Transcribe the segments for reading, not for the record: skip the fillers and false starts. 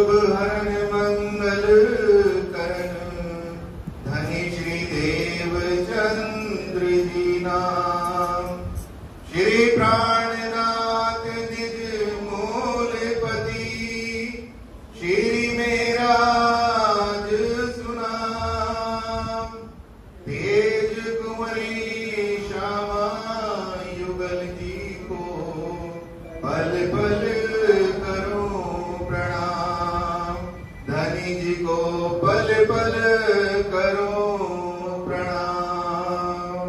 शुभ हरण मंगल करण, धनी श्री देव चंद्र जी नाम। श्री प्राणनाथ निज मूलपति, श्री मेराज सुनाम। तेज कुंवरी श्यामा युगल जी को, पल पल करो प्रणाम। धनी जी को पल पल करो प्रणाम।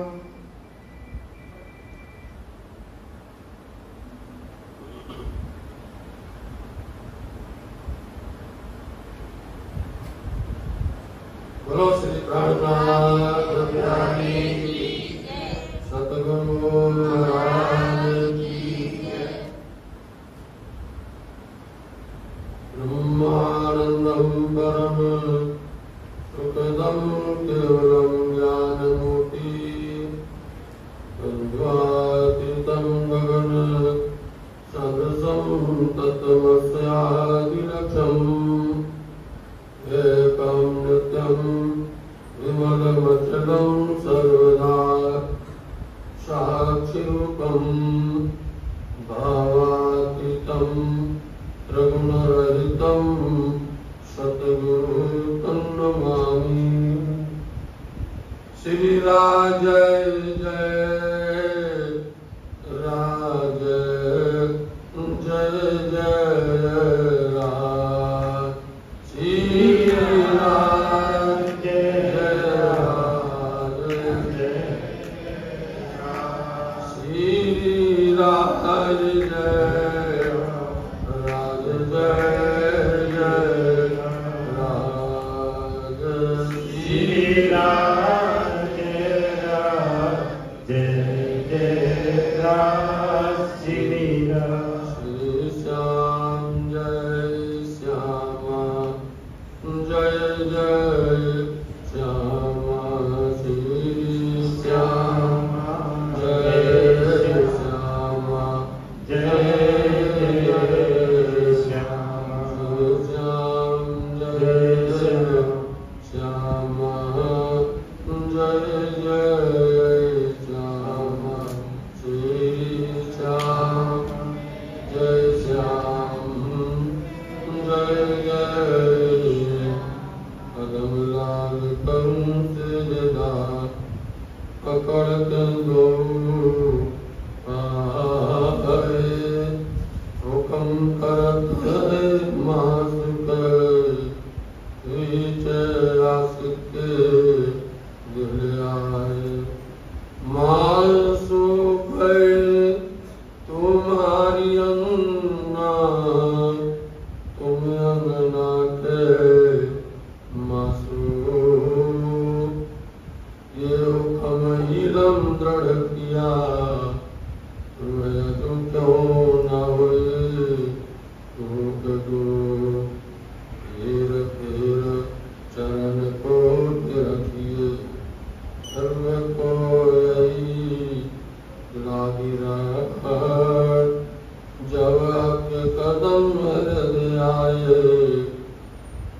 बोलो श्री प्राणनाथ प्यारी सतगुरु महाराज की जय। ब्रह्मानंदं परम सुखदं केवलं ज्ञानमूर्ति, द्वन्द्वातीतं गगन सदृशं तत्त्वमस्यादिलक्ष्यम्। एकं नित्यं विमलमचलं सर्वदा, साक्षिरूपं भावातीतं त्रिगुणरहितं सद्गुरुं नमामि। श्री राज जय राज जय जय राज। श्री राज जय राज जय राज। श्री राज जय राज जय जय राज। श्री राज जय राज जय जय राज। श्री राज। श्री श्याम जय श्यामा जय जय श्यामा। श्री श्यामा जय श्यामा जय जय श्यामा। श्री श्याम जय जय श्यामा जय जय श्यामा। श्री श्याम जय श्याम जय जय। कदम लाल करूं सेजदार, पकड़ के दो पाए। हुक्म करत है मासुक, पीछे आशिक के दिल आए। मासू गए तुम्हारी अन्ना, तुम अंगना के मासू। ये हुक्म इलम दृढ़ किया, तुम्हें तुम क्यों न हुए दो। फिर चरण को रखिए, सर्व को यही लागी रखत। जब आपके कदम हृदय आए,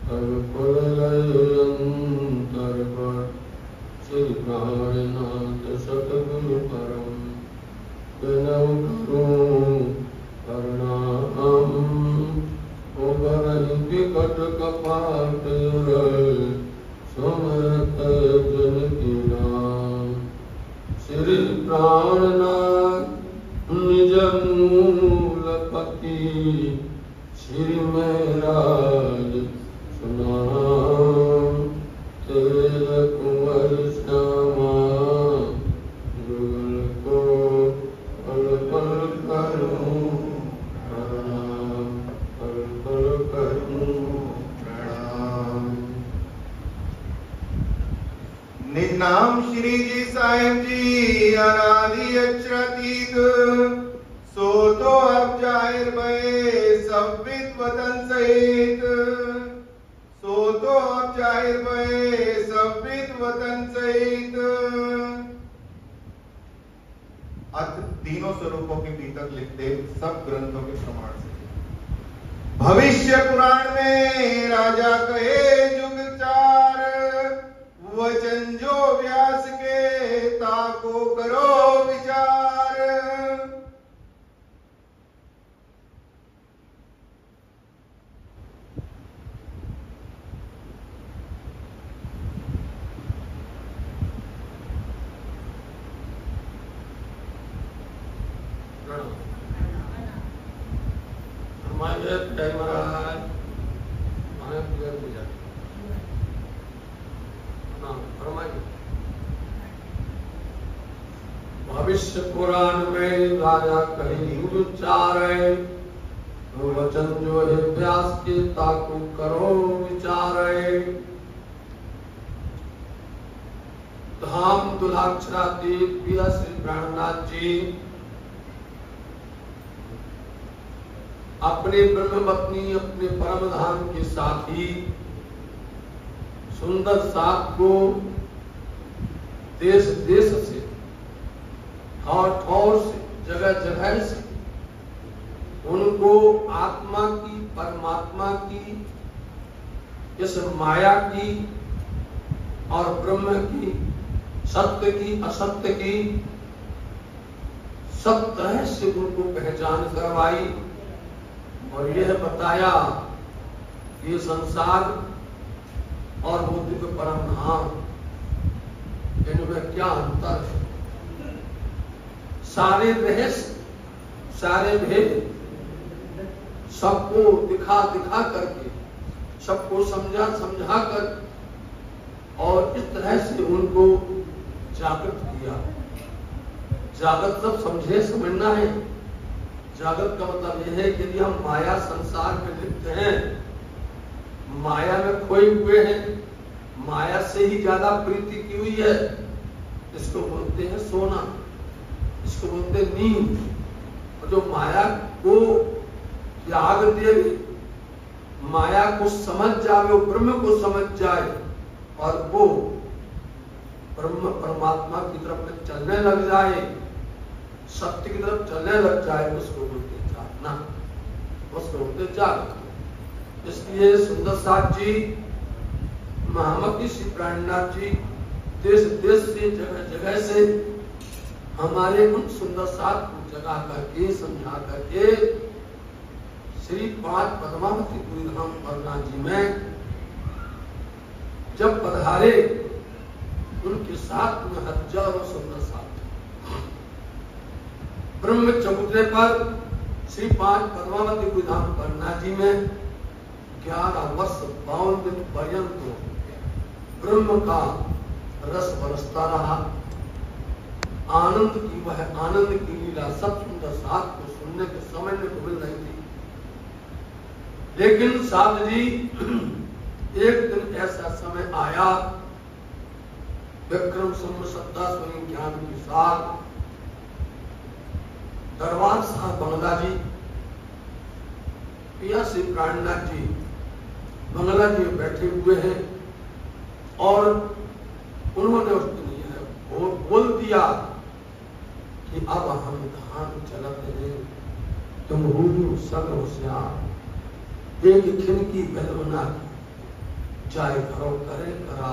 तब खुल गए अंतर पर। श्री प्राणनाथ सतगुरु परम, विनम करूं प्रणाम। उबरहि विकट कपाट, सुमरत जनकी नाम। श्री प्राणनाथ निज मूलपति, श्री मेराज सुनाम। तेज कुंवर श्यामा युगल को, पल पल करूं प्रणाम। पल पल करूं प्रणाम। निज नाम श्री जी साहिब जी अनादि अक्षरातीत, सो तो अब जाहिर भये सब वतन सहित। सो तो अब जाहिर भये सब वतन सहित। अथ तीनों स्वरूपों के भीतर लिखते सब ग्रंथों के प्रमाण से भविष्य पुराण में राजा कहे जुग चार, वचन जो व्यास के ताको करो विचार। भविष्य पुराण में राजा कहीं उच्चारे, वचन जो है व्यास के ताकू करो विचारे। धाम दुलाक्षरातीत पिया श्री प्राणनाथ जी अपने ब्रह्म पत्नी अपने परम धाम के साथी सुंदर साथ को देश देश से और ठौर से जगह जगह से उनको आत्मा की परमात्मा की इस माया की और ब्रह्म की सत्य की असत्य की सब तरह से उनको पहचान करवाई और यह बताया ये संसार और बुद्धि के परम धाम इनमें क्या अंतर है। सारे रहस्य सारे भेद सबको दिखा दिखा करके सबको समझा समझा कर और इस तरह से उनको जागृत किया। जागृत सब समझे समझना है। जागृत का मतलब यह है कि यदि हम माया संसार में लिप्त हैं, माया में खोए हुए हैं, माया से ही ज्यादा प्रीति की हुई है, इसको बोलते हैं सोना, इसको बोलते हैं नींद। और जो माया को त्याग देवे, माया को समझ जावे, वो ब्रह्म को समझ जाए और वो ब्रह्म परमात्मा की तरफ में चलने लग जाए, सत्य की तरफ चलने लग जाए, उसको बोलते जागना, उसको बोलते जाग। इसलिए सुंदर साथ जी महामती श्री प्राणनाथ जी देश देश से जगह जगह से हमारे उन सुंदर साथ को जगा करके समझा करके श्री 5 पद्मावती गुरुधाम परनाथ जी में जब पधारे, उनके साथ में हजारों सुंदर साथ ब्रह्म चबूतरे पर श्री 5 पद्मावती गुरुधाम परनाथ जी में 11 वर्ष 52 दिन पर्यंत ब्रह्म का रस बरसता रहा। आनंद की वह आनंद की लीला सब सुंदर साथ को सुनने के समझने को मिल रही थी। लेकिन साथ जी एक दिन ऐसा समय आया, विक्रम संवत 1791 के साथ दरबार साहब बंगला जी पिया श्री प्राणनाथ जी बंगला जी में बैठे हुए हैं और उन्होंने उस दिन यह बोल दिया कि अब हम धाम चलते हैं, तुम हुजूर सब होशियार, एक खिनकी बहलवना चाहे करो करे करा।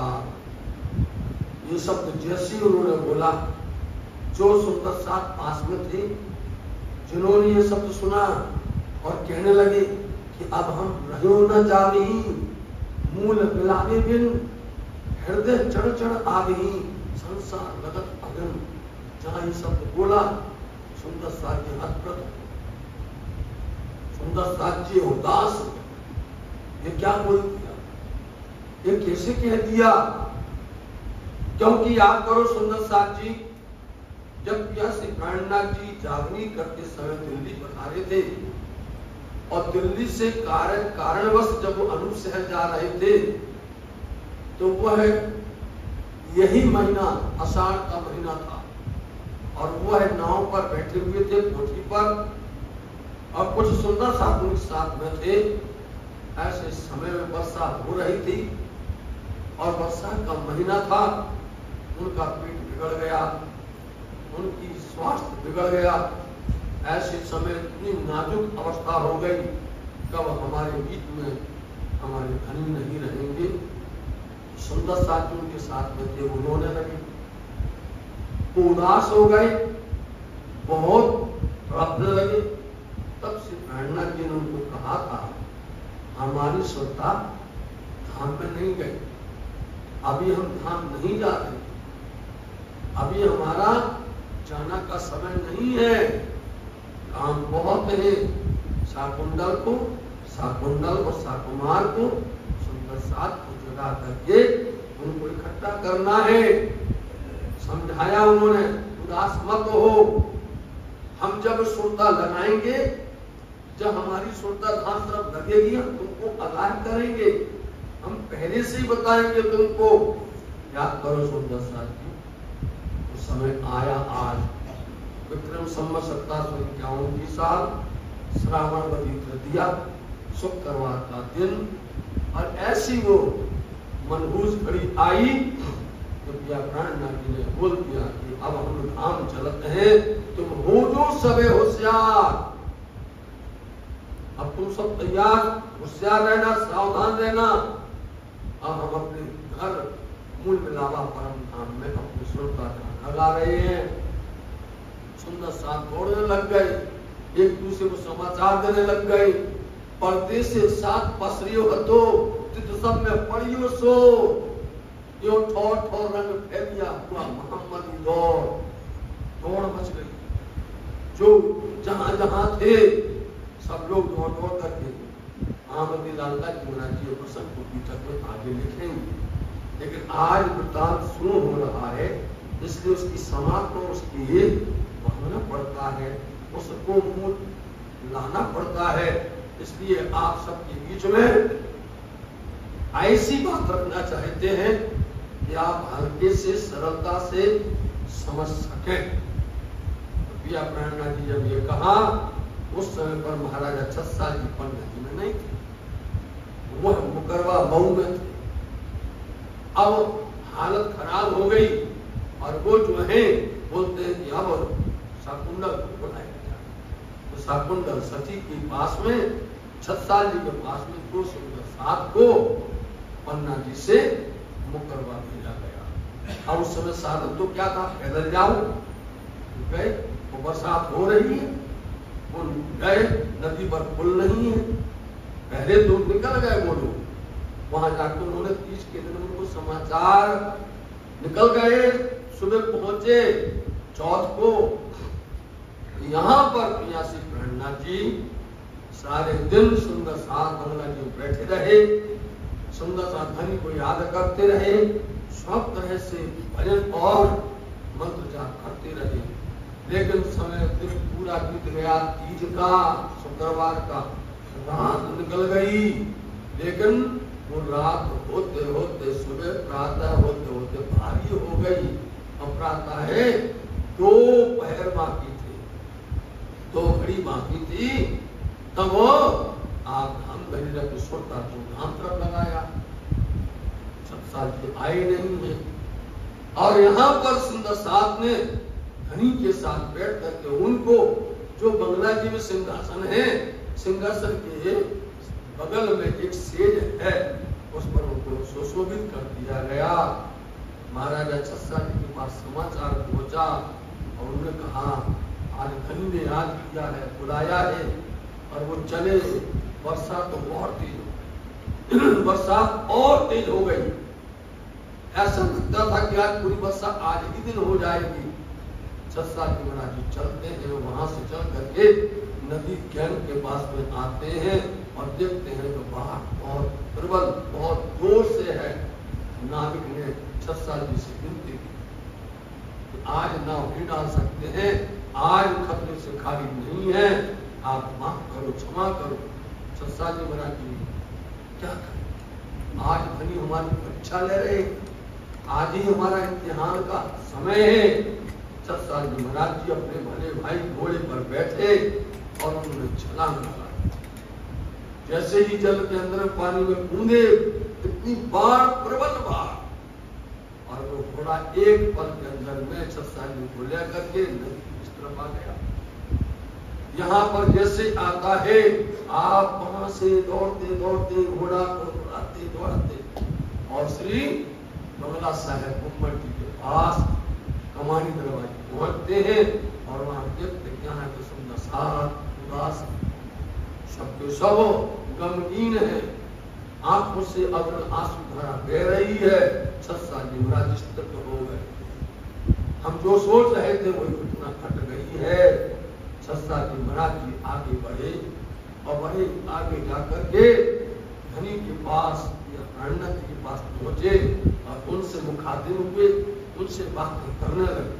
ये शब्द जैसे उन्होंने बोला, जो सुंदर साथ पास में थे जिन्होंने ये शब्द सुना और कहने लगे कि अब हम रहो न जावी, मूल मिलावे बिन हृदय चढ़ चढ़ आ गई, संसार लगत अगन। जहां ये शब्द बोला सुंदर साथ जी हतप्रभ, सुंदर साथ जी उदास, ये क्या बोल दिया, ये कैसे कह दिया। क्योंकि याद करो सुंदर साथ जी जब पिया श्री प्राणनाथ जी जागनी करते समय दिल्ली पधारे थे और दिल्ली से कारणवश जब वो अनूप शहर जा रहे थे तो वह यही महीना आषाढ़ का महीना था और वह नाव पर बैठे हुए थे कोठी पर और कुछ सुंदर साथ उनके साथ में थे। ऐसे समय में वर्षा हो रही थी और वर्षा का महीना था, उनका पेट बिगड़ गया, उनकी स्वास्थ्य बिगड़ गया। ऐसे समय इतनी नाजुक अवस्था हो गई कब हमारे बीच में हमारे धनी नहीं रहेंगे। सुंदर साथी उनके साथ में थे, वो रोने लगे, वो उदास हो गए, बहुत रोने लगे। तब से प्रेरणा जी ने उनको कहा था, हमारी श्रद्धा धाम में नहीं गई, अभी हम धाम नहीं जा रहे, अभी हमारा जाना का समय नहीं है, काम बहुत है। शाकुंडल और शाकुमार को सुंदर साथ को जगा करके उनको इकट्ठा करना है। समझाया उन्होंने, उदास मत हो, हम जब श्रद्धा लगाएंगे, जब हमारी श्रद्धा धाम तरफ लगेगी, हम तुमको आगाह करेंगे, हम पहले से ही बताएंगे तुमको। याद करो सुंदर साथी, उस समय आया आज विक्रम संवत 1751 साल श्रावणवती तृतीया शुक्रवार का दिन, और ऐसी वो मनहूस घड़ी आई तो प्रेरणा जी ने बोल दिया कि अब हम धाम चलते हैं, तुम हो जो सबे होशियार, अब तुम सब तैयार, होशियार रहना, सावधान रहना। अब हम अपने घर मूल मिलावा परम धाम में अपनी श्रद्धा लगा रहे हैं। सुंदर साथ दौड़ने लग गए, एक दूसरे को समाचार देने लग गए, परदेश से साथ पसरियो हतो तित सब में पड़ियो सो, यो ठोर ठोर रंग फैलिया हुआ मोहम्मदी दौड़ मच गई। जो जहां जहां थे सब लोग दौड़ दौड़ करके महामती लालता जी महाराज जी प्रसंग को पीछक में आगे लिखेंगे। लेकिन आज वृत्तांत शुरू हो रहा है, इसलिए उसकी समाप्त और उसकी ये बहाना पड़ता है, उसको मूल लाना पड़ता है। इसलिए आप सबके बीच में ऐसी बात रखना चाहते हैं कि आप हल्के से सरलता से समझ सकें। प्रिया प्रेरणा जी जब ये कहा, उस समय पर महाराजा छत्सा जी पंडित में नहीं थे, वह मुकरवा मऊ में थे। अब हालत खराब हो गई और वो जो है बोलते हैं कि अब शाकुंडल को बुलाया गया। तो शाकुंडल सती के पास में, छत्साल जी के पास में 207 को पन्ना जी से मुकरवा भेजा गया। अब उस समय साधन तो क्या था, पैदल जाओ, गए, वो बरसात हो रही है, वो गए, नदी पर पुल नहीं है, पहले तो निकल गए वो लोग, वहां जाकर उन्होंने 30 के दिन उनको समाचार, निकल गए, सुबह पहुंचे चौथ को। यहाँ पर पियासी प्रेरणा जी सारे दिन सुंदर साथ बंगला जी बैठे रहे, सुंदर साथ धनी को याद करते रहे, सब तरह से भजन और मंत्र जाप करते रहे। लेकिन समय दिन पूरा बीत गया, तीज का, शुक्रवार का, रात निकल गई। लेकिन वो रात होते होते सुबह प्रातः होते होते भारी हो गई। अब प्रातः है, 2 पहर बाकी थे, 2 घड़ी बाकी थी, तब वो आप हम गरीब को सोता तो धाम तरफ लगाया। 7 साल के आए नहीं है। और यहाँ पर सुंदर साथ ने धनी के साथ बैठ करके उनको, जो बंगला जी में सिंहासन है, सिंहासन के बगल में एक सेज है, उस पर उनको सुशोभित कर दिया गया। महाराजा छत्सा जी के पास समाचार पहुंचा और उन्होंने कहा, आज धनी ने याद किया है, बुलाया है, और वो चले। बरसात तो बहुत तेज, बरसात और तेज हो गई। ऐसा लगता था कि आज पूरी बरसात आज ही दिन हो जाएगी। छत्सा जी महाराज जी चलते हैं, वहां से चल करके नदी कैन के पास में आते हैं और देखते हैं तो बाहर बहुत प्रबल, बहुत जोर से है। नाविक ने छत्सा जी से विनती की कि आज नाव नहीं डाल सकते हैं, आज खतरे से खाली नहीं है, आप माफ करो, क्षमा करो। छत्सा जी महाराज जी क्या करें, आज धनी हमारी परीक्षा ले रहे, आज ही हमारा इम्तिहान का समय है। छत्सा जी महाराज जी अपने भले भाई घोड़े पर बैठे और उन्होंने छलांग लगा। जैसे ही जल के अंदर पानी में कूदे, इतनी बाढ़, प्रबल बाढ़, और वो घोड़ा एक पल के अंदर में छत्सा जी को लेकर के नदी की तरफ आ गया। यहाँ पर जैसे आता है आप वहां से दौड़ते दौड़ते घोड़ा को दौड़ाते दौड़ाते और श्री बंगला साहब उम्मती के पास कमानी दरवाजे पहुंचते हैं और वहां देखते क्या है तो सुंदर साथ उदास सबके सब गमगीन है, आंखों से अगर आंसू धारा बह रही है। सत्सा जी महाराज स्तब्ध हो गए। हम जो सोच रहे थे वही घटना घट गई है। सत्सा जी महाराज जी आगे बढ़े और वही आगे जाकर के धनी के पास या प्राणनाथ के पास पहुंचे और उनसे मुखातिब हुए, उनसे बात करने लगे।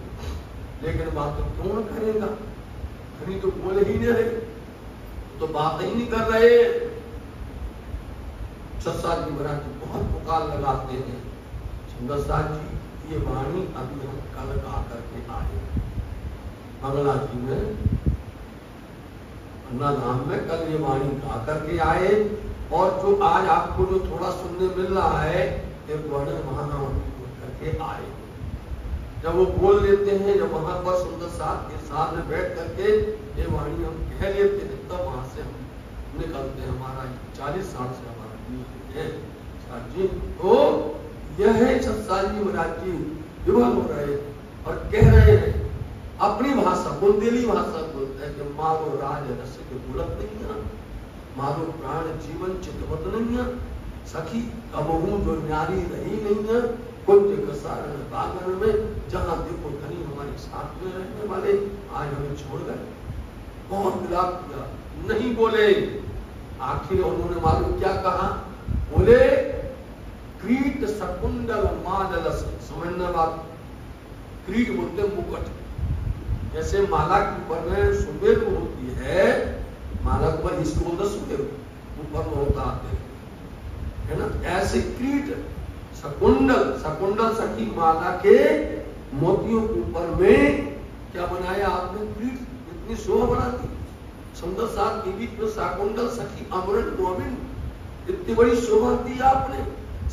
लेकिन बात तो कौन करेगा, धनी तो बोले ही नहीं रहे, तो बात ही नहीं कर रहे। सत्सा जी महाराज जी बहुत पुकार लगाते हैं, सुंदरसा जी ये वाणी अभी हम कल गा करके आए मंगला जी में अन्नाधाम में, कल ये वाणी गा करके आए और जो आज आपको जो थोड़ा सुनने मिल रहा है एक वर्ण महानाम करके आए। जब वो बोल लेते हैं, जब वहां पर सुंदर साथ के साथ में बैठ करके ये वाणी हम कह लेते हैं, तब वहां से हम निकलते हैं। हमारा 40 साल से हमारा है जी। तो यह है सत्सा जी महाराज जी विवल हो रहे और कह रहे हैं अपनी भाषा, बुंदेली भाषा बोलते हैं कि मारो राज रस के बोलत नहीं है, मारो प्राण जीवन चितवत नहीं है, सखी कबहू जो न्यारी रही नहीं है, कुंज कसारण बागन में जहां देखो धनी हमारे साथ में रहने वाले आज हमें छोड़ गए। बहुत विलाप किया, नहीं बोले। आखिर उन्होंने मालूम क्या कहा, बोले क्रीट सकुंडल मादल से। समझना बात, क्रीट बोलते मुकुट, जैसे माला के ऊपर में सुबेर होती है, माला के ऊपर इसको बोलते सुबेर ऊपर में होता है ना, ऐसे क्रीट सकुंडल, सकुंडल सखी माला के मोतियों के ऊपर में क्या बनाया आपने, क्रीट, इतनी शोभा बना दी। सुंदर साथ के बीच में सकुंडल सखी अमृत गोविंद, इतनी बड़ी शोभा दी आपने।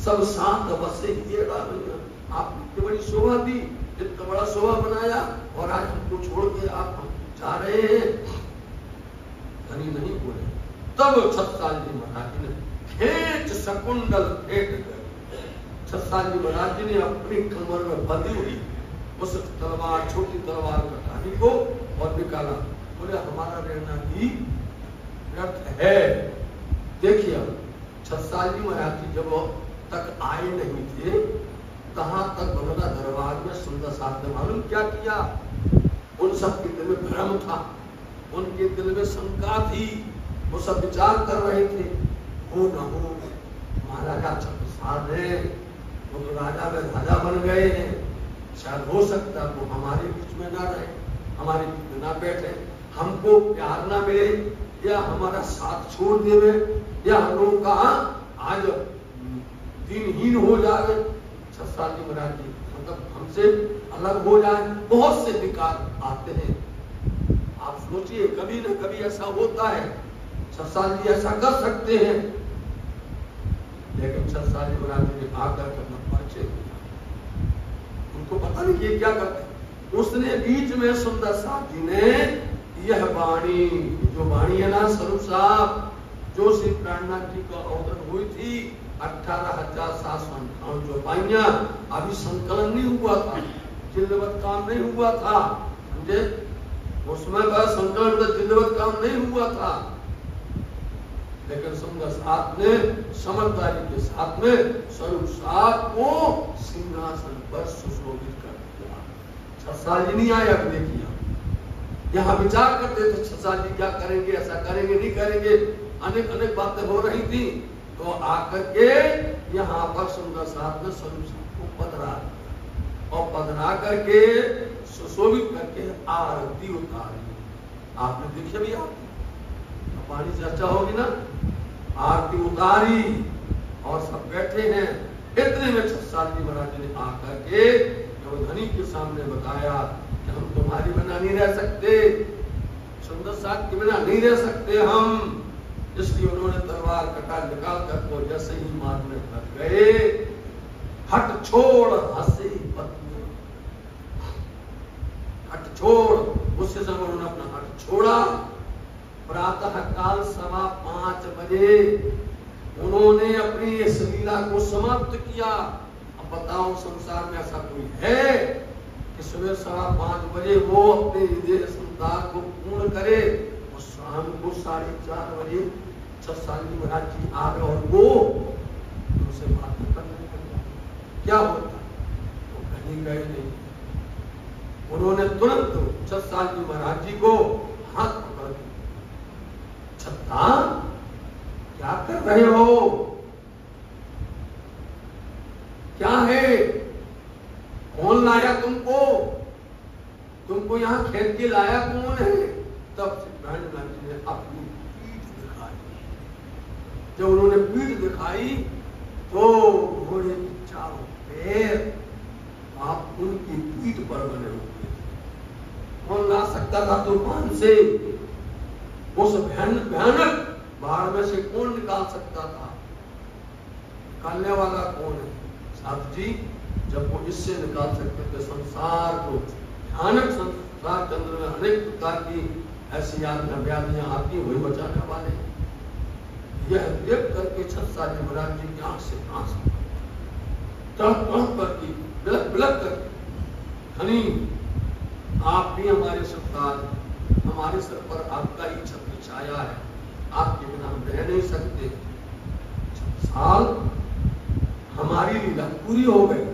सब शांत बसे आपने इतनी बड़ी शोभा दी, इतना बड़ा शोभा बनाया और आज हमको छोड़ के आप जा रहे हैं। धनी नहीं बोले। तब सत्सा जी महाराज ने खेच सकुंडल फेंक गए। सत्सा जी महाराज जी ने अपनी कमर में बंधी हुई उस तलवार, छोटी तलवार कटारी को और निकाला। बोले हमारा रहना ही व्यर्थ है। देखिए सत्सा जी महाराज जी जब तक आए नहीं थे, तहां तक बंगला दरबार में सुंदर साथ ने मालूम क्या किया, उन सब के दिल में भ्रम था, उनके दिल में शंका थी, वो सब विचार कर रहे थे, हो न हो महाराजा छत्रसाल है, वो तो राजा में राजा बन गए हैं, शायद हो सकता वो हमारे बीच में ना रहे, हमारे बीच में ना बैठे, हमको प्यार ना मिले या हमारा साथ छोड़ देवे या हम लोगों का आज दिनहीन हो जाए, सत्सा जी महाराज जी मतलब हमसे अलग हो जाए। बहुत से विकार आते हैं, आप सोचिए कभी न कभी ऐसा होता है। सत्सा जी ऐसा कर सकते हैं, लेकिन सत्सा जी महाराज जी ने आकर करना परिचय किया, उनको पता नहीं ये क्या करते। उसने बीच में सुंदर साथ जी ने यह वाणी, जो वाणी है ना स्वरूप साहब, जो श्री प्राणनाथ जी का अवतरण हुई थी 18,758 जो पाइया, अभी संकलन नहीं हुआ था, जिल्लवत काम नहीं हुआ था, समझे, उसमें का संकलन का जिल्लवत काम नहीं हुआ था, लेकिन सुंदर साथ ने समझदारी के साथ में स्वरूप साथ को सिंहासन पर सुशोभित कर दिया। सत्सा जी नहीं आया, देखिए यहाँ विचार करते थे सत्सा जी क्या करेंगे, ऐसा करेंगे नहीं करेंगे, अनेक अनेक बातें हो रही थी। तो आकर के यहाँ पर सुंदर साथ में स्वरूप साथ को पधरा और पधरा करके सुशोभित करके आरती उतारी। आपने देखिए भी आरती, पानी चर्चा होगी ना, आरती उतारी और सब बैठे हैं। इतने में सत्सा जी महाराज ने आकर के जो धनी के सामने बताया कि हम तुम्हारी बिना नहीं रह सकते, सुंदर साथ के बिना नहीं रह सकते हम, इसलिए उन्होंने तलवार कटार निकाल कर को जैसे ही मारने लग गए, हट छोड़ हंसे पत्नी, हट छोड़, उससे समय उन्होंने अपना हट छोड़ा प्रातः काल 5:15 बजे उन्होंने अपनी इस लीला को समाप्त किया। अब बताओ संसार में ऐसा कोई है कि सुबह 5:15 बजे वो अपने देह संसार को पूर्ण करे और शाम को 4:30 बजे सत्संगी महाराज जी आ गए और वो उनसे बातें करने लगे। क्या होता वो कहीं गए नहीं। उन्होंने तुरंत सत्संगी महाराज जी को हाथ पकड़ दिया। छत्ता क्या कर रहे हो? क्या है? कौन लाया तुमको? तुमको यहाँ खेत के लाया कौन है? तब से ब्रह्मनाथ जी ने अपनी पीठ दिखाई। जब उन्होंने पीठ दिखाई तो घोड़े के चारों पैर आप उनकी पीठ पर बने हुए। कौन ला सकता था तूफान से? उस भयानक बाढ़ में से कौन निकाल सकता था? निकालने वाला कौन है? साथ जी, जब वो इससे निकाल सकते थे संसार को, भयानक संसार के अंदर में अनेक प्रकार की ऐसी व्याधियां आती, वही बचाने वाले। यह देख करके सत्संगी महाराज जी की आंख से आंस तड़प तड़प करके बिलक बिलक करके, धनी आप भी हमारे सरकार, हमारे सर पर आपका ही छत्र छाया है, आपके बिना हम रह नहीं सकते। 6 साल हमारी लीला पूरी हो गई।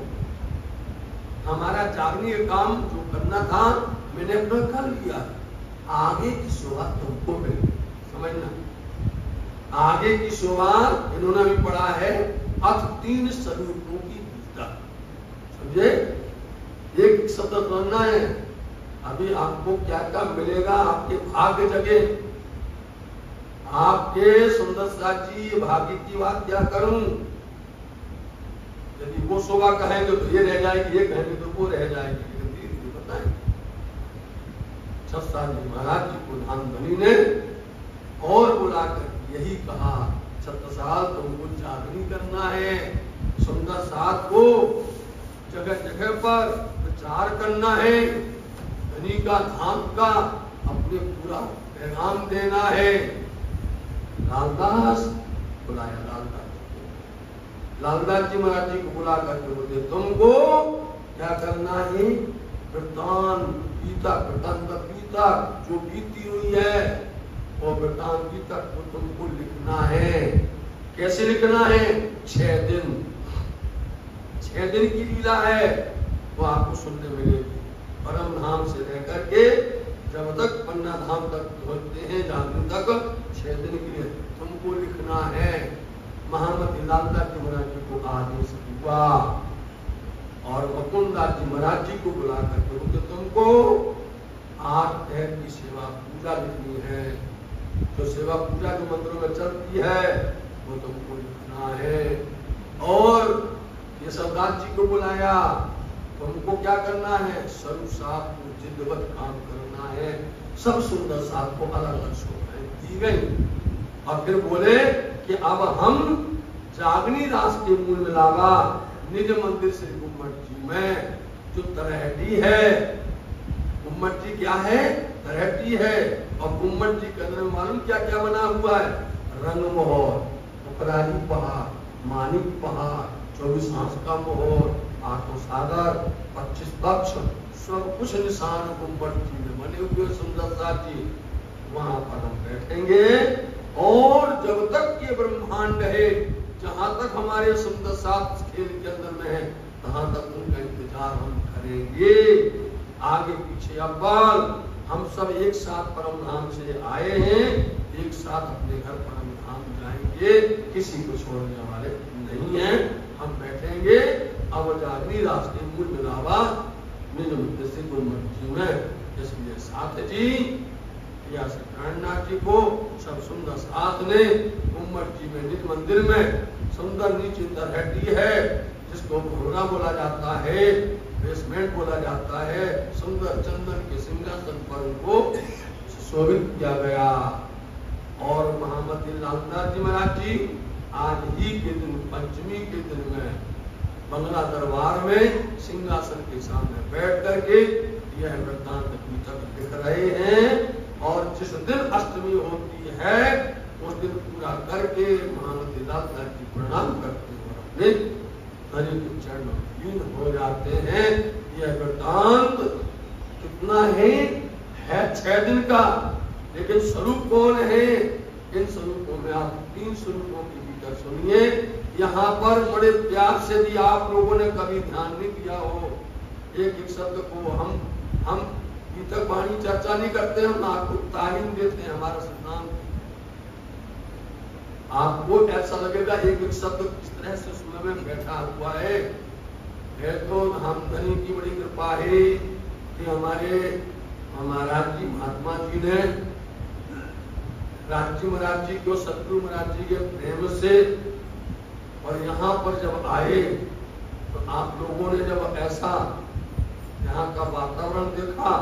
हमारा जागने का काम जो करना था मैंने अपना कर लिया। आगे की शुरुआत तुमको मिली। समझना, आगे की शुरुआत इन्होंने भी पढ़ा है अथ 3 स्वरूपों की गीता। समझे? एक शब्द सुनना है। अभी आपको क्या क्या मिलेगा, आपके भाग्य जगे। आपके सुंदर साथ जी भाग्य की बात क्या करूं? यदि वो शोभा कहेंगे तो ये रह जाएगी, ये कहेंगे तो वो रह जाएगी। धीरे बताएं। सत्संगी महाराज जी को धामधनी ने और बुलाकर यही कहा, 6 साल तुमको जागनी करना है, सुंदर साथ को जगह जगह पर प्रचार करना है, धनी का धाम का अपने पूरा पैगाम देना है। लालदास बुलाया। लालदास जी महाराज जी को बुला करके बोले तुमको क्या करना है? वृत्तान गीता, वृत्तांत गीता जो बीती हुई है वो वृत्तांत गीता को तुमको लिखना है। कैसे लिखना है? 6 दिन। 6 दिन की लीला है, वो आपको सुनने मिलेगी। परम धाम से लेकर के जब तक पन्ना धाम तक पहुंचते हैं, जागरण तक 6 दिन के लिए तुमको लिखना है। महामती लालदास जी महाराज जी को आदेश हुआ और मुकुंदास जी महाराज जी को बुला करके बोलते तुमको 8 पहर की सेवा पूजा लिखनी है। जो सेवा पूजा जो मंदिरों में चलती है वो तुमको लिखना है। और ये सरदार जी को बुलाया, तुमको क्या करना है? स्वरूप साहब को जिद्दवत काम करना है। सब सुंदर साहब को अलग अलग शोभाएं दी गई और फिर बोले कि अब हम जागनी दास के मूल में लावा निज मंदिर से गुम्मट जी में जो तरहटी है। गुम्मट जी क्या है? तरहटी है। और गुम्मट जी के अंदर मालूम क्या क्या बना हुआ है? रंगमोहर, उपरारी पहाड़, मानिक पहाड़, 24 आंस का मोहर, 8 सागर, 25 पक्ष, सब कुछ निशान गुम्बद जी में बने हुए। सुंदर साथ जी वहां पर हम बैठेंगे और जब तक ये ब्रह्मांड है, जहां तक हमारे सुंदर साथ खेल के अंदर में है, तहां तक उनका इंतजार हम करेंगे। आगे पीछे अव्वल हम सब एक साथ परम धाम से आए हैं, एक साथ अपने घर परम धाम जाएंगे, किसी को छोड़ने वाले नहीं है। हम बैठेंगे अब जागनी रास्ते मूल मिलावा निज मुद्दे से गुरुमठ जी में। इसलिए साथ जी या नाथ जी को सब सुंदर साथ ने गुम्मट जी में निज मंदिर में सुंदर नीचे तरहटी है जिसको घोड़ा बोला जाता है, बेसमेंट बोला जाता है। सुंदर चंदन के सिंहासन पर उनको सुशोभित किया गया। और महामती लालदास जी महाराज जी आज ही के दिन, पंचमी के दिन में बंगला दरबार में सिंहासन के सामने बैठ करके यह वृत्तांत पुस्तक लिख रहे हैं। और जिस दिन अष्टमी होती है उस दिन पूरा करके महामती दाता की प्रणाम करते हैं और अपने हरि के चरणों में लीन हो जाते हैं। यह वृत्तांत कितना है 6 दिन का, लेकिन स्वरूप कौन है? इन स्वरूपों में आप 3 स्वरूपों की भीतर सुनिए। यहाँ पर बड़े प्यार से यदि आप लोगों ने कभी ध्यान नहीं दिया हो, एक शब्द को हम तक वाणी चर्चा नहीं करते, हम आपको तालीम देते हैं। हमारा सिद्धांत आपको ऐसा लगेगा एक शब्द किस तरह से सुनने में बैठा हुआ है। तो हम धनी की बड़ी कृपा है कि हमारे महाराज जी महात्मा जी ने राज जी महाराज जी को सतगुरु महाराज जी के प्रेम से और यहाँ पर जब आए तो आप लोगों ने जब ऐसा यहाँ का वातावरण देखा,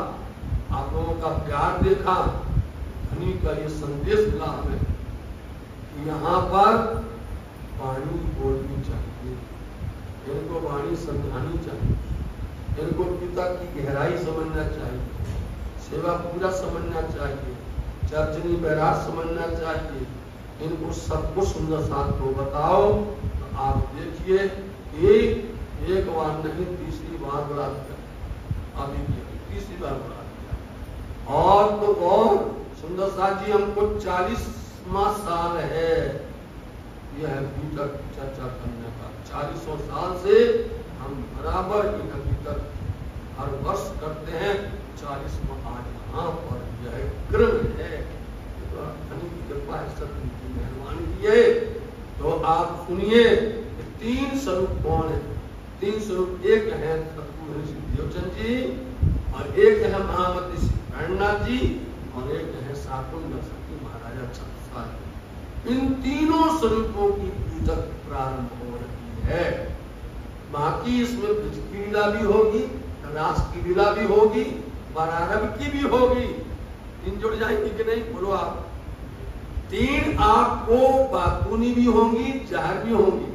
आप लोगों का प्यार देखा, धनी का ये संदेश मिला हमें कि यहाँ पर वाणी बोलनी चाहिए, इनको वाणी समझानी चाहिए, इनको पिता की गहराई समझना चाहिए, सेवा पूरा समझना चाहिए, चर्चनी बैराज समझना चाहिए, इनको सब कुछ सुंदर साथ को बताओ। तो आप देखिए कि एक बार नहीं 3री बार बढ़ा दिया, अभी तीसरी बार बढ़ा दिया। और तो और सुंदर साथ जी हमको 40वां साल है यह अभी तक चर्चा करने का। 40 साल से हम बराबर अभी तक हर वर्ष करते हैं। 40वां आज यहाँ पर यह क्रम है, तो धनी की कृपा सतगुरु की मेहरबानी है। तो आप सुनिए 3 स्वरूप कौन है? 3 स्वरूप, एक है सतगुरु श्री देवचंद जी, और एक है महामती श्री प्रणनाथ जी, और एक है साकुंड सती महाराजा छत्रसाल। इन तीनों स्वरूपों की पूजा प्रारंभ हो रही है। बाकी इसमें ब्रज की लीला भी होगी, रास की लीला भी होगी, बरारब की भी होगी। 3 जुड़ जाएंगी कि नहीं? बोलो आप। 3 आपको बातूनी भी होंगी, जाहिर भी होंगी,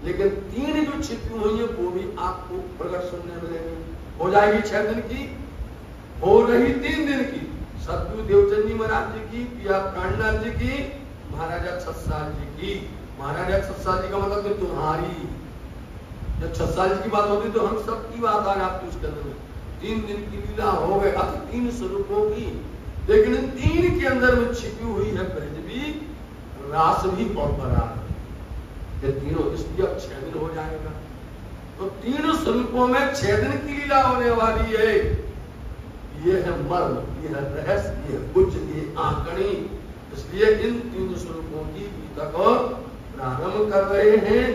लेकिन 3 जो छिपी हुई है वो भी आपको प्रकट सुनने मिलेगी। हो जाएगी 6 दिन की, हो रही 3 दिन की। सतगुरु देवचंद जी महाराज जी की, पिया प्राणनाथ जी की, महाराजा छत्रसाल जी की। महाराजा छत्रसाल जी का मतलब कि तुम्हारी, जब छत्रसाल जी की बात होती तो हम सबकी बात आ जाती उसके अंदर। 3 दिन की लीला हो गए, अब 3 स्वरूपों की, लेकिन इन 3 के अंदर में छिपी हुई है ब्रज भी, रास भी और बराबर। ये तीनों, इसलिए अब 6 दिन हो जाएगा। तो 3 स्वरूपों में 6 दिन की लीला होने वाली है। ये है मर्म, ये है रहस्य, ये है कुछ, ये आंकड़ी। इसलिए इन 3 स्वरूपों की गीता को प्रारंभ कर रहे हैं।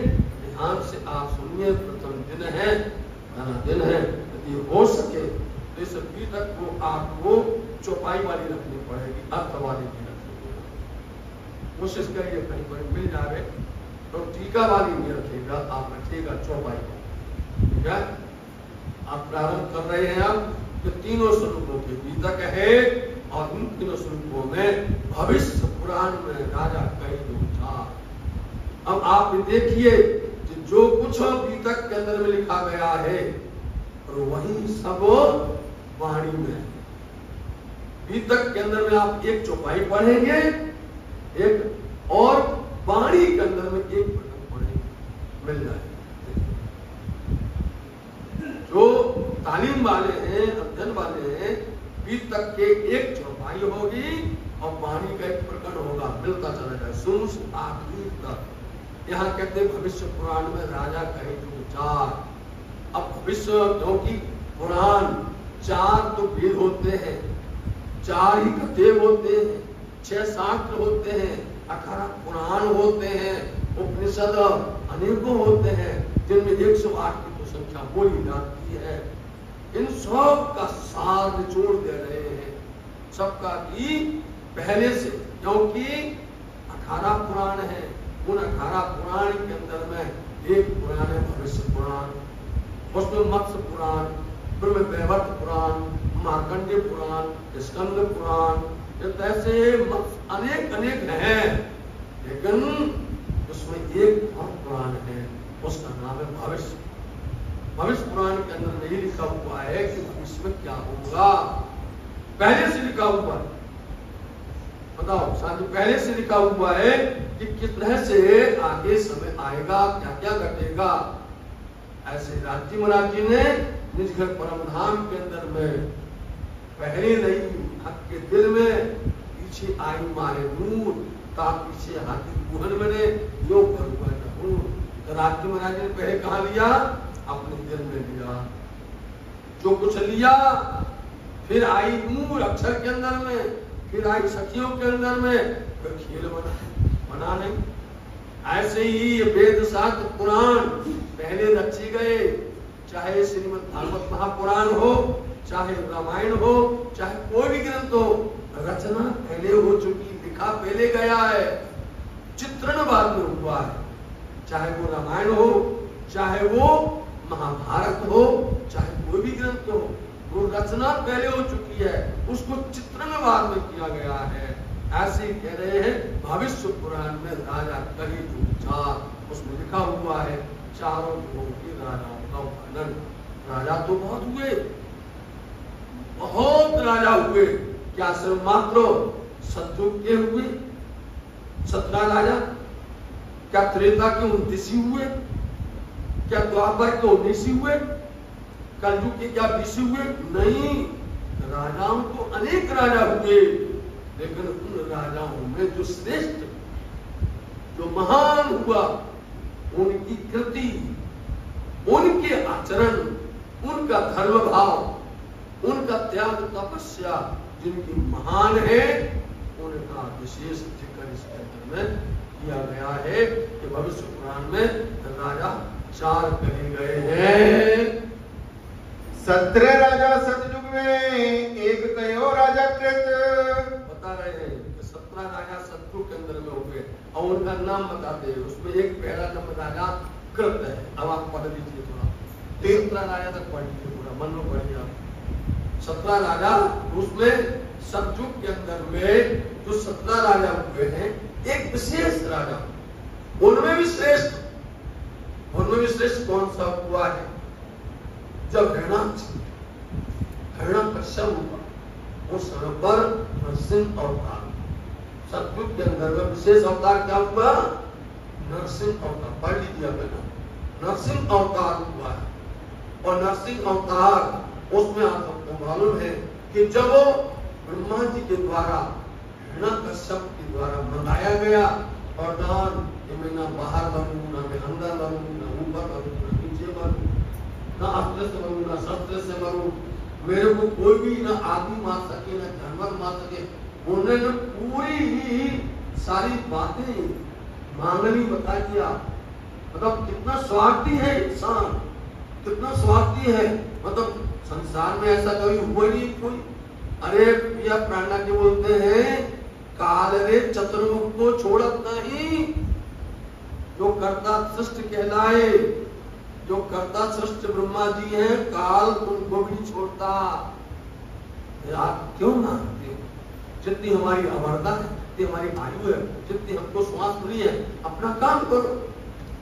ध्यान से आप सुनिए। प्रथम दिन है, दिन है, यदि हो सके तो इस गीतक को आपको चौपाई वाली रखनी पड़ेगी, अर्थ वाली भी रखनी पड़ेगी। कोशिश करिए कहीं पर मिल जाए तो टीका वाली नहीं रखेगा, आप रखिएगा चौपाई को। ठीक है, आप प्रारंभ कर रहे हैं। आप तो 3 स्वरूपों के गीतक है, और उन 3 स्वरूपों में भविष्य पुराण में राजा कई लोग था। अब आप देखिए जो कुछ गीतक के अंदर में लिखा गया है और वही सब वाणी में। गीतक के अंदर में आप एक चौपाई पढ़ेंगे, एक और वाणी के अंदर में एक प्रकरण पढ़ेंगे, मिल जाएगा। जो तालीम वाले हैं, अध्ययन वाले हैं, गीतक के एक चौपाई होगी और वाणी का एक प्रकरण होगा, मिलता चला जाए शुरू से आखिर तक। यहाँ कहते हैं भविष्य पुराण में राजा कहे जो 4। अब भविष्य, क्योंकि पुराण 4 तो वेद होते हैं, 4 ही कथे होते हैं, 6 शास्त्र होते हैं, 18 पुराण होते हैं, उपनिषद अनेकों होते हैं, जिनमें 108 की तो संख्या बोली जाती है। इन सब का सार निचोड़ दे रहे हैं सबका कि पहले से, क्योंकि 18 पुराण है, उन 18 पुराण के अंदर में एक पुराण है भविष्य पुराण, उसमें मत्स्य पुराण, फिर वैवर्त पुराण, मार्कंडेय पुराण, स्कंद पुराण, ऐसे अनेक अनेक हैं, लेकिन उसमें एक और पुराण है, उसका नाम है भविष्य। भविष्य पुराण के अंदर यही लिखा हुआ है कि भविष्य में क्या होगा, पहले से लिखा हुआ है। बताओ साधु पहले से लिखा हुआ है कि किस तरह से आगे समय आएगा, क्या क्या घटेगा। ऐसे राजी महाराज जी ने निज घर परम धाम के अंदर में पहले नहीं हक के दिल में पीछे आई मारे नूर ता पीछे हाथी गुहन बने यो भगवान हूँ। तो राजी महाराज ने पहले कहा लिया, अपने दिल में लिया जो कुछ लिया, फिर आई नूर अक्षर के अंदर में, फिर आई सखियों के अंदर में, फिर खेल बना नहीं। ऐसे ही ये वेद शास्त्र पुराण पहले रचे गए, चाहे श्रीमद् भागवत महापुराण हो, चाहे रामायण हो, चाहे कोई भी ग्रंथ हो, रचना पहले हो चुकी, लिखा पहले गया है, चित्रण बाद में हुआ है। चाहे वो रामायण हो, चाहे वो महाभारत हो, चाहे कोई भी ग्रंथ हो, वो रचना पहले हो चुकी है, उसको चित्रण बाद में किया गया है। ऐसे ही कह रहे हैं भविष्य पुराण में राजा कही जो विचार, उसमें लिखा हुआ है चारों युगों के राजाओं का वर्णन। राजा तो बहुत हुए, बहुत राजा हुए, क्या सिर्फ मात्र सतयुग के हुए 17 राजा, क्या त्रेता के 29 हुए, क्या द्वापर के 19 हुए, कलयुग के क्या 20 हुए? नहीं, राजाओं तो अनेक राजा हुए, लेकिन उन राजाओं में जो श्रेष्ठ, जो महान हुआ, उनकी कृति, उनके आचरण, उनका धर्म भाव, उनका त्याग तपस्या जिनकी महान है, उनका विशेष जिक्र इस अंदर में किया गया है कि भविष्य पुराण में राजा 4 कहे गए हैं। 17 राजा सतयुग में, एक कयो राजा कृत। बता रहे हैं कि 17 राजा सतयुग के अंदर में हो गए और उनका नाम बताते हैं। उसमें एक पहला नंबर राजा कृत है। अब आप पढ़ लीजिए थोड़ा, 17 राजा तक पढ़ लीजिए, पूरा मन में पढ़िए आप। 17 राजा, उसमें सतयुग के अंदर में जो 17 राजा हुए हैं, एक विशेष राजा, उनमें भी श्रेष्ठ, उनमें भी श्रेष्ठ कौन सा हुआ है? जब हिरण्यकश्यप हुआ, उस समय पर नरसिंह अवतार, सतयुग के अंदर में विशेष अवतार क्या हुआ? नरसिंह अवतार। पढ़ लीजिए पहले, नरसिंह अवतार हुआ है। और नरसिंह अवतार, उसमें आप सबको मालूम है कि जब वो ब्रह्मा जी के द्वारा हिरण्यकश्यप के द्वारा मंगाया गया, और दान मैं ना बाहर बनूं, ना मैं अंदर बनूं, ना ऊपर बनूं, ना नीचे बनूं, ना अस्त्र से मरूं, ना शस्त्र से मरूं, मेरे को कोई भी ना आदमी मार सके, ना जानवर मार सके। उन्होंने पूरी सारी बातें मांगनी बता दिया। मतलब कितना स्वार्थी है इंसान, कितना स्वार्थी है। मतलब संसार में ऐसा कभी हुआ नहीं कोई। अरे प्रिया प्राणा के बोलते हैं, काल रे चतुर्मुख को छोड़त नहीं, जो कर्ता सृष्टि कहलाए, जो कर्ता सृष्टि ब्रह्मा जी हैं, काल उनको भी नहीं छोड़ता। आप क्यों मानते हो? जितनी हमारी अमरता है, जितनी हमारी आयु है, जितनी हमको श्वास मिली है, अपना काम करो,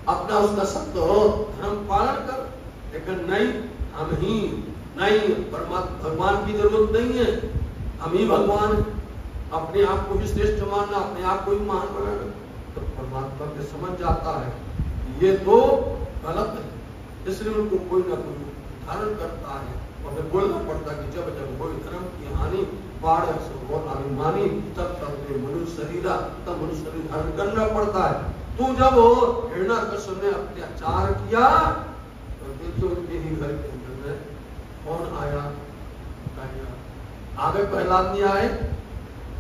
अपना उसका सत्य हो, धर्म पालन करो। लेकिन नहीं, हम ही नहीं, परमात्मा भगवान की जरूरत नहीं है, हम ही भगवान है। अपने आप को भी श्रेष्ठ मानना, अपने आप को भी महान बनाना, तो परमात्मा के समझ जाता है ये तो गलत है। इसलिए उनको कोई ना कोई धारण करता है, और फिर बोलना पड़ता है कि जब जब कोई धर्म की हानि बाढ़ अभिमानी, तब तब मनुष्य शरीरा, तब मनुष्य शरीर धारण करना पड़ता है। तो जब हिरण्यकश्यप ने अत्याचार किया, तो देखिए उनके ही घर के अंदर में कौन आया? आगे प्रहलाद नहीं आए,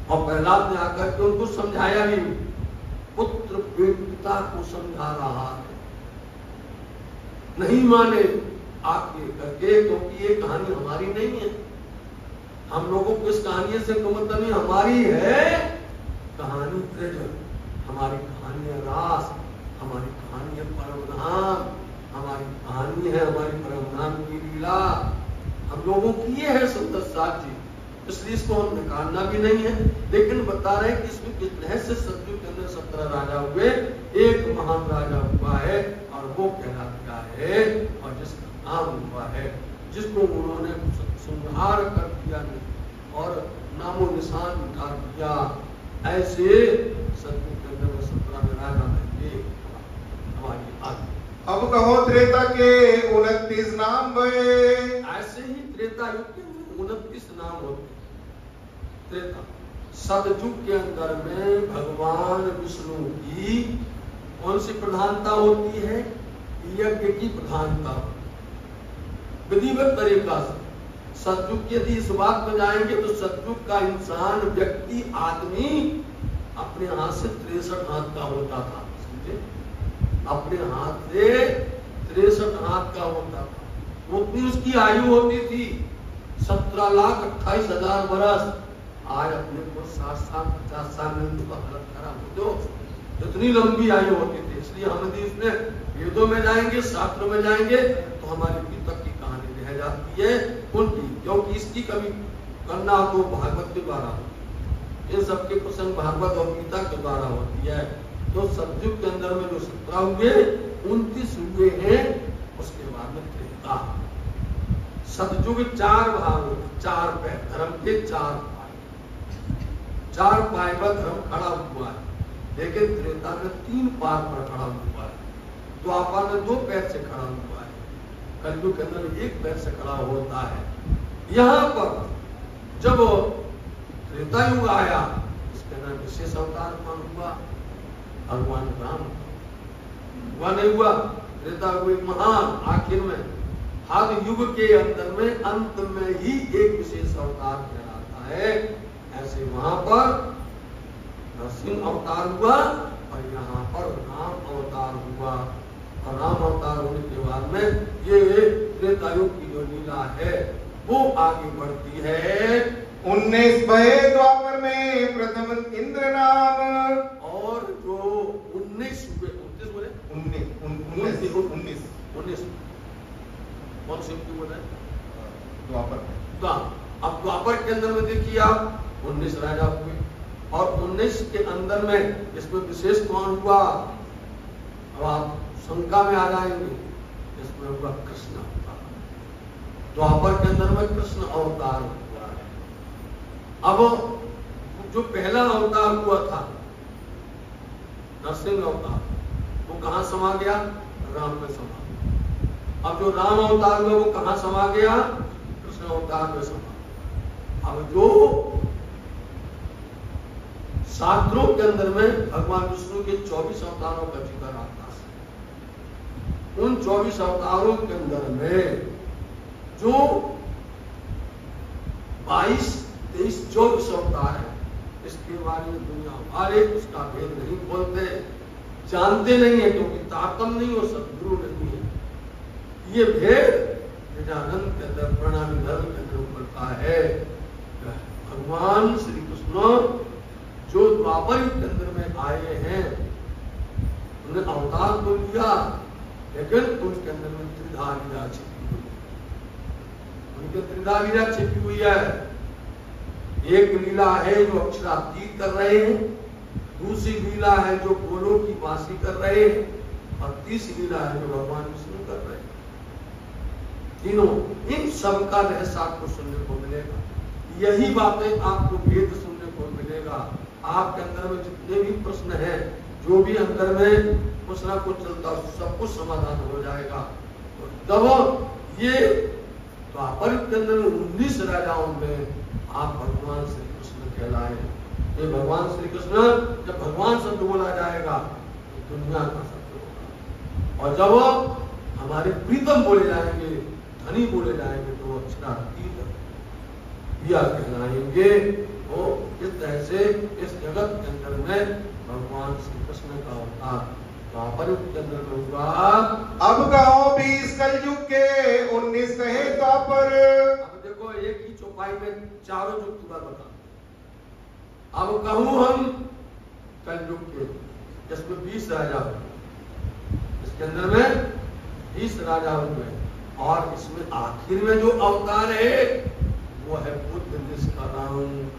और प्रहलाद ने आकर के उनको समझाया भी, पुत्र पिता को समझा रहा है, नहीं माने आके करके, क्योंकि ये कहानी हमारी नहीं है। हम लोगों को इस कहानी से तो मतलब नहीं, हमारी है कहानी ब्रज, हमारी कहानी है रास, हमारी कहानी है परम धाम, हमारी कहानी है हमारी परम धाम की लीला, हम लोगों की ये है सुंदर साथ जी। इसलिए इसको हम निकालना भी नहीं है, लेकिन बता रहे हैं कि इसमें किस तरह से सतयुग के अंदर 17 राजा हुए, एक महान राजा हुआ है, और वो कहलाता है, और जिसका नाम हुआ है, जिसको उन्होंने संहार कर दिया और नामो निशान मिटा दिया, ऐसे सतयुग के अंदर में 17 राजा बनेंगे। हमारी आगे अब कहो त्रेता के 29 नाम भये। ऐसे ही त्रेता युग के 29 नाम होते। त्रेता सतयुग के अंदर में भगवान विष्णु की कौन सी प्रधानता होती है? यज्ञ की प्रधानता, विधिवत तरीका से। सतयुग की यदि इस बात में जाएंगे तो सतयुग का इंसान, व्यक्ति, आदमी अपने हाथ से 63 हाथ का होता था। समझे? अपने हाथ से 63 हाथ का होता था। उतनी उसकी आयु होती थी 17,28,000 बरस। आज अपने को 60 साल 50 साल में उनका हालत खराब हो जो इतनी लंबी आयु होती थी। इसलिए हम यदि इसमें वेदों में जाएंगे, शास्त्रों में जाएंगे तो हमारी पितक की कहानी रह जाती है उनकी, क्योंकि इसकी कभी करना तो भागवत के द्वारा होती है। इन सबके प्रसंग भागवत और गीता के द्वारा होती है। तो सतयुग के अंदर में जो 17 हुए, 29 हुए हैं, उसके बाद में त्रेता। सतयुग 4 भाग, 4 पैर, धर्म के 4 पाए पर धर्म खड़ा हुआ है। लेकिन त्रेता में 3 पार पर खड़ा हुआ है। द्वापर में 2 पैर से खड़ा हुआ है। कलयुग के अंदर 1 पैर से खड़ा होता है। यहाँ पर जब त्रेता युग आया, इसके अंदर विशेष अवतार कौन हुआ? भगवान राम हुआ, नहीं हुआ? त्रेता युग महान आखिर में, हर युग के अंदर में अंत में ही एक विशेष अवतार कहलाता है। ऐसे वहां पर नरसिंह अवतार हुआ और यहाँ पर राम अवतार हुआ। और राम अवतार होने के बाद में ये त्रेतायुग की जो लीला है वो आगे बढ़ती है। 19 भये द्वापर में प्रथम इंद्र नाम। और जो 19 हुए, 29 बोले, 19 कौन से बोले? द्वापर। अब द्वापर के अंदर में देखिए आप 19 राजा हुए और 19 के अंदर में इसमें विशेष कौन हुआ? अब आप शंका में आ जाएंगे। इसमें हुआ कृष्ण अवतार। द्वापर के अंदर में कृष्ण अवतार हुआ है। अब जो पहला अवतार हुआ था नरसिंह अवतार, वो कहां समा गया? राम में समा गया। अब जो राम अवतार हुआ वो कहां समा गया? कृष्ण अवतार में समा गया। अब जो शास्त्रों के अंदर में भगवान विष्णु के 24 अवतारों का जिक्र आता है। उन 24 अवतारों के अंदर में जो 22, 23, 24 अवतार है, इसके बारे में दुनिया वाले उसका भेद नहीं बोलते, जानते नहीं है, क्योंकि ताकम नहीं हो, सदगुरु नहीं है। ये भेद निजानंद के अंदर, प्रणामी धर्म के अंदर उभरता है। भगवान श्री कृष्ण जो द्वापर युग के अंदर में आए हैं, उन्हें अवतार तो लिया, लेकिन उनके अंदर में त्रिधा लीला छिपी हुई है। उनके त्रिधा लीला छिपी हुई है। एक लीला है जो अक्षरातीत कर रहे हैं, दूसरी लीला है जो गोलों की वासी कर रहे हैं, और तीसरी लीला है जो भगवान विष्णु कर रहे हैं। तीनों, इन सब का रहस्य आपको सुनने को मिलेगा। यही बातें आपको वेद सुनने को मिलेगा। आपके अंदर में जितने भी प्रश्न हैं, जो भी अंदर में कुछ ना कुछ चलता है, सब कुछ समाधान हो जाएगा। तो जब ये द्वापर के अंदर 19 राजाओं में आप भगवान श्री कृष्ण कहलाए। ये भगवान श्री कृष्ण, जब भगवान शब्द बोला जाएगा तो दुनिया का शब्द होगा, और जब हमारे प्रीतम बोले जाएंगे, धनी बोले जाएंगे, तो अक्षरातीत दिया कहलाएंगे। तो इस तरह से इस जगत के अंदर में भगवान श्री कृष्ण का अवतार द्वापर के अंदर में हुआ। अब कहो 20 कलयुग के 19 कहे द्वापर। अब देखो, एक ही चौपाई में चारों युग की बात बता। अब कहूं हम कलयुग के, जिसमें 20 राजा हुए, इसके अंदर में 20 राजा हुए, और इसमें आखिर में जो अवतार है वो है बुद्ध निष्कलंक।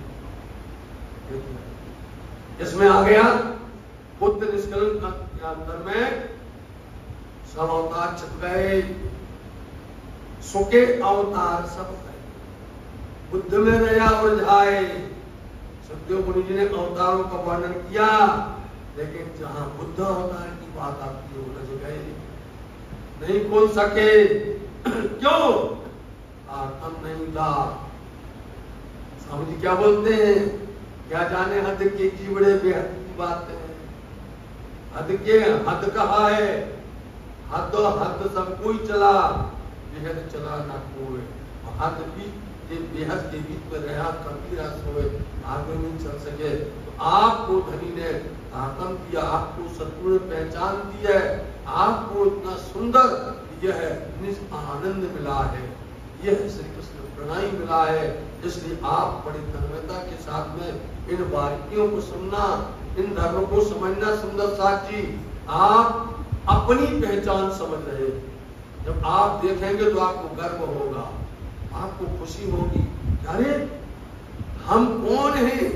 इसमें आ गया बुद्ध निष्कलंक के अंदर में सब अवतार छिप गए, सुके अवतार सब गए। बुद्ध में नया उलझाए, सुखदेव मुनि जी ने अवतारों का वर्णन किया, लेकिन जहां बुद्ध अवतार की बात आती है उलझ गए, नहीं खोल सके। क्यों? आत्म नहीं था। स्वामी जी क्या बोलते हैं, क्या जाने हद के जीवड़े बेहद की बात है। हद के हद कहा है, हद हद सब कोई चला, बेहद चला ना कोई। हद भी बेहद के बीच में रहा, कभी ना सोए, आगे नहीं चल सके। तो आपको धनी ने आत्म दिया, आपको सत्गुरु ने पहचान दी है, आपको इतना सुंदर यह आनंद मिला है, यह श्री कृष्ण प्रणय मिला है। इसलिए आप बड़ी तन्मयता के साथ में इन बारीकियों को सुनना, इन धर्मों को समझना। सुंदर साथी, आप अपनी पहचान समझ रहे, जब आप देखेंगे तो आपको गर्व होगा, आपको खुशी होगी। अरे हम कौन हैं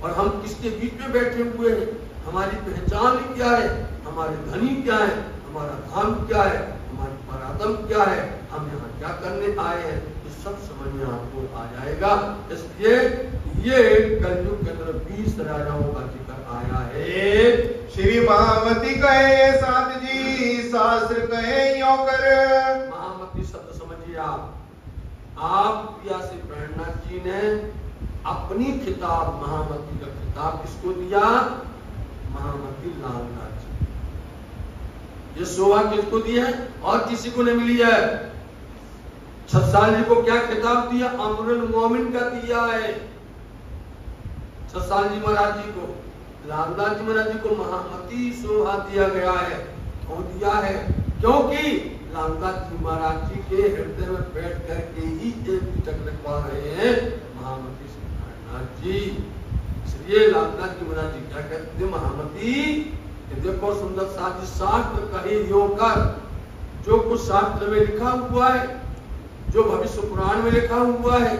और हम किसके बीच में बैठे हुए हैं, हमारी पहचान क्या है, हमारे धनी क्या है, हमारा धाम क्या है, हमारी पराक्रम क्या है, हम यहाँ क्या करने आए हैं, ये सब समझ में आपको आ जाएगा। इसलिए ये कलयुग के अंदर 20 राजाओं का जिक्र आया है। श्री महामती कहे साध जी, शास्त्र कहे यो कर। महामती शब्द समझिए आप प्रिया से प्रेरणानाथ जी ने अपनी खिताब महामती का खिताब किसको दिया? महामती लालनाथ जी। ये शोभा किसको दी है? और किसी को नहीं मिली है। छत्साल जी को क्या खिताब दिया? अमरुल मोमिन का दिया है छत्साल जी महाराज जी को। लालनाथ जी महाराज जी को महामती शोभा दिया गया है। क्यों दिया है? क्योंकि लालनाथ जी महाराज जी के हृदय में बैठ करके ही एक पिटक लिखवा रहे हैं महामती श्री नारायणनाथ जी। इसलिए लालनाथ जी महाराज जी क्या कहते हैं? महामती देखो सुंदर साथ शास्त्र कहे यो कर। जो कुछ शास्त्र में लिखा हुआ है, जो भविष्य पुराण में लिखा हुआ है,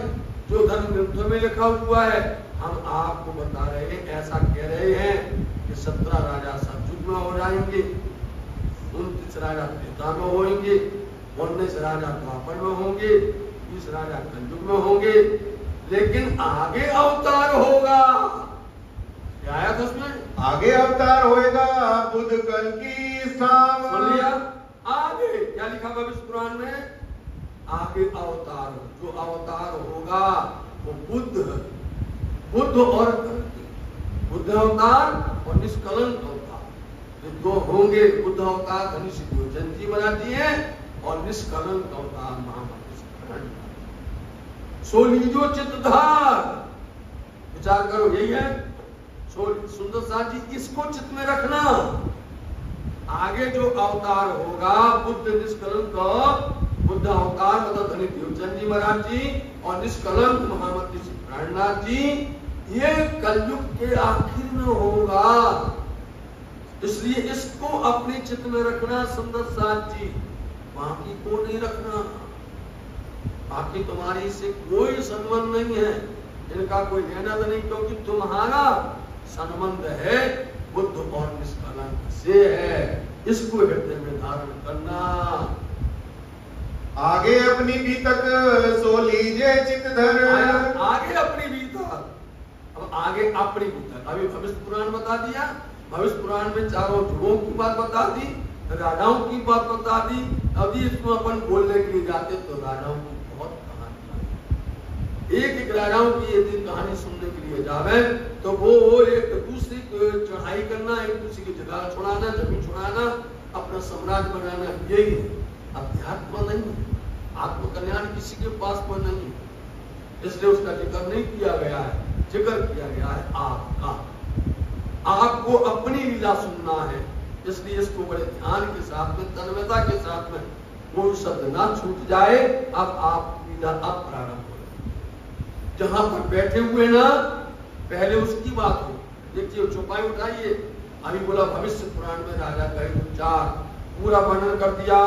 जो धर्म ग्रंथों में लिखा हुआ है, हम आपको बता रहे हैं, ऐसा कह रहे हैं कि 17 राजा सतयुग में हो जाएंगे, 29 राजा त्रेता में होंगे, 19 राजा द्वापर में होंगे, 20 राजा कलयुग में होंगे, लेकिन आगे अवतार होगा। क्या आया था उसमें? आगे अवतार होएगा बुद्ध कल की शाम। सुन लिया? आगे क्या लिखा भविष्य पुराण में? आगे अवतार, जो अवतार होगा वो बुद्ध और बुद्ध अवतार और निष्कलंक अवतार, ये दो होंगे। बुद्ध अवतार धनी श्री गुरुजन जी महाराज जी हैं और निष्कलंक अवतार महामती। सो लीजो चित्तधार, विचार करो, यही है। सुंदर साथ जी, इसको चित्त में रखना। आगे जो अवतार होगा बुद्ध निष्कलंक बुद्ध अवतार मतलब धनी देवचंद जी महाराज जी और निष्कलंक महामती श्री प्राणनाथ जी, ये कलयुग के आखिर में होगा। इसलिए इसको अपने चित्त में रखना सुंदर साथ जी, बाकी को नहीं रखना। बाकी तुम्हारी से कोई संबंध नहीं है, इनका कोई लेना नहीं, क्योंकि तुम्हारा संबंध है बुद्ध और निष्कलंक से है। इसको हृदय में धारण करना। आगे अपनी बीतक सो लीजिए चित धर। आगे अपनी बीतक, अब आगे अपनी बीतक। अभी भविष्य पुराण बता दिया, भविष्य पुराण में चारों जुगों की बात बता दी, राजाओं की बात बता दी। अभी इसमें अपन बोलने के लिए जाते तो राजाओं की बहुत कहानी, एक राजाओं की यदि कहानी सुनने के लिए जावे तो वो एक दूसरी चढ़ाई करना, एक दूसरे की जगह छुड़ाना, जमीन छुड़ाना, अपना साम्राज्य बनाना, यही है। अध्यात्म नहीं, आत्म कल्याण किसी के पास में नहीं, इसलिए उसका जिक्र नहीं किया गया है। जिक्र किया गया है आपका, आपको अपनी लीला सुनना है। इसलिए इसको बड़े ध्यान के साथ में, तन्मयता के साथ में, कोई शब्द ना छूट जाए। अब आप लीला अब प्रारंभ हो, जहां पर बैठे हुए ना पहले उसकी बात हो। देखिए चौपाई उठाइए, अभी बोला भविष्य पुराण में राजा कहे तो 4 पूरा वर्णन कर दिया,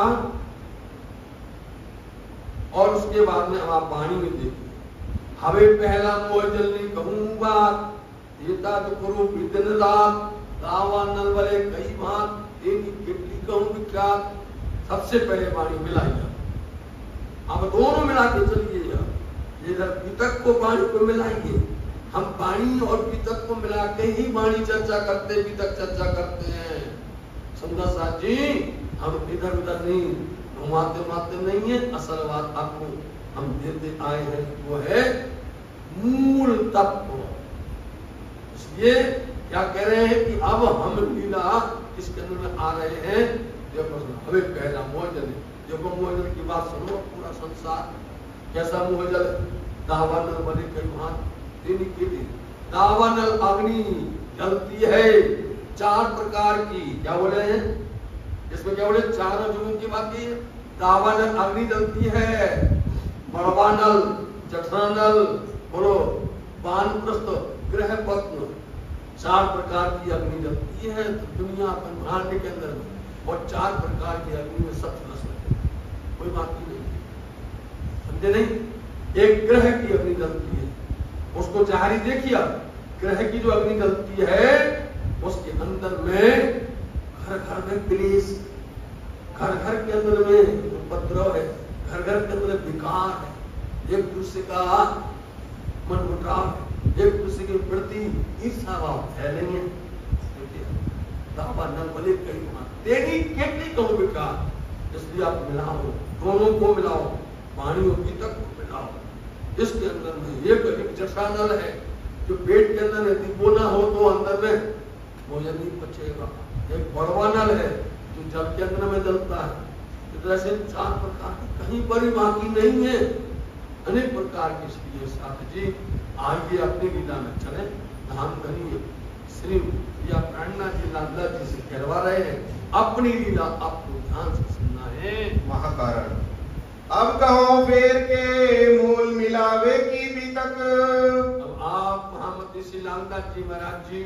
और उसके बाद में आप पानी में देखिए। हवे पहला मोह जलनी कहूं बात, येता तो करो दिन रात, दावा नल वाले कई बात, एक कितनी कहूं विख्यात। सबसे पहले पानी मिलाइए, अब दोनों मिला के चलिए। इधर बीतक को पानी को मिलाएंगे, हम वाणी और बीतक को मिला के ही वाणी चर्चा करते, बीतक चर्चा करते हैं। समझा साहब जी, हम इधर उधर नहीं घुमाते माते नहीं है। असल बात आपको हम देते आए हैं, वो है मूल तत्व। इसलिए क्या कह रहे हैं कि अब हम लीला किसके अंदर में आ रहे हैं। देखो हमें पहला मोहजल, देखो मोहजल की बात सुनो। पूरा संसार कैसा मोहजल, दावानल बने कई वहां देने के लिए दावानल अग्नि जलती है 4 प्रकार की। क्या बोले हैं इसमें, क्या बोले, 4 जुगों की बात की। दावानल अग्नि जलती है, मड़वानल, जठरानल, बोलो वानप्रस्थ, ग्रह पत्न, 4 प्रकार की अग्नि जलती है दुनिया ब्रह्मांड के अंदर में। और 4 प्रकार की अग्नि में सत्य रस है, कोई बाकी नहीं, समझे नहीं। एक ग्रह की अग्नि जलती है, उसको जारी देखिए। ग्रह की जो अग्नि जलती है उसके अंदर में घर घर में क्लेश, घर घर के अंदर में उपद्रव है, घर घर के अंदर विकार है, एक दूसरे का मनमुटाव है, एक दूसरे के प्रति ईर्ष्या भाव फैलेंगे। दावा न बले कई तेरी केटली कहो विकार। इसलिए आप मिलाओ, दोनों को मिलाओ, पानी और बीतक को मिलाओ। इसके अंदर में एक जठरानल है जो पेट के अंदर यदि वो ना हो तो अंदर में भोजन नहीं पचेगा। एक बड़वानल है जो जल के अंदर में जलता है। इस तरह से 4 प्रकार की कहीं पर ही बाकी नहीं है, अनेक प्रकार की। इसलिए साथ जी आगे अपनी लीला में चले, धाम करिए। श्री या प्रेरणा जी लाला जी से कहवा रहे हैं, अपनी लीला आपको ध्यान से सुनना है। महाकारण अब कहो फेर के मूल मिलावे की बीतक। अब आप महामती श्री लालदास जी महाराज जी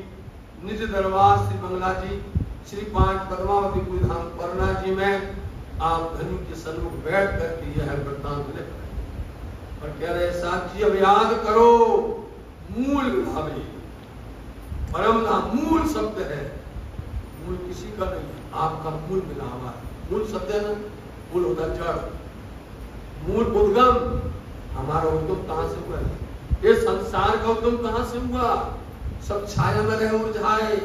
निज दरबार श्री बंगला जी श्री 5 पद्मावती धाम परणा जी में आप धनी के सन्मुख बैठ करके यह वृत्तांत लिख रहे और कह रहे साथ जी अब याद करो मूल मिलावे। परम नाम मूल शब्द है, मूल किसी का नहीं, आपका मूल मिला हुआ है। मूल शब्द है ना, मूल होता जड़, मूल उद्गम। हमारा उद्गम कहां से हुआ है? ये संसार का उद्गम कहां से हुआ? सब छाया में रहे उलझाए,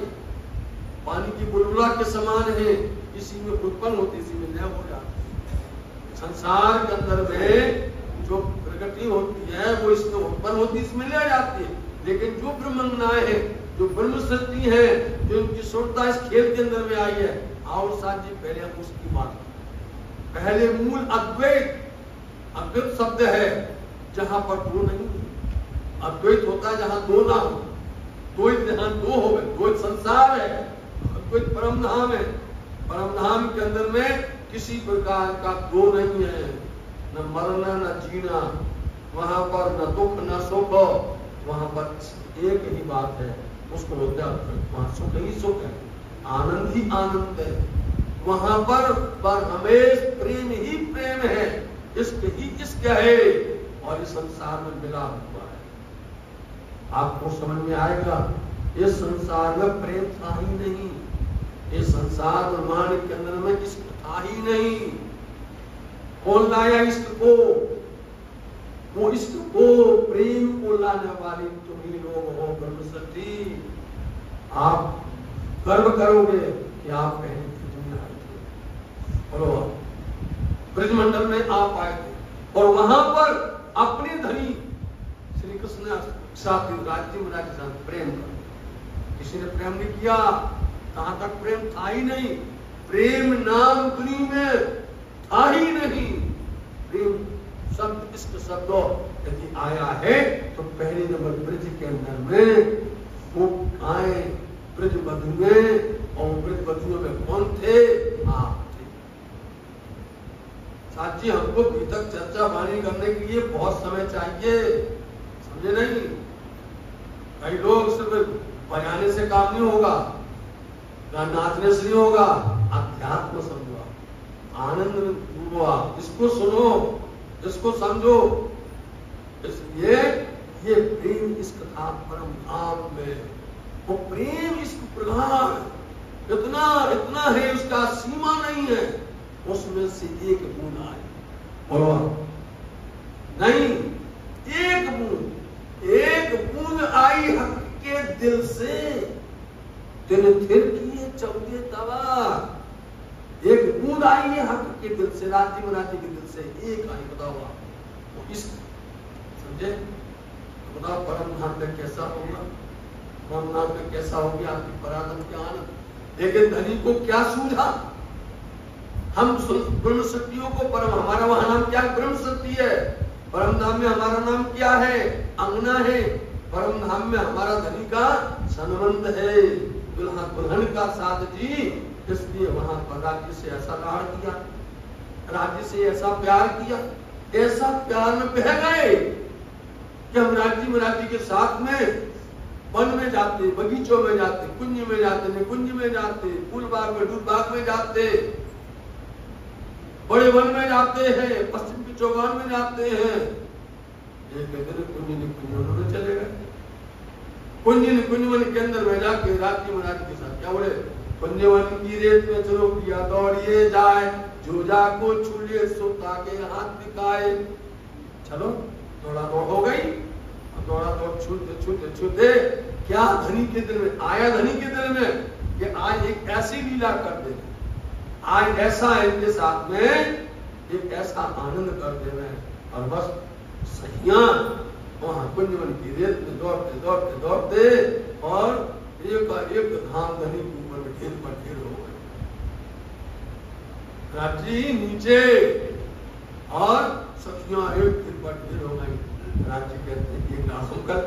पानी की बुलबुला के समान है, इसी में उत्पन्न होती, इसी में लय हो जाती। संसार के अंदर में जो प्रगति होती है वो इसमें उत्पन्न होती, इसमें ले जाती है। लेकिन जो ब्रह्मज्ञान है, जो ब्रह्म सृष्टि है, जो उनकी सुरता इस खेल के अंदर में आई है, आओ साथ जी पहले हम उसकी बात करें। पहले मूल अद्वैत, अद्वैत शब्द है जहां पर दो नहीं, अद्वैत होता है जहां दो ना हो। द्वैत जहां दो हो, द्वैत संसार है, अद्वैत परम धाम है। परम धाम के अंदर में किसी प्रकार का दो नहीं है, न मरना न जीना, वहां पर न दुख न सुख, वहां पर एक ही बात है, उसको बोलते हैं वहां सुख ही सुख है, आनंद ही आनंद है। वहां पर हमेश प्रेम ही प्रेम है, इश्क ही इश्क है, और इस संसार में मिला हुआ है। आपको समझ में आएगा, इस संसार में प्रेम था ही नहीं, इस संसार ब्रह्मांड के अंदर में इश्क था ही नहीं। कौन लाया इश्क को? वो इश्क को, प्रेम को लाने वाले तुम ही लोग हो ब्रह्म सृष्टि। आप गर्व करोगे कि आप पहले ब्रज में आए थे, बोलो ब्रजमंडल में आप आए थे, और वहां पर अपने धनी श्री कृष्ण साथ राज्य महाराज के साथ प्रेम कर, किसी ने प्रेम नहीं किया, कहां तक प्रेम था ही नहीं। प्रेम नाम दुनिया में था ही नहीं। प्रेम शब्द इश्क शब्द यदि आया है तो पहले नंबर ब्रज के अंदर में वो आए ब्रज बधुए, और ब्रज बधुओं में कौन थे? आप थे। साथ ही हमको भीतर चर्चा वाणी करने के लिए बहुत समय चाहिए, समझे नहीं? कई लोग सिर्फ बजाने से काम नहीं होगा, नाचने से नहीं होगा, अध्यात्म समझो, आनंद हुआ, इसको सुनो, इसको समझो। इसलिए ये प्रेम इश्क था परम धाम में, वो प्रेम इश्क प्रगाढ़ इतना इतना है, उसका सीमा नहीं है। उसमें से एक बूंद आई, बोलो नहीं, एक बूंद आई आनंद आई है हक के दिल से, राज्य मराठी के दिल से एक आई। बताओ आप तो इस समझे, बताओ परम धाम में कैसा होगा, परम धाम में कैसा होगी आपकी पराधन के आनंद। लेकिन धनी को क्या सूझा, हम ब्रह्म शक्तियों को परम, हमारा वहां नाम क्या है, ब्रह्म शक्ति है। परम धाम में हमारा नाम क्या है, अंगना है। परम धाम में हमारा धनी का संबंध है, दुल्हा दुल्हन का साथ जी। इसलिए वहां पर राज्य से ऐसा लाड़ किया, राज्य से ऐसा प्यार किया, ऐसा प्यार में बह गए कि हम राज्य के साथ में वन में जाते, बगीचों में जाते, कुंज में जाते, निकुंज में जाते, फूल बाग में, दूध बाग में जाते, बड़े वन में जाते हैं, पश्चिम की चौगान में जाते हैं। एक दिन कुंज निकुंज में चले गए, कुंज निकुंज वन के अंदर में जाके राज्य महाराज के साथ क्या बोले, कुंजवन की रेत में चलो किया दौड़िए जाए, जो जा को छूलिए सोता के हाथ दिखाए। चलो दौड़ा दौड़ हो गई, दौड़ा दौड़ छूते छूते छूते क्या धनी के दिल में आया, धनी के दिल में कि आज एक ऐसी लीला कर दे, आज ऐसा इनके साथ में एक ऐसा आनंद कर दे में। और बस सहिया वहां कुंजवन की रेत में दौड़ते दौड़ते दौड़ते और एक धाम धनी के ऊपर में ढेर पर ढेर हो गए, राजी नीचे और सखियां एक ढेर पर ढेर हो गई। राज्य कहते हैं एक नासुम कर,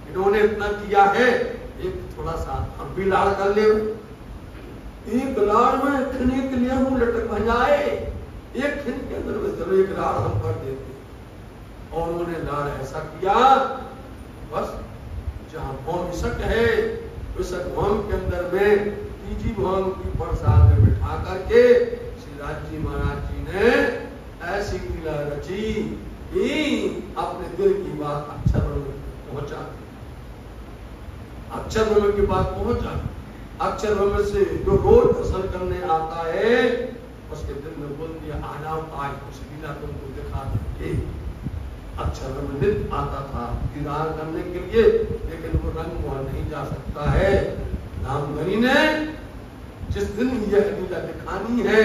इन्होंने इतना किया है, एक थोड़ा सा हम भी लाड़ कर ले, एक लाड़ में खिने के लिए हम लटक भजाए, एक खिन के अंदर में चलो एक लाड़ हम कर देते। और उन्होंने लाड़ ऐसा किया, बस जहां भौम इसक है, इसक भौम के अंदर में तीजी भौम की प्रसाद में बिठा करके श्री राज्य महाराज जी ने ऐसी लीला रची कि अपने दिल की बात अक्षर ब्रह्म पहुंचा, अक्षर ब्रह्म की बात पहुंचा। अक्षर ब्रह्म से जो रोज दर्शन करने आता है उसके दिल में बोल दिया, आ जाओ आज उस लीला तुमको दिखा देंगे। अक्षर ब्रह्म नित्य आता था दीदार करने के लिए, लेकिन वो रंग वहां नहीं जा सकता है। धामधनी ने जिस दिन यह लीला दिखानी है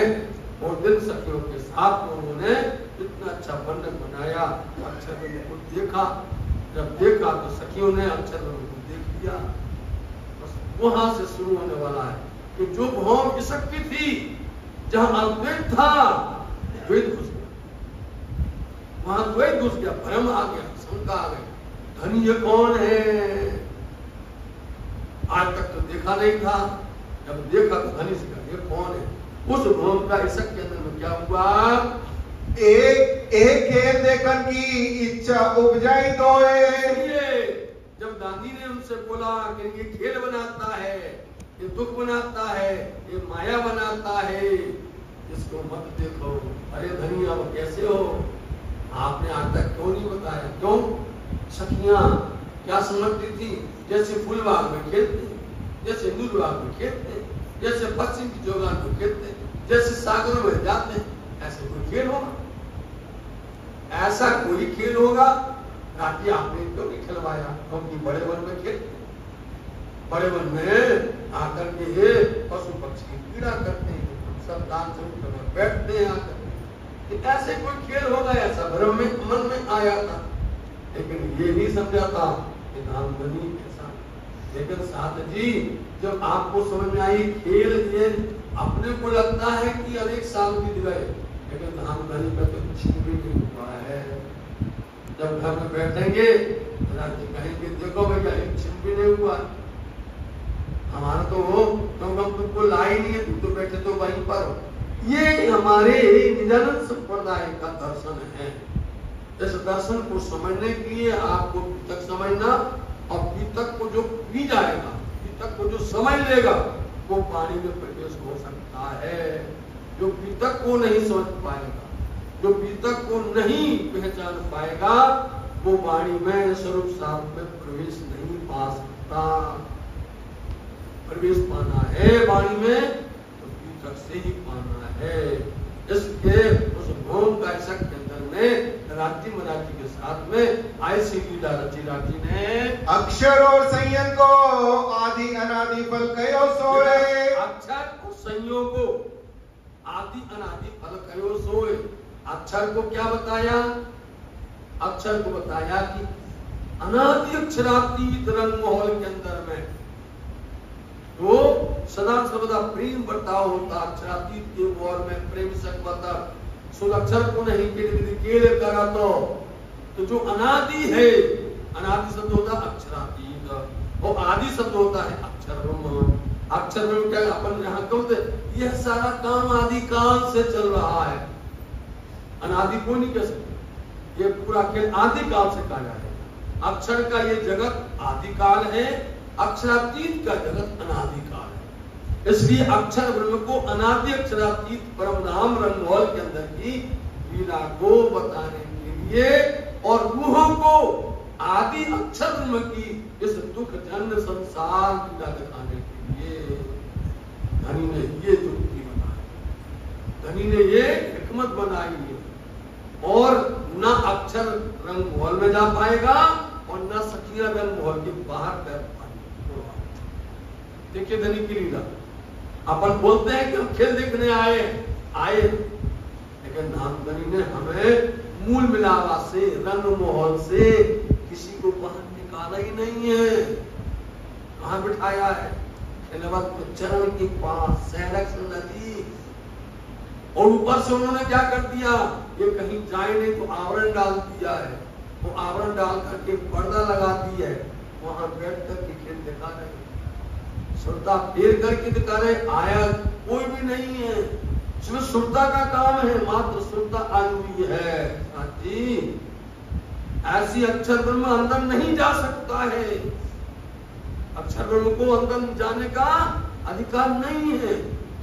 और दिन सखियों के साथ उन्होंने इतना अच्छा वर्णन बनाया। अक्षर ब्रह्म को देखा, जब देखा तो सखियों ने अक्षर ब्रह्म को देख लिया। बस वहां से शुरू होने वाला है कि जो भौम इसक की थी, जहां अद्वैत था, द्वैत घुस गया, वहां द्वैत घुस गया, भ्रम आ गया, शंका आ गई, धनी ये कौन है, आज तक तो देखा नहीं था। जब देखा तो धनी से कहा ये कौन है। उस भौम का इसक के अंदर में क्या हुआ, एक खेल देखन की इच्छा उपजाई तो जब दादी ने उनसे बोला कि ये खेल बनाता है, ये दुख बनाता है, ये माया बनाता है, इसको मत देखो। अरे धनी अब कैसे हो, आपने आज तक क्यों नहीं बताया, क्यों? सखियां क्या समझती थी, जैसे फूलबाग में खेलते, जैसे नूरबाग में खेलते, जैसे पश्चिम की चौगान में खेलते, जैसे सागर में जाते, ऐसे कोई खेल होगा, ऐसा कोई खेल होगा? राती आपने क्यों नहीं खिलवाया? क्योंकि बड़े वन में खेलते, बड़े वन में आकर के पशु पक्षी की पीड़ा करते हैं, सब दान स्वरूप बैठते हैं आकर, ऐसे कोई खेल होगा? ऐसा भ्रम में मन में आया था, लेकिन ये नहीं समझा था कि धामधनी ऐसा। लेकिन साथ जी जब आपको समझ में आई खेल ये अपने को लगता है कि अनेक साल बीत गए, लेकिन धामधनी का तो कुछ भी नहीं हुआ है। जब घर में बैठेंगे तो राज्य कहेंगे देखो भैया एक छिन भी नहीं हुआ, हमारा तो वो क्योंकि हम तुमको लाई नहीं है, तुम तो बैठे तो वहीं पर। ये हमारे निजानंद संप्रदाय का दर्शन है। इस दर्शन को समझने के लिए आपको पीतक समझना, और पीतक को जो पी जाएगा, पीतक को जो समझ लेगा, वो पानी में प्रवेश हो सकता है। जो पीतक को नहीं समझ पाएगा, जो पीतक को नहीं पहचान पाएगा, वो वाणी में स्वरूप साथ में प्रवेश नहीं पा सकता। प्रवेश पाना है वाणी में तो पीतक से ही पाना है। इसके उस भौम का इसक के अंदर में राज्य महाराज के साथ में ऐसी लीला रची राजी ने। अक्षर और संयम को आदि अनादि फल कयो सोए। अक्षर और संयोग को आदि अनादि फल कयो सोए। अक्षर को क्या बताया? अक्षर को बताया कि अनादि अक्षरातीत रंग माहौल के अंदर में तो सदा सर्वदा प्रेम बर्ताव होता, अक्षरातीत के ओर में प्रेम सकता सुन अक्षर को नहीं केले करा तो जो अनादि है, अनादि शब्द होता है अक्षरातीत और आदि शब्द होता है अक्षर ब्रह्म। अक्षर ब्रह्म क्या अपन यहाँ कहते यह सारा काम आदि काल से चल रहा है, अनादि को नहीं कह सकते, ये पूरा खेल आदि काल से कहा है। अक्षर का ये जगत आदि काल है, अक्षरातीत का जगत अनादि काल है। इसलिए अक्षर ब्रह्म को अनादि अक्षरातीत परम धाम रंगमहल के अंदर की लीला को बताने के लिए और रूहों को आदि अक्षर ब्रह्म की इस दुख जन्य संसार लीला दिखाने के लिए धनी ने ये युक्ति बनाई, धनी ने ये हिकमत बनाई है। और न अक्षर रंगमहल में जा पाएगा और न सखिया रंगमहल के बाहर बैठ पाएगा। देखिए धनी की लीला, अपन बोलते हैं कि हम खेल देखने आए, लेकिन धनी ने हमें मूल मिलावा से रंगमहल से किसी को बाहर निकाला ही नहीं है। कहां बिठाया है? चरण के पास सहरक्ष नदी, और ऊपर से उन्होंने क्या कर दिया, ये कहीं जाए नहीं तो आवरण डाल दिया है, वो आवरण डाल करके पर्दा लगा दिया है, वहां बैठ करके खेल दिखा रहे, श्रोता फेर करके दिखा रहे, आया कोई भी नहीं है, इसमें श्रोता का काम है, मात्र श्रोता आई हुई है। साथी ऐसी अक्षर ब्रह्म अंदर नहीं जा सकता है, अक्षर ब्रह्म को अंदर जाने का अधिकार नहीं है।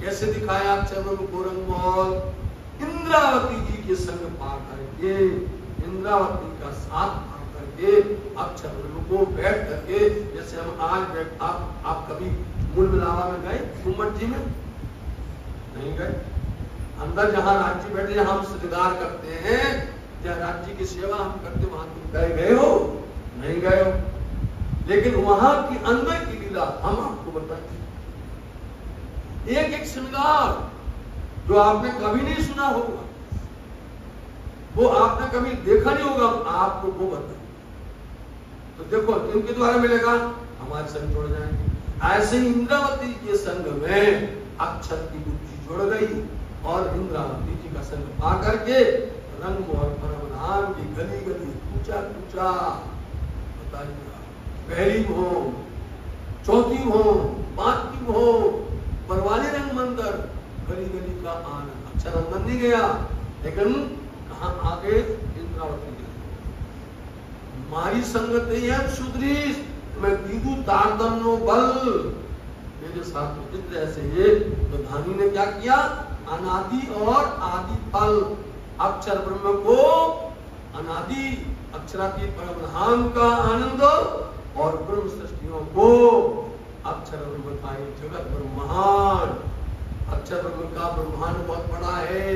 कैसे दिखाया अक्षर ब्रह्म को रंगमहल? इंद्रावती जी के संग पा करके, इंद्रावती का साथ पा करके अक्षर ब्रह्म को बैठ करके, जैसे हम आज बैठ आप कभी मूल मिलावा में गए घूमट जी में? नहीं गए। अंदर जहां राज्य बैठे हम श्रृंगार करते हैं, जहां राज्य की सेवा हम करते वहां तुम गए हो? नहीं गए हो। लेकिन वहां की अंदर की लीला हम आपको बताएंगे, एक एक श्रृंगार जो आपने कभी नहीं सुना होगा, वो आपने कभी देखा नहीं होगा, आपको वो बताएंगे। तो देखो इनके द्वारा मिलेगा, हमारे संग जुड़ जाएंगे। ऐसे ही इंद्रावती के संग में अक्षर की बुद्धि जुड़ गई और इंद्रावती जी का संग पा करके रंगमहल परम धाम की गली गली पूछा बताइए, पहली हो, चौथी हो, पांचवी हो, परवाली रंग मंदिर, गली गली का आनंद। अक्षर अंदर नहीं गया, लेकिन कहां आगे इंद्रावती गई। मारी संगत है सुधरी, मैं दीदू तारदम नो बल, मेरे साथ चित्र ऐसे ये। तो धानी ने क्या किया? अनादि और आदि फल अक्षर ब्रह्म को अनादि अक्षरातीत परम धाम का आनंद और ब्रह्म सृष्टियों को अक्षर ब्रह्म का जगत ब्रह्मांड, अक्षर ब्रह्म का ब्रह्मांड बहुत बड़ा है,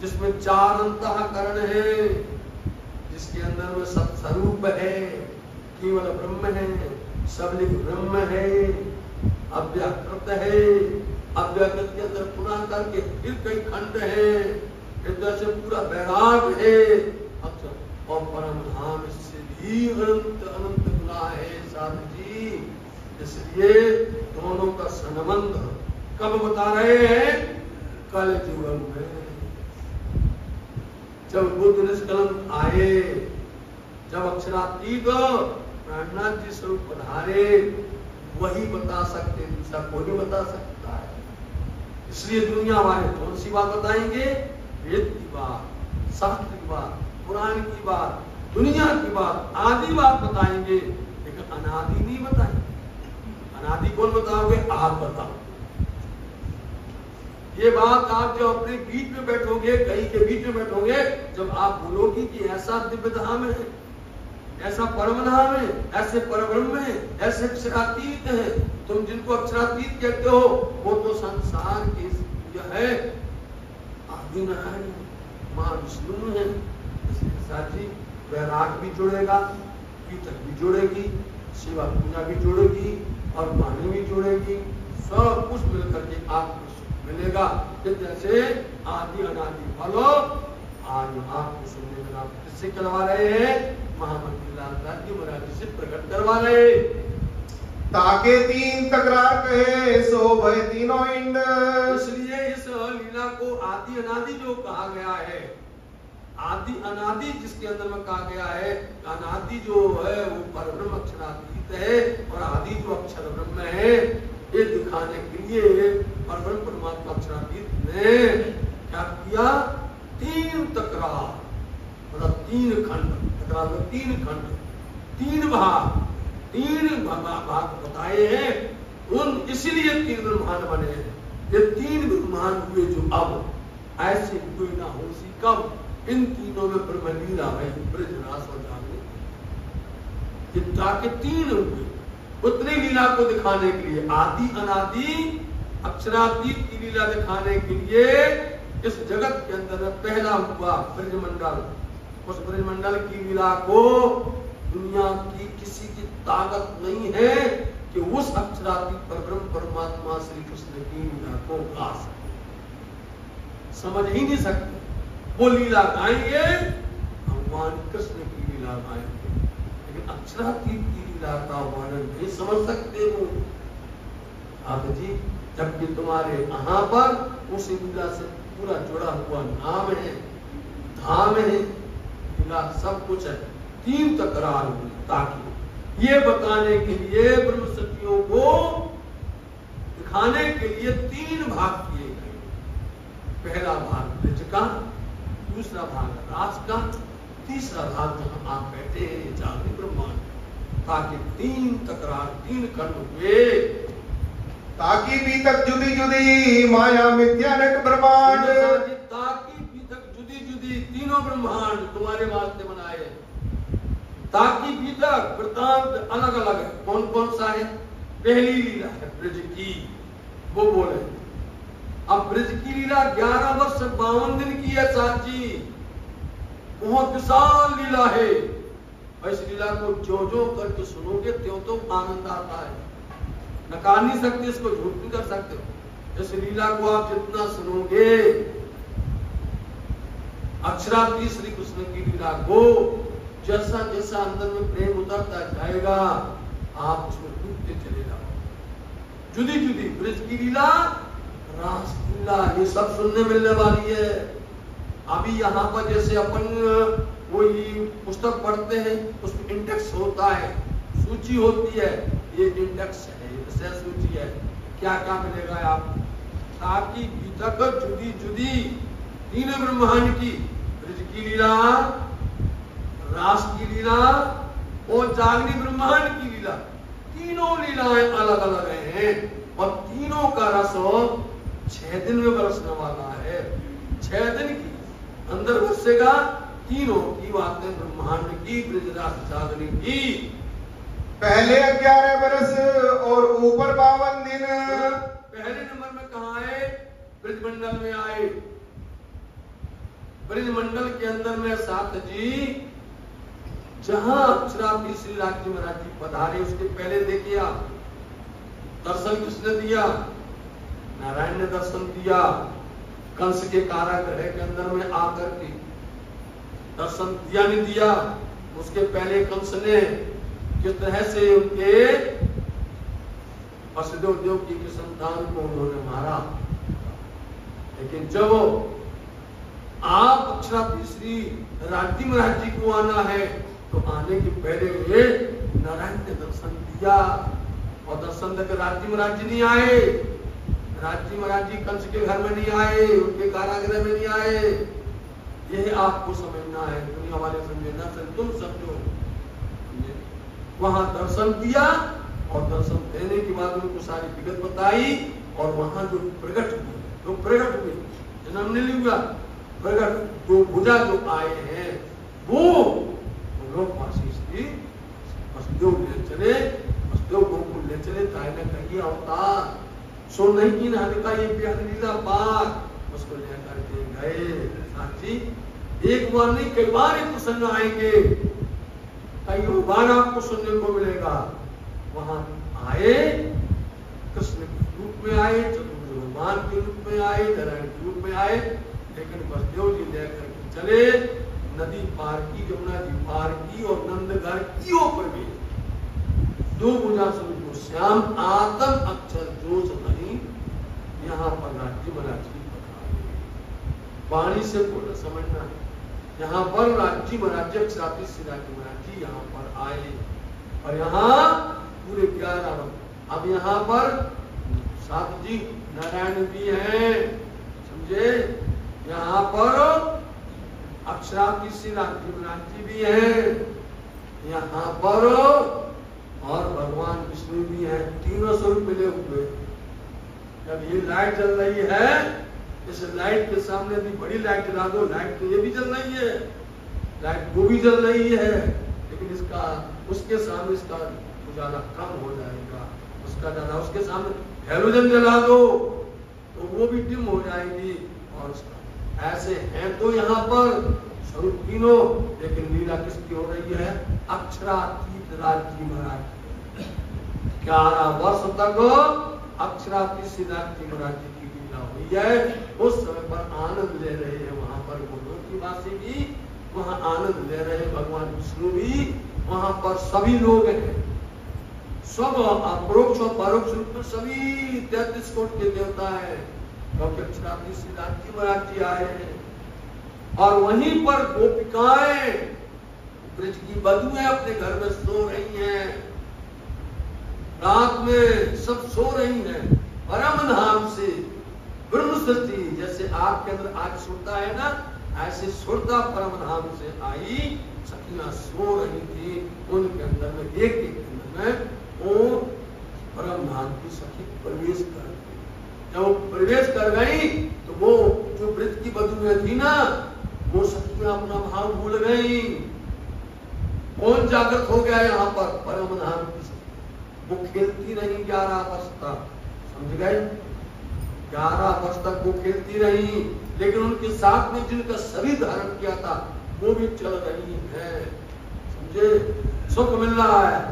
जिसमें 4 अंतःकरण है, जिसके अंदर में सब स्वरूप है, केवल ब्रह्म है, सबलिंग ब्रह्म है, अव्याकृत है, अव्याकृत के अंदर पुनः करके फिर कई खंड है, इधर से पूरा वैराग है, अक्षर और परम धाम इससे भी अनंत अनंत गुना है साधु जी। इसलिए दोनों का संबंध कब बता रहे हैं? कल जीवन में, जब बुद्ध निष्कलंक आए, जब अक्षरातीत प्राणनाथ जी स्वरूप पधारे, वही बता सकते, दूसरा कोई नहीं बता सकता है। इसलिए दुनिया वाले कौन सी बात बताएंगे? वेद की बात, शास्त्र की बात, पुराण की बात, दुनिया की बात, आदि बात बताएंगे, लेकिन अनादि नहीं बताएंगे। अनादि कौन बताओगे? आप बताओ। ये बात आप जब अपने बीच में बैठोगे, कहीं के बीच में बैठोगे, जब आप बोलोगे कि ऐसा दिव्य धाम है, ऐसा परम धाम है, ऐसे परब्रह्म है, ऐसे अक्षरातीत है, तुम जिनको अक्षरातीत कहते हो वो तो संसार के यह है आदि नारायण मां विष्णु है। इसके साथ ही वैराग भी जुड़ेगा, कीर्तन भी जुड़ेगी, सेवा पूजा भी जुड़ेगी और वाणी भी जुड़ेगी, सब कुछ मिलकर के आपको मिलेगा। कि जैसे आदि अनादि फलो आज आपको सुनने में आप किससे करवा रहे हैं? महामंत्री लालदास जी महाराज जी से प्रकट करवा रहे। ताके तीन तकरार कहे सो भय तीनों इंड। इसलिए इस लीला को आदि अनादि जो कहा गया है, आदि अनादि जिसके अंदर में कहा गया है, अनादि जो है वो परब्रह्म अक्षरातीत है और आदि जो अक्षर ब्रह्म है, ये दिखाने के लिए परब्रह्म परमात्मा अक्षरातीत ने क्या किया? तीन तकरार, मतलब तीन खंड, तकरार में तीन खंड, तीन भाग, तीन भाग बताए हैं। उन इसलिए तीन ब्रह्मांड बने हैं। ये तीन ब्रह्मांड हुए जो अब ऐसे हुए ना हो सी कब, इन तीनों में ब्रह्म लीला है, ब्रजरास और जागृत, के तीन हुए। उतनी लीला को दिखाने के लिए, आदि अनादि अक्षरातीत की लीला दिखाने के लिए इस जगत के अंदर में पहला हुआ ब्रजमंडल। उस ब्रजमंडल की लीला को दुनिया की किसी की ताकत नहीं है कि उस अक्षरातीत पर ब्रह्म परमात्मा श्री कृष्ण की लीला को गा सके, समझ ही नहीं सकते। वो लीला गाएंगे, भगवान कृष्ण की लीला गाएंगे, लेकिन अक्षरातीत की लीला का वर्णन नहीं समझ सकते वो। आप जी जबकि तुम्हारे यहाँ पर उस लीला से पूरा जुड़ा हुआ नाम है, धाम है, लीला सब कुछ है। तीन तकरार हुई ताकि ये बताने के लिए, ब्रह्म सत्यों को दिखाने के लिए तीन भाग किए गए। पहला भाग ब्रज का, दूसरा भाग रास का, तीसरा भाग जहां आप बैठे हैं जागृत ब्रह्मांड, ताकि तीन तकरार, तीन खंड हुए। ताकि भी तक जुदी जुदी माया मिथ्या नट ब्रह्मांड। ताकि भी तक जुदी जुदी तीनों ब्रह्मांड तुम्हारे वास्ते बनाए। ताकि भी तक वृत्तांत अलग अलग है। कौन कौन सा है? पहली लीला है ब्रज की, वो बोले। अब ब्रज की लीला 11 वर्ष 52 दिन की है साथ जी, बहुत विशाल लीला है। और इस लीला को जो जो करके सुनोगे त्यों तो आनंद आता है, नकार नहीं सकते, इसको झूठ नहीं कर सकते। इस लीला को आप जितना सुनोगे, अक्षरातीत श्री कृष्ण की लीला को, जैसा जैसा अंदर में प्रेम उतरता जाएगा, आप उसमें डूबते चले जाओ। जुदी जुदी ब्रज की लीला, रास की लीला, ये सब सुनने मिलने वाली है। अभी यहाँ पर जैसे अपन कोई पुस्तक पढ़ते हैं, उसमें इंडेक्स होता है, सूची होती है, ये इंडेक्स है, विषय सूची है, क्या क्या मिलेगा आप। ताकि बीतक जुदी जुदी तीन ब्रह्मांड की, ब्रज की लीला, रास की लीला और जागृत ब्रह्मांड की लीला, तीनों लीलाएं अलग अलग हैं। और तीनों का रस 6 दिन में बरसने वाला है। 6 दिन की अंदर बरसेगा तीनों की बातें, ब्रह्मांड की, ब्रजरास जागृत की। पहले 11 बरस और ऊपर 52 दिन। पहले नंबर में कहा है? ब्रजमंडल में आए। ब्रजमंडल के अंदर में साथ जी, जहां अक्षरातीत श्री राजी महाराज जी पधारे, उसके पहले देखिए आप, दर्शन किसने दिया? नारायण ने दर्शन दिया। कंस के कारागृह के अंदर में आकर के दर्शन दिया नहीं दिया। उसके पहले कंस ने किस तरह से उनके वसुदेव देवकी की संतान को उन्होंने मारा। लेकिन जब आप अक्षरातीत श्री राजी महाराज जी को आना है, तो आने के पहले वे नारायण ने दर्शन दिया। और दर्शन देकर राजी महाराज जी नहीं आए, राजी महाराज जी कंस के घर में नहीं आए, उनके कारागृह में नहीं आए। यह आपको समझना है, दुनिया वाले समझना, तुम समझो। वहां दर्शन दिया और दर्शन देने के बाद उनको सारी विगत बताई। और वहां जो प्रकट हुए, जन्म नहीं लिया, प्रकट दो भुजा जो आए हैं, वो लोग वासी वसुदेव ले चले, वसुदेव गोकुल ले चले, ताई ने कही अवतार सो नहीं का ये प्यार लीला बात, उसको लेकर के गए। साथी एक बार नहीं, कई बार ये प्रसंग आएंगे, कई बार आपको सुनने को मिलेगा। वहां आए, कृष्ण के रूप में आए, चतुर्भुज भगवान के रूप में आए, नारायण के रूप में आए, लेकिन वसुदेव जी लेकर के चले, नदी पार की, यमुना जी पार की और नंदघर की ओर भी दो भुजा को श्याम आतम अक्षर जोश नहीं, यहाँ पर राज्य महाराज की वाणी से पूर्ण समझना है। यहाँ पर राज्य महाराज अक्षराती राज्य महाराज जी यहाँ पर आए और यहाँ पूरे 11। अब यहाँ पर साधु जी नारायण भी हैं, समझे, यहाँ पर अक्षराती राज्य महाराज जी भी हैं, यहाँ पर और भगवान विष्णु भी हैं, तीनों स्वरूप मिले हुए। जब ये लाइट जल रही है, इस लाइट के सामने भी बड़ी लाइट जला दो, लाइट तो ये भी जल रही है, लाइट वो भी जल रही है, लेकिन इसका उसके सामने इसका उजाला कम हो जाएगा, उसका ज्यादा, उसके सामने हैलोजन जला दो तो वो भी डिम हो जाएगी। और उसका ऐसे हैं तो यहाँ पर स्वरूप तीनों, लेकिन लीला किसकी हो रही है? अक्षरातीत राज्य महाराज 11 वर्ष तक अक्षरातीत राज्य महाराज की लीला हुई है। उस समय पर आनंद ले रहे हैं वहां पर गोलोकी वासी भी, वहां आनंद ले रहे हैं भगवान विष्णु भी, वहां पर सभी लोग हैं, सब अपरोक्ष और परोक्ष रूप में सभी 33 कोटि के देवता है, क्योंकि अक्षरातीत राज्य महाराज जी आए हैं। और वहीं पर गोपिकाएं ब्रज की बधुएं अपने घर में सो रही हैं, रात में सब सो रही हैं, परम धाम से ब्रह्म सृष्टि जैसे आग के अंदर आग सुरता है ना, ऐसे सुरता परम धाम से आई सखियां सो रही थी, उनके अंदर में एक के अंदर में वो परम धाम की सखी प्रवेश कर गई। जब वो प्रवेश कर गई तो वो जो ब्रज की बधुएं थी ना, वो सखियां अपना भाव भूल गई। कौन जागृत हो गया यहाँ पर? परम धाम की सखी। वो खेलती रही 11 वर्ष तक, समझ गए? 11 वर्ष तक वो खेलती रही, लेकिन उनके साथ में जिनका शरीर धारण किया था वो भी चल रही है, समझे, सुख मिल रहा है।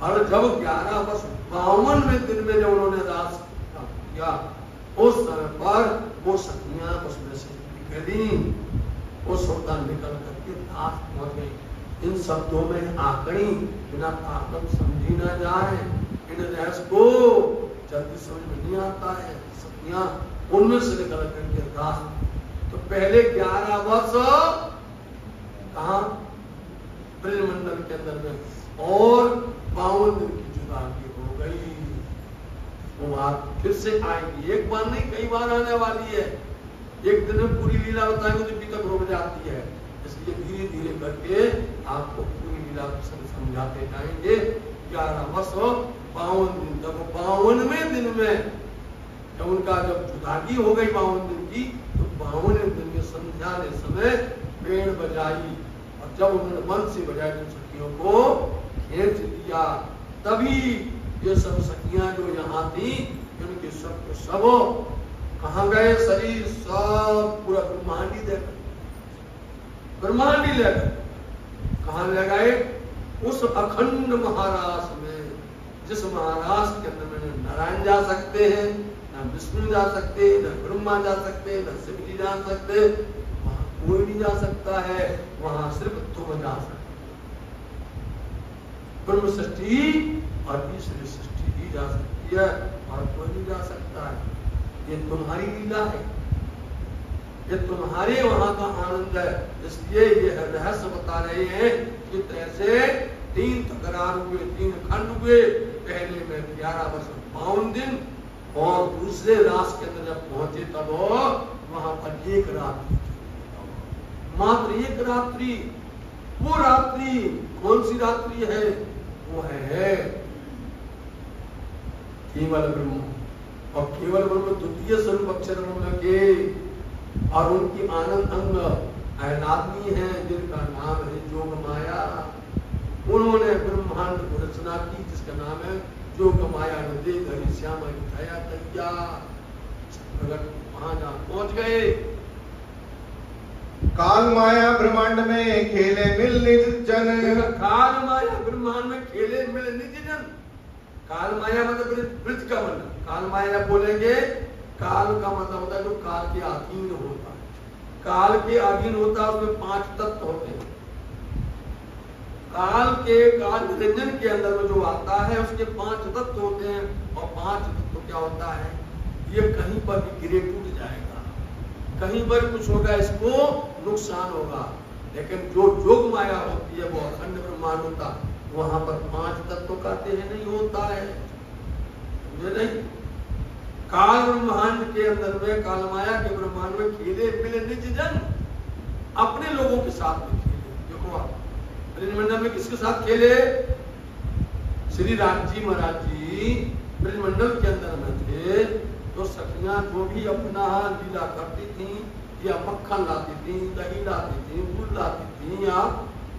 और जब 11 वर्ष 52वें दिन में जब उन्होंने रास किया, उस समय पर वो सखियां उसमें से निकली, वो सुल्तान निकल करके रास पहुंच गई। इन शब्दों में आकड़ी बिना ताकत समझी ना जाए, इन रहस्य को जल्दी समझ में नहीं आता है। सखियां उनमें से निकल करके रास, तो पहले 11 वर्ष कहाँ? ब्रजमंडल के अंदर में, और 52 दिन की जुदाई हो गई। वो बात फिर से आएगी, एक बार नहीं कई बार आने वाली है। एक दिन में पूरी लीला बताएंगे तो तक रुक जाती है, इसलिए धीरे धीरे करके आपको पूरी लीला समझाते जाएंगे। 11 वर्ष 52 दिन, जब 52वें दिन में जब उनका जब जुदागी हो गई 52 दिन की, तो 52वें दिन में संध्या ने समय पेड़ बजाई, और जब उन्होंने मन से बजाई तो सखियों को खींच दिया। तभी ये सब सखियां जो यहाँ थी, उनके सब के सब कहाँ गए? शरीर सब पूरा ब्रह्मांडी लेकर, ब्रह्मांडी लेकर कहाँ ले गए? उस अखंड महाराज में, जिस महाराज के अंदर में नारायण जा सकते हैं, न विष्णु जा सकते, न ब्रह्मा जा सकते, न शिव जी जा सकते, वहां कोई नहीं जा सकता है, वहां सिर्फ तुम जा सकते। ब्रह्म सृष्टि और ईश्वरी सृष्टि ही जा सकती है, और कोई नहीं जा सकता है। ये तुम्हारी लीला है, ये तुम्हारे वहां का आनंद है, इसलिए ये रहस्य बता रहे हैं कि ऐसे 3 तकरार हुए, 3 खंड हुए। पहले में 11 वर्ष 52 दिन, और दूसरे रास के अंदर जब पहुंचे तब वहां पर 1 रात्रि, मात्र 1 रात्रि। वो रात्रि कौन सी रात्रि है? वो है केवल ब्रह्म, और केवल ब्रह्म द्वितीय स्वरूप अक्षर ब्रह्म के, और उनकी आनंद अंग आदमी है जिनका नाम है जोग माया। उन्होंने ब्रह्मांड को रचना की जिसका नाम है जोग माया। नदी घड़ी श्यामा दिखाया तैया, वहां जहां पहुंच गए। काल माया ब्रह्मांड में खेले मिल निज जन, काल माया ब्रह्मांड में खेले मिल निज जन। काल माया मतलब वृत्त का मतलब, काल माया बोलेंगे, काल का मतलब होता है जो काल के अधीन होता है। काल के अधीन होता है, उसमें 5 तत्व होते हैं। काल निरंजन के अंदर में जो आता है उसके 5 तत्व होते हैं, और 5 तत्व क्या होता है, ये कहीं पर भी गिरे टूट जाएगा, कहीं पर कुछ होगा इसको नुकसान होगा, लेकिन जो जोग माया होती है वो अखंड ब्रह्मांड होता, वहां पर 5 तत्व कहते हैं नहीं होता है, समझे नहीं। काल ब्रह्मांड के अंदर में, काल माया के ब्रह्मांड में खेले मिले निज जन, अपने लोगों के साथ में खेले। देखो आप ब्रजमंडल में किसके साथ खेले, श्री राम जी महाराज जी ब्रजमंडल के अंदर में थे, तो सखियां जो भी अपना लीला करती थी, या मक्खन लाती थी, दही लाती थी, दूध लाती थी, या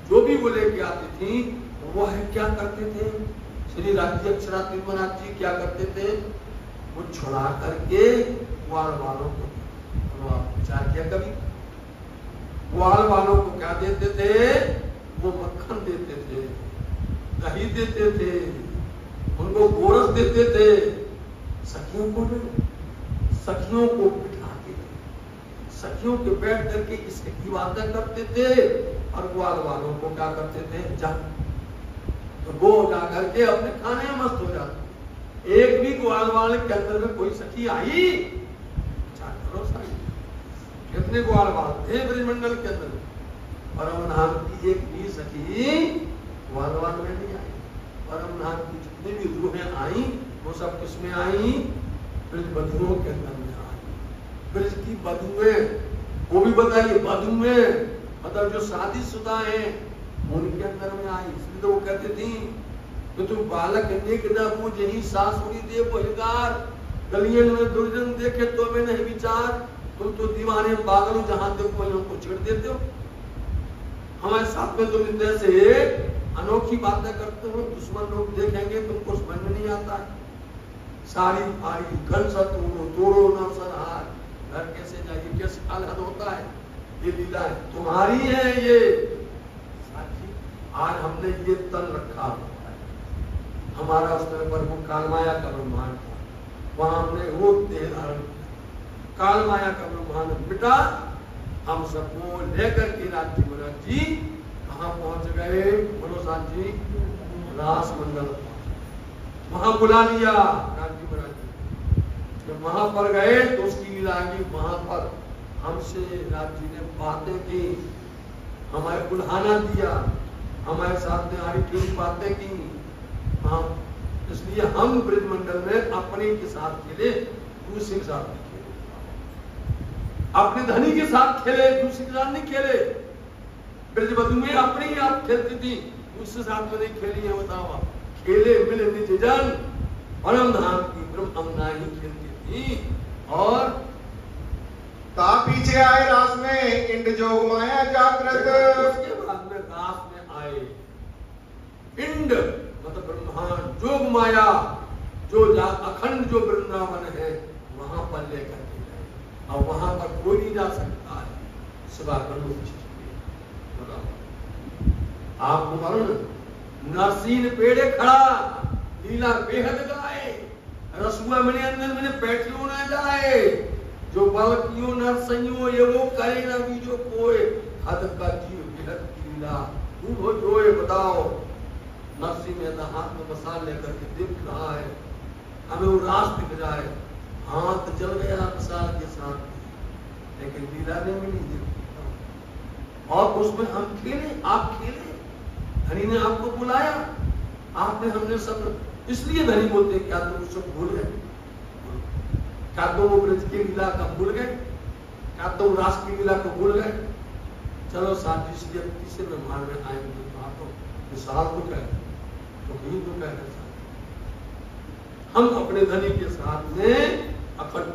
जो भी वो लेके आती थी, वह क्या करते थे, श्री राज्य अक्षराती महाराज जी क्या करते थे, वो छुड़ा करके ग्वाल वालों को, विचार किया कभी, ग्वाल वालों को क्या देते थे, वो मक्खन देते थे, दही देते थे, उनको गोरस देते थे, सखियों को नहीं, सखियों को बिठाते थे, सखियों के बैठ करके इसकी बातें करते थे, और ग्वाल वालों को क्या करते थे, जा, तो वो जा करके अपने खाने में मस्त हो जाते। एक भी ग्वाल वाले के अंदर में कोई सखी आई, कितने ग्वाल वाल थे ब्रजमंडल के अंदर, परम नाम की एक भी सखी ग्वाल वाल में नहीं आई। परम नाम की जितनी भी रूहें आई, वो सब किसमें आई, ब्रज बधुओं के अंदर में आई। ब्रज की बधुएं, वो भी बताइए बधुएं मतलब जो शादीशुदा हैं, उनके अंदर में आई। इसलिए तो वो कहते थी कि तुम बालक नेक न बूझ ही सासुरी दे बहिगार, गलियन में दुर्जन देखे तो मैं नहीं विचार, तुम तो दीवाने पागल हो, जहां देखो हमको छेड़ देते हो। हमारे साथ में तुम इतने से अनोखी बातें करते हो, दुश्मन लोग देखेंगे तुमको समझ में नहीं आता है। साड़ी फाड़ी घन सतोड़ो तोड़ो न सरहार, घर कैसे जाइए, कैसे अलग होता है, ये लीला है तुम्हारी है ये साथी। आज हमने ये तन रखा है, हमारा उस तरह पर वो कालमाया का ब्रह्मांड था, वहां हमने वो देह धारण किया, कालमाया का ब्रह्मांड मिटा, हम सबको लेकर के राज्य महाराज जी कहाँ पहुंच गए, बोलो साथ जी, रास मंडल वहां बुला लिया राज्य महाराज जी। जब वहां पर गए तो उसकी लीला आगे, वहां पर हमसे राज जी ने बातें की, हमारे बुल्हाना दिया, हमारे साथ में आरी की बातें की। हम इसलिए हम ब्रजमंडल में अपने के साथ खेले, दूसरे के साथ नहीं खेले, अपने धनी के साथ खेले, दूसरे के साथ नहीं खेले। ब्रजबधु में अपने ही आप खेलती थी, दूसरे साथ में नहीं खेली है, बताओ आप। खेले मिले निज जन, परम धाम की ब्रह्मना ही खेलती थी। और ता पीछे आए रास में इंद्र जोग माया जागृत, उसके बाद में रास में आए इंद्र मतलब ब्रह्मांड, जोग माया, जो अखंड जो वृंदावन है वहां पर लेकर के गए, और वहां पर कोई नहीं जा सकता है सिवा ब्रह्म। आपको मालूम नरसीन पेड़े खड़ा, लीला बेहद गाए, रसुआ मैंने अंदर मैंने बैठियो ना जाए, जो बल कियो नरसइयो ये वो करे ना बीजो कोय, हद का जीव बेहद की लीला तू हो जोए। बताओ नरसी में हाथ में मसाल लेकर के दिख रहा है, हमें वो रास दिख रहा है, हाथ जल गया मसाल के साथ, लेकिन लीला नहीं मिली। और उसमें हम खेले, आप खेले, धनी ने आपको बुलाया, आपने हमने सब, इसलिए धनी बोलते क्या तुम सब भूल गए, क्या तुम वो ब्रज की लीला का भूल गए, क्या तुम रास की लीला को भूल गए। चलो साथ जी तीसरे ब्रह्मांड में आएंगे तो विशाल को कह तो ही तो कह रहे, हम अपने धनी के साथ में अखंड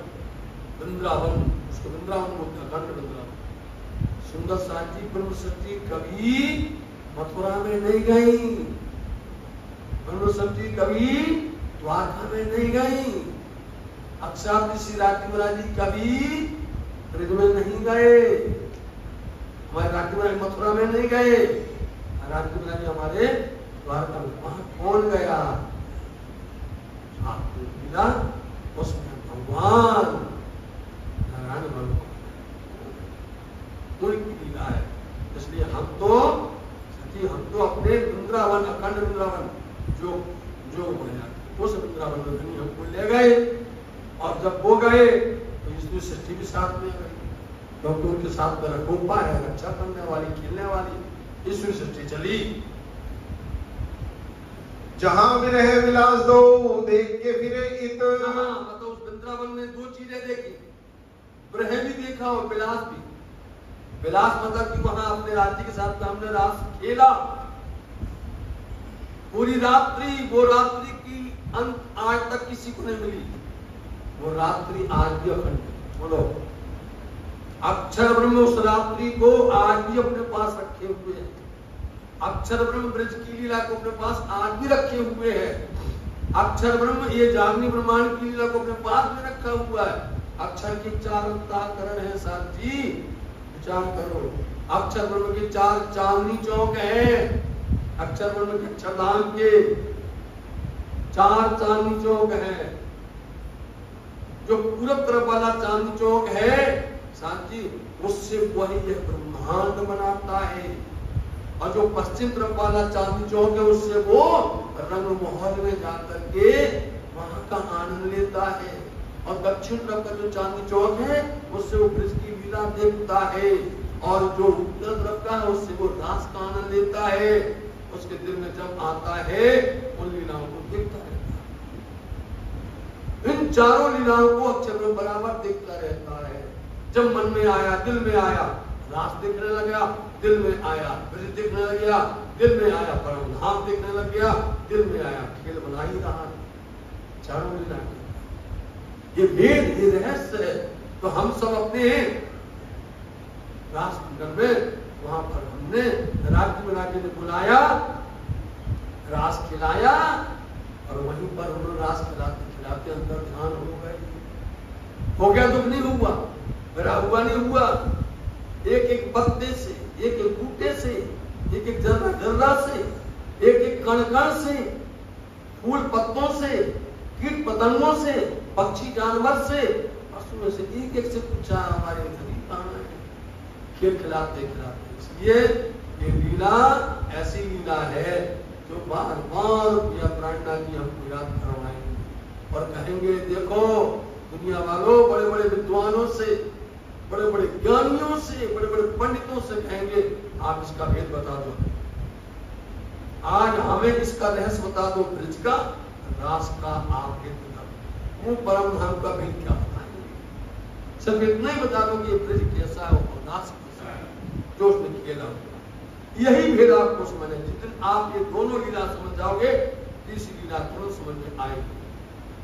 वृंदावन, उसको वृंदावन बोलते हैं, अखंड वृंदावन। सुंदर साथ जी ब्रह्म सती कभी मथुरा में नहीं गई, ब्रह्म सती कभी द्वारका में नहीं गई, अक्षर श्री राज्य महाराज जी कभी ब्रज में नहीं गए, हमारे राज्य महाराज मथुरा में नहीं गए, राज्य महाराज हमारे द्वारका में। वहां कौन गया, लीला उसमें भगवान नारायण भगवान उनकी लीला है। इसलिए हम तो अपने वृंदावन, अखंड वृंदावन जो उस वृंदावन में हमको ले गए, और जब वो गए तो इसमें सृष्टि भी साथ में गई, क्योंकि उनके साथ में रघुपा है, रक्षा करने वाली, खेलने वाली, ईश्वर सृष्टि चली। जहां विरह विलास दो देख के फिरे इत। मतलब उस वृंदावन में दो चीजें देखी, विरह भी देखा और विलास भी। विलास मतलब कि वहां अपने राज्य के साथ में हमने रास खेला पूरी रात्रि। वो रात्रि की अंत आज तक किसी को नहीं मिली, वो रात्रि आज भी अखंड। बोलो, अक्षर ब्रह्म उस रात्रि को आज भी अपने पास रखे हुए हैं। अक्षर ब्रह्म ब्रज की लीला को अपने पास आज भी रखे हुए हैं। अक्षर ब्रह्म ये जागनी ब्रह्मांड की लीला को अपने पास में रखा हुआ है। अक्षर के चार अंतःकरण है साथ जी, विचार करो। अक्षर ब्रह्म के चार चांदनी चौक हैं। अक्षर ब्रह्म के अक्षरधाम के चार चांदनी चौक हैं। जो पूरब तरफ वाला चांदनी चौक है साथ जी, उससे वही यह ब्रह्मांड बनाता है। और जो पश्चिम तरफ वाला चांदनी चौक है, उससे वो रंग महल में जाकर के वहां का आनंद लेता है। और दक्षिण तरफ का जो चांदनी चौक है, उससे वो ब्रज की लीला देखता है। और जो उत्तर तरफ का है, उससे वो रास का आनंद लेता है। उसके दिल में जब आता है, उन लीलाओं को देखता रहता है। इन चारों लीलाओं को अक्षर ब्रह्म बराबर देखता रहता है। जब मन में आया, दिल में आया, रास देखने लगा, दिल में आया, ब्रज देखने लग गया, दिल में आया, परम धाम देखने लग गया, दिल में आया, खेल बना ही रहा। चारों लीला ये भेद, ये रहस्य है। तो हम सब अपने राष्ट्र में वहां पर हमने राज्य में राज्य ने बुलाया, रास खिलाया, और वहीं पर उन्होंने रास खिलाते खिलाते अंदर ध्यान हो गए। हो गया, दुख नहीं हुआ, मेरा हुआ नहीं हुआ। एक एक पत्ते से, एक एक बूटे से, एक एक जर्रा जर्रा से, एक एक कण कण से, फूल पत्तों से, कीट पतंगों से, पक्षी जानवर से, पशुओं से, एक एक से पूछा हमारे शरीर कहाँ है। खेल खिलाते खिलाते, इसलिए ये लीला ऐसी लीला है जो बार बार प्रिया प्राणना की हमको याद करवाएंगे और कहेंगे, देखो दुनिया वालों, बड़े बड़े विद्वानों से, बड़े बड़े ज्ञानियों से, बड़े बड़े पंडितों से कहेंगे, आप इसका भेद बता दो, आज हमें इसका रहस्य बता दो, ब्रज का रास का आप भेद बता दो। वो परम धाम का भेद क्या बताएंगे? सिर्फ इतना ही बता दो कि ये ब्रज कैसा है और रास कैसा है, जो उसने खेला। यही भेद आपको समझ है। जिस दिन आप ये दोनों लीला समझ जाओगे, तीसरी लीला तुरंत समझ में आएगी,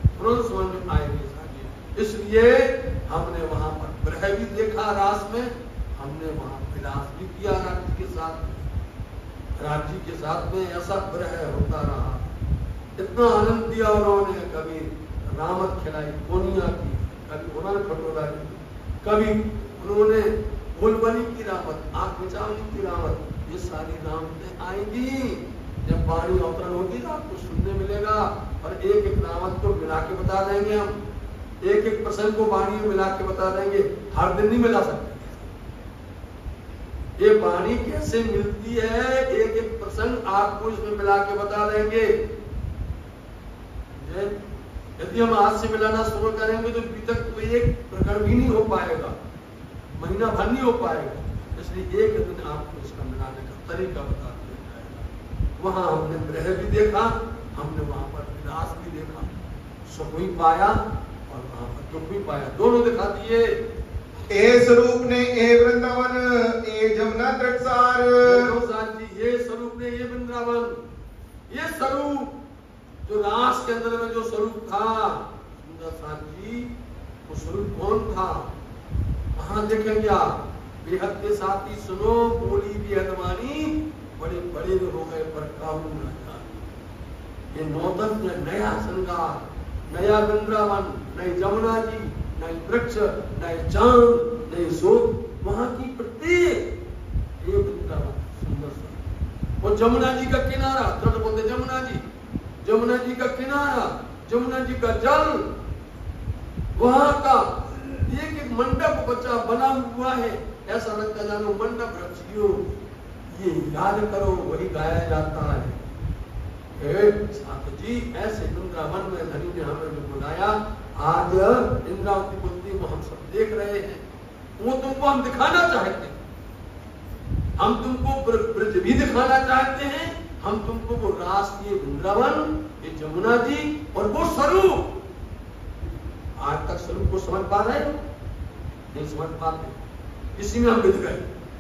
तुरंत समझ में आएगी। इसलिए हमने वहां पर विरह भी देखा रास में, हमने वहां विलास भी किया राज्य के साथ। राज्य के साथ में ऐसा विरह होता रहा, इतना आनंद दिया उन्होंने। कभी रामत खिलाई कोनिया की, कभी उन्होंने खटोला की, कभी उन्होंने फूलबनी की रामत, आंख बिचावनी की रामत। ये सारी रामतें आएंगी जब वाणी अवतरण होगी तो आपको सुनने मिलेगा। और एक एक रामत को मिला के बता देंगे हम, एक एक प्रसंग को वाणी में मिला के बता देंगे। हर दिन नहीं मिला सकते। ये वाणी कैसे मिलती है, एक एक प्रसंग आपको इसमें मिला के बता देंगे। यदि हम आज से मिलाना शुरू करेंगे तो अभी तक तो एक प्रकरण भी नहीं हो पाएगा, महीना भर नहीं हो पाएगा। इसलिए एक दिन आपको इसका मिलाने का तरीका बता दिया जाएगा। वहां हमने विरह भी देखा, हमने वहां पर विलास भी देखा, सुख भी पाया और वहां पर दुख भी पाया, दोनों दिखा दिए। ए स्वरूप ने ए वृंदावन ए जमुना तटसार। ये स्वरूप ने ये वृंदावन, ये स्वरूप जो रास के अंदर में जो स्वरूप था सुंदर साथ जी, वो स्वरूप कौन था? वहां देखेंगे आप, बेहद के साथी सुनो, बोली बेहद वाणी, बड़े बड़े हो गए पर काबू न जाए। ये नौतन नया श्रृंगार, नया वृंदावन, नई जमुना जी, नई वृक्ष, नए चांद, नई शोध, वहां की प्रत्येक ये वृंदावन सुंदर सा। वो जमुना जी का किनारा, तुरंत बोलते जमुना जी, जमुना जी का किनारा, जमुना जी का जल, वहां का एक एक मंडप बना हुआ है, ऐसा लगता जानो मंडप रचियो, ये याद करो वही गाया जाता है। साथ जी ऐसे वृंदावन में धनी ने हमें जो बुलाया, आज इंद्रावती कुंती को हम सब देख रहे हैं, वो तुमको हम दिखाना चाहते हैं, हम तुमको ब्रज भी दिखाना चाहते हैं, हम तुमको वो राष्ट्रीय वृंदावन, ये जमुना जी और वो स्वरूप, आज तक स्वरूप को समझ पा रहे हो? नहीं समझ पाते, इसी में हम गिर गए,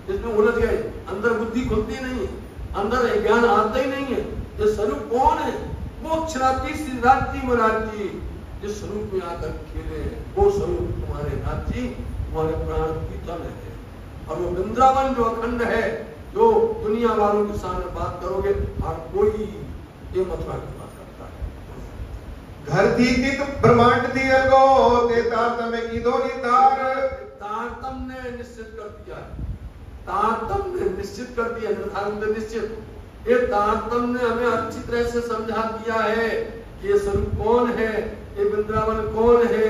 इसमें उलझ गए, अंदर बुद्धि खुलती नहीं, अंदर ज्ञान आता ही नहीं है। ये स्वरूप कौन है? वो अक्षराती श्री राजी महाराज जी जिस स्वरूप में आकर खेले, वो स्वरूप तुम्हारे राज जी, तुम्हारे प्राण पीतल है। और वो वृंदावन जो अखंड है, जो दुनिया वालों के सामने बात करोगे, हर कोई ये मथुरा की बात करता है। घर थी तीत ब्रह्मांड थी अलगो, ते तारतम्य की दो नितार। तारतम्य ने निश्चित कर दिया है, तारतम्य ने निश्चित कर दिया, निर्धारण निश्चित। ये तारतम्य ने हमें अच्छी तरह से समझा दिया है कि ये स्वरूप कौन है, ये वृंदावन कौन है,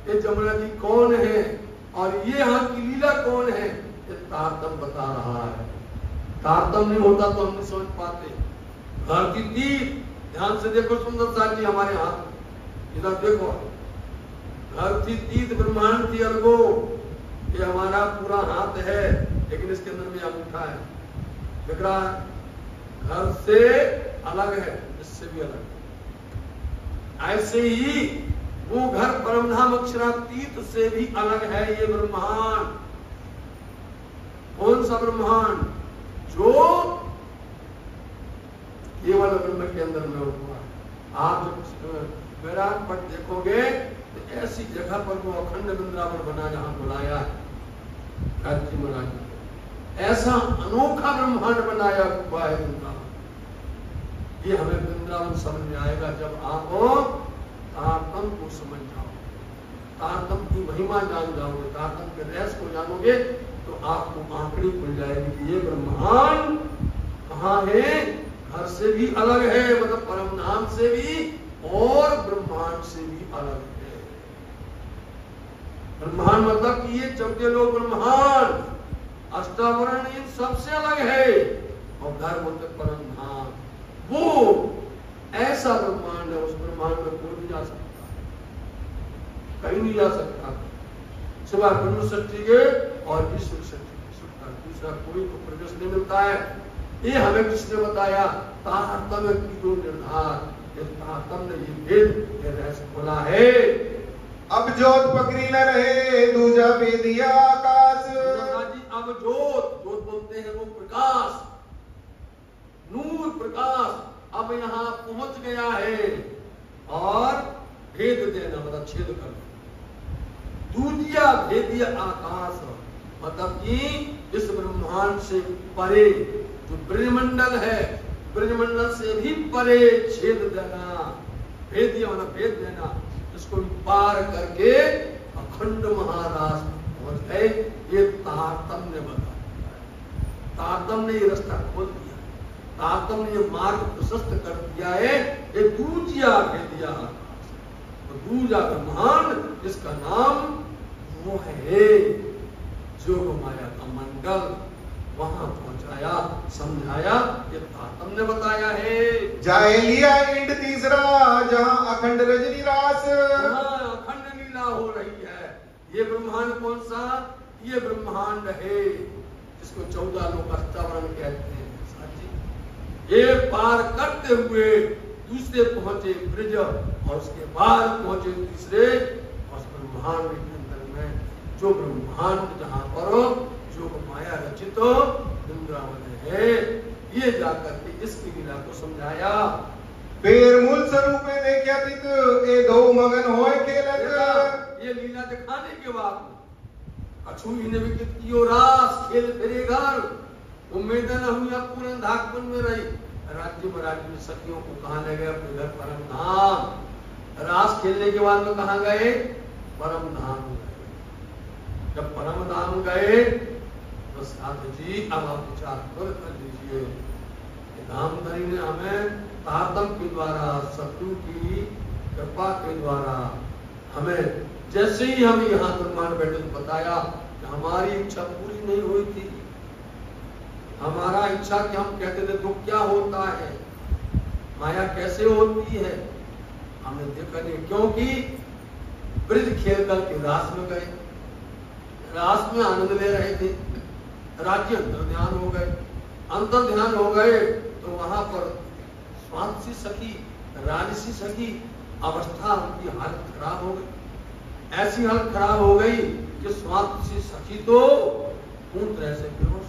ये जमुना जी कौन है, और ये यहाँ की लीला कौन है, ये तारतम्य बता रहा है। तारतम्य नहीं होता तो हम नहीं समझ पाते। घर की तीर, ध्यान से देखो सुंदर साथ जी हमारे हाथ, इधर देखो, घर की तीत ब्रह्मांड थी अलगो, ये हमारा पूरा हाथ है, लेकिन इसके अंदर में अंगूठा है, दिख रहा है, घर से अलग है, इससे भी अलग है। ऐसे ही वो घर परमधाम अक्षरातीत से भी अलग है ये ब्रह्मांड। कौन सा ब्रह्मांड? जो केवल ब्रह्म के अंदर में हुआ है। आप जब विराट पट देखोगे तो ऐसी जगह पर वो अखंड वृंदावन बना जहां बुलाया है राजी महाराज, ऐसा अनोखा ब्रह्मांड बनाया हुआ है वृंदावन। ये हमें वृंदावन समझ में आएगा जब आप तारतम्य को समझ जाओ, तारतम्य की महिमा जान जाओगे, तारतम्य के रहस्य को जानोगे, तो आपको आंकड़ी खुल जाएगी कि ये ब्रह्मांड कहाँ है, घर से भी अलग है, मतलब परमधाम से भी और ब्रह्मांड से भी अलग है। ब्रह्मांड मतलब कि ये चौथे लोग ब्रह्मांड, अष्टावरण इन सबसे अलग है, और घर बोलते परमधाम, वो ऐसा ब्रह्मांड है, उस ब्रह्मांड में कोई नहीं जा सकता, कहीं नहीं जा सकता, सिवाय ब्रह्म सृष्टि के और ईश्वर सृष्टि के, दूसरा कोई तो प्रवेश नहीं मिलता है। ये हमें किसने बताया? तारतम्य की जो निर्धार, तारतम्य ने ये भेद, ये रहस्य खोला है। अब जोत पकड़ी न रहे दूजा बेदिया आकाश। जी अब जोत, जोत बोलते हैं वो प्रकाश, नूर प्रकाश अब यहाँ पहुंच गया है, और भेद देना मतलब छेद करना, दूजिया भेदिया आकाश मतलब कि इस ब्रह्मांड से परे जो ब्रजमंडल है, ब्रजमंडल से भी परे छेद देना, भेदिया मतलब भेद देना, इसको पार करके अखंड महाराष्ट्र पहुंच गए। ये तारतम्य ने बता दिया, तारतम्य ने ये रास्ता खोल दिया, तारतम्य ने ये मार्ग प्रशस्त कर दिया है। ये दूजिया भेदिया आकाश, तो दूजा ब्रह्मांड जिसका नाम वो है जोग माया का मंडल, वहां पहुंचाया, समझाया, ये तारतम्य ने बताया है। जाए लिया इंड तीसरा जहां अखंड रजनी रास, अखंड लीला हो रही है। ये ब्रह्मांड कौन सा? ये ब्रह्मांड है जिसको 14 लोग अष्टावरण कहते हैं। ये पार करते हुए दूसरे पहुंचे ब्रज, और उसके बाद पहुंचे तीसरे, और ब्रह्मांड के अंदर में जो ब्रह्मांड जहां पर जो माया रचित वृंदावन है, ये जाकर के इसकी लीला को समझाया। फिर मूल स्वरूप में देखा तित ए दो मगन होए खेलत। ये लीला दिखाने के बाद अछू ने विकित कियो रास खेल फिरे घर, उम्मीद न हुई अब पूरे धाकपुर में रही। राज्य महाराज ने सखियों को कहा ले गए अपने घर परम धाम। रास खेलने के बाद में कहा गए? परम धाम गए। जब परम धाम गए तो साथ जी अब आप विचार कर लीजिए, धामधरी ने हमें तारतम्य के द्वारा शत्रु की कृपा के द्वारा हमें, जैसे ही हम यहाँ ब्रह्मांड बैठे तो बताया कि हमारी इच्छा पूरी नहीं हुई थी। हमारा इच्छा कि हम कहते थे दुख क्या होता है, माया कैसे होती है, हमें देखा नहीं, क्योंकि ब्रज खेल करके रास में गए, रास में आनंद ले रहे थे, राज्य अंतर ध्यान हो गए, अंतर ध्यान हो गए तो वहां पर स्वांसी सखी, राजसी सखी अवस्था, उनकी हालत खराब हो गई। ऐसी हालत खराब हो गई कि स्वांसी सखी तो पूर्ण तरह से बेहोश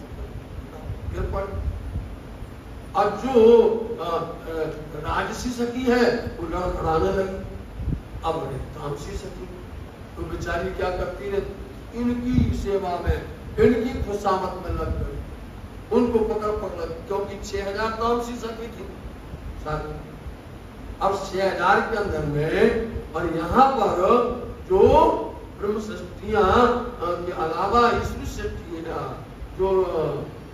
गिर पड़ी। और जो राजसी सखी है वो लड़खड़ाने लगी। अब तामसी सखी तो बेचारी क्या करती रहती, इनकी सेवा में, इनकी खुशामत में लग गई, उनको पकड़ पकड़, क्योंकि 6000 तामसी सखी थी सारी। अब 6000 के अंदर में, और यहाँ पर जो ब्रह्म सृष्टियां के अलावा ईश्वरी सृष्टियां जो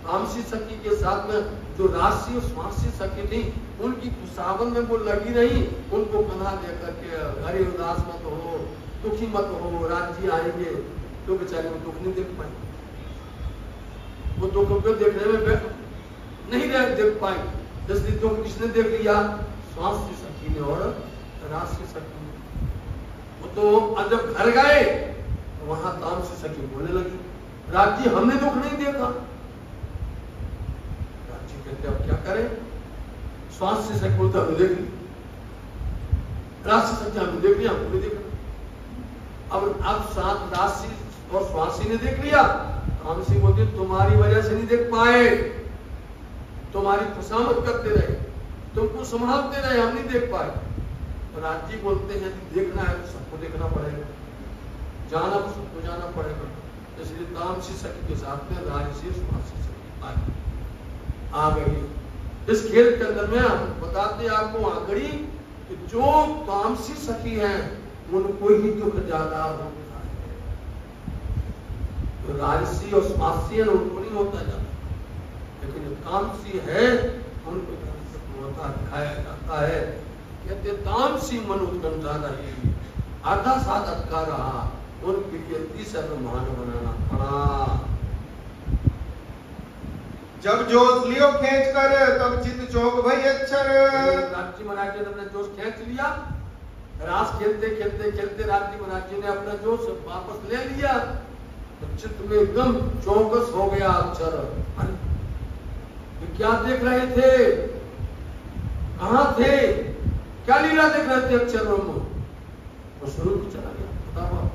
तामसी सखी के साथ में जो राजसी और स्वासी सखी थी, उनकी खुशामत में वो लगी रही, उनको कन्हा देकर के हरि उदास मत हो, दुखी मत हो, राज्य आएंगे, तो बेचारे वो दुख नहीं देख पाए। वो दुख को देखने में नहीं देख पाई, इसलिए दुख किसने देख लिया, स्वास्थ्य सखी ने और राजसी सखी ने। वो तो जब घर गए तो वहां तामसी सखी बोलने लगी, राज्य हमने दुख नहीं देखा। राज्य कहते अब क्या करें, स्वास्थ्य सखी बोलता हमने देख ली, राजसी सखी हमने देख लिया, हमने देख लिया। अब साथ राजसी और स्वासी ने देख लिया, तामसी बोलती तुम्हारी वजह से नहीं देख पाए, तुम्हारी खुशामत करते रहे, तुमको संभालते रहे, हम नहीं देख पाए। तो राज्य बोलते हैं देखना है तो सबको देखना पड़ेगा, जाना तो सबको जाना पड़ेगा। इसलिए तामसी सखी के साथ में राजसी स्वासी सखी आ गई। इस खेल के अंदर में हम बताते आपको आंकड़ी कि जो तामसी सखी हैं उनको ही दुख ज्यादा होता है, तो राजसी और स्वासी है उनको नहीं होता ज्यादा, लेकिन जो तामसी है उनको होता दिखाया जाता है। कहते तामसी मन उत्कंठा रही, आधा साथ अटका रहा, उनकी कीर्ति सर्वमान बनाना पड़ा। जब जोश लियो खींच कर तब चित चौक भई अक्षर। राज्य महाराज जी ने अपना जोश खींच लिया, रास खेलते खेलते खेलते राज्य महाराज जी ने अपना जोश वापस ले लिया, तो चित्त में एकदम चौकस हो गया अक्षर। क्या देख रहे थे, कहां थे, क्या लीला देख रहे थे अक्षर ब्रह्म, वो स्वरूप चला गया। बताओ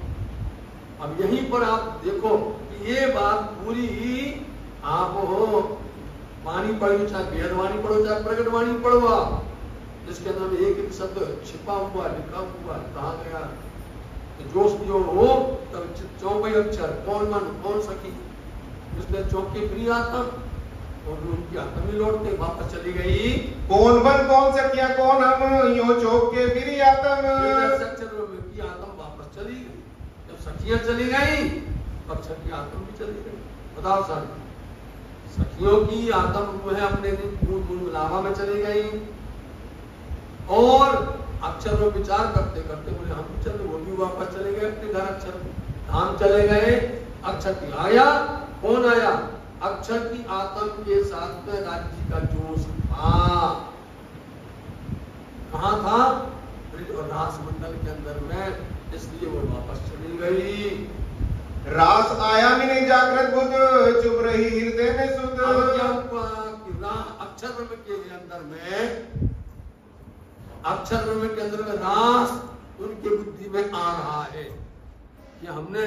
अब यहीं पर आप देखो कि ये बात पूरी आप हो वाणी पढ़ो, चाहे वेदवाणी पढ़ो, चाहे प्रकट वाणी पढ़ो आप, जिसके अंदर में एक एक शब्द छिपा हुआ लिखा हुआ कहा गया। तो जोश जो हो तब चौबई अक्षर, कौन मन कौन सखी, जिसने चौके फ्री आता और उनकी आत्मा ही लौटते वापस चली गई। कौन बन कौन सखिया कौन हम, यो चौके फिर आत्म। की आत्मा वापस चली गई। जब सखियां चली गई तब अक्षर की आत्मा भी चली गई। बताओ सर, सखियों की आत्मा जो है अपने दिन लावा में चली गई, और अक्षर में विचार करते करते बोले हम भी चले, वो भी वापस चले गए अपने घर, अक्षर धाम चले गए। अक्षर की आया, कौन आया, अक्षर की आत्मा के साथ में राज्य का जोश था। कहां था, ब्रज और रास मंडल के अंदर में, इसलिए वो वापस चली गई। रास आया भी नहीं जागृत बुद्ध, चुप रही हृदय में सुध। अक्षर ब्रह्म के अंदर में, अक्षर ब्रह्म के अंदर में रास उनके बुद्धि में आ रहा है कि हमने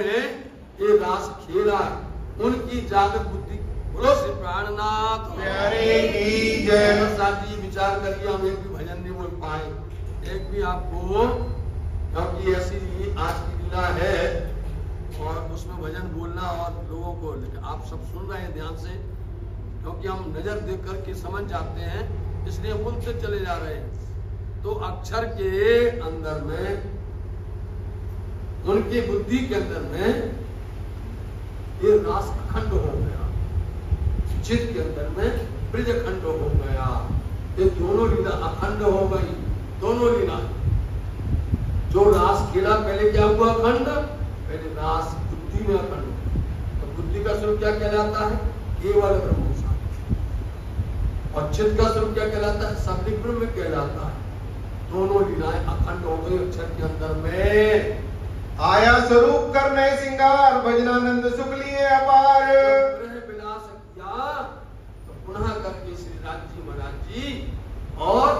ये रास खेला, उनकी जागृत बुद्धि। बोलो श्री प्राणनाथ प्यारे की जय। साथी विचार करिए, हम एक भी भजन नहीं बोल पाए, एक भी आपको, क्योंकि ऐसी आज की लीला है और उसमें भजन बोलना और लोगों को, लेकिन आप सब सुन रहे हैं ध्यान से, क्योंकि हम नजर देख करके समझ जाते हैं, इसलिए बोलते चले जा रहे हैं। तो अक्षर के अंदर में, उनकी बुद्धि के अंदर में ये रास अखंड हो गया, चित्त के अंदर में ब्रज अखंड हो गया। ये दोनों लीला अखंड हो गई, दोनों लीला। जो रास खेला पहले क्या हुआ अखंड, पहले रास बुद्धि में अखंड। तो बुद्धि का स्वरूप क्या कहलाता है, केवल ब्रह्म साक्षी। और चित्त का स्वरूप क्या कहलाता है, सभी ब्रह्म कहलाता है। दोनों लीलाएं अखंड हो गई अक्षर के अंदर में। आया स्वरूप करने सिंगार भजनानंद सुख लिए अपार। विलास किया तो पुनः करके श्री राज जी महाराज जी और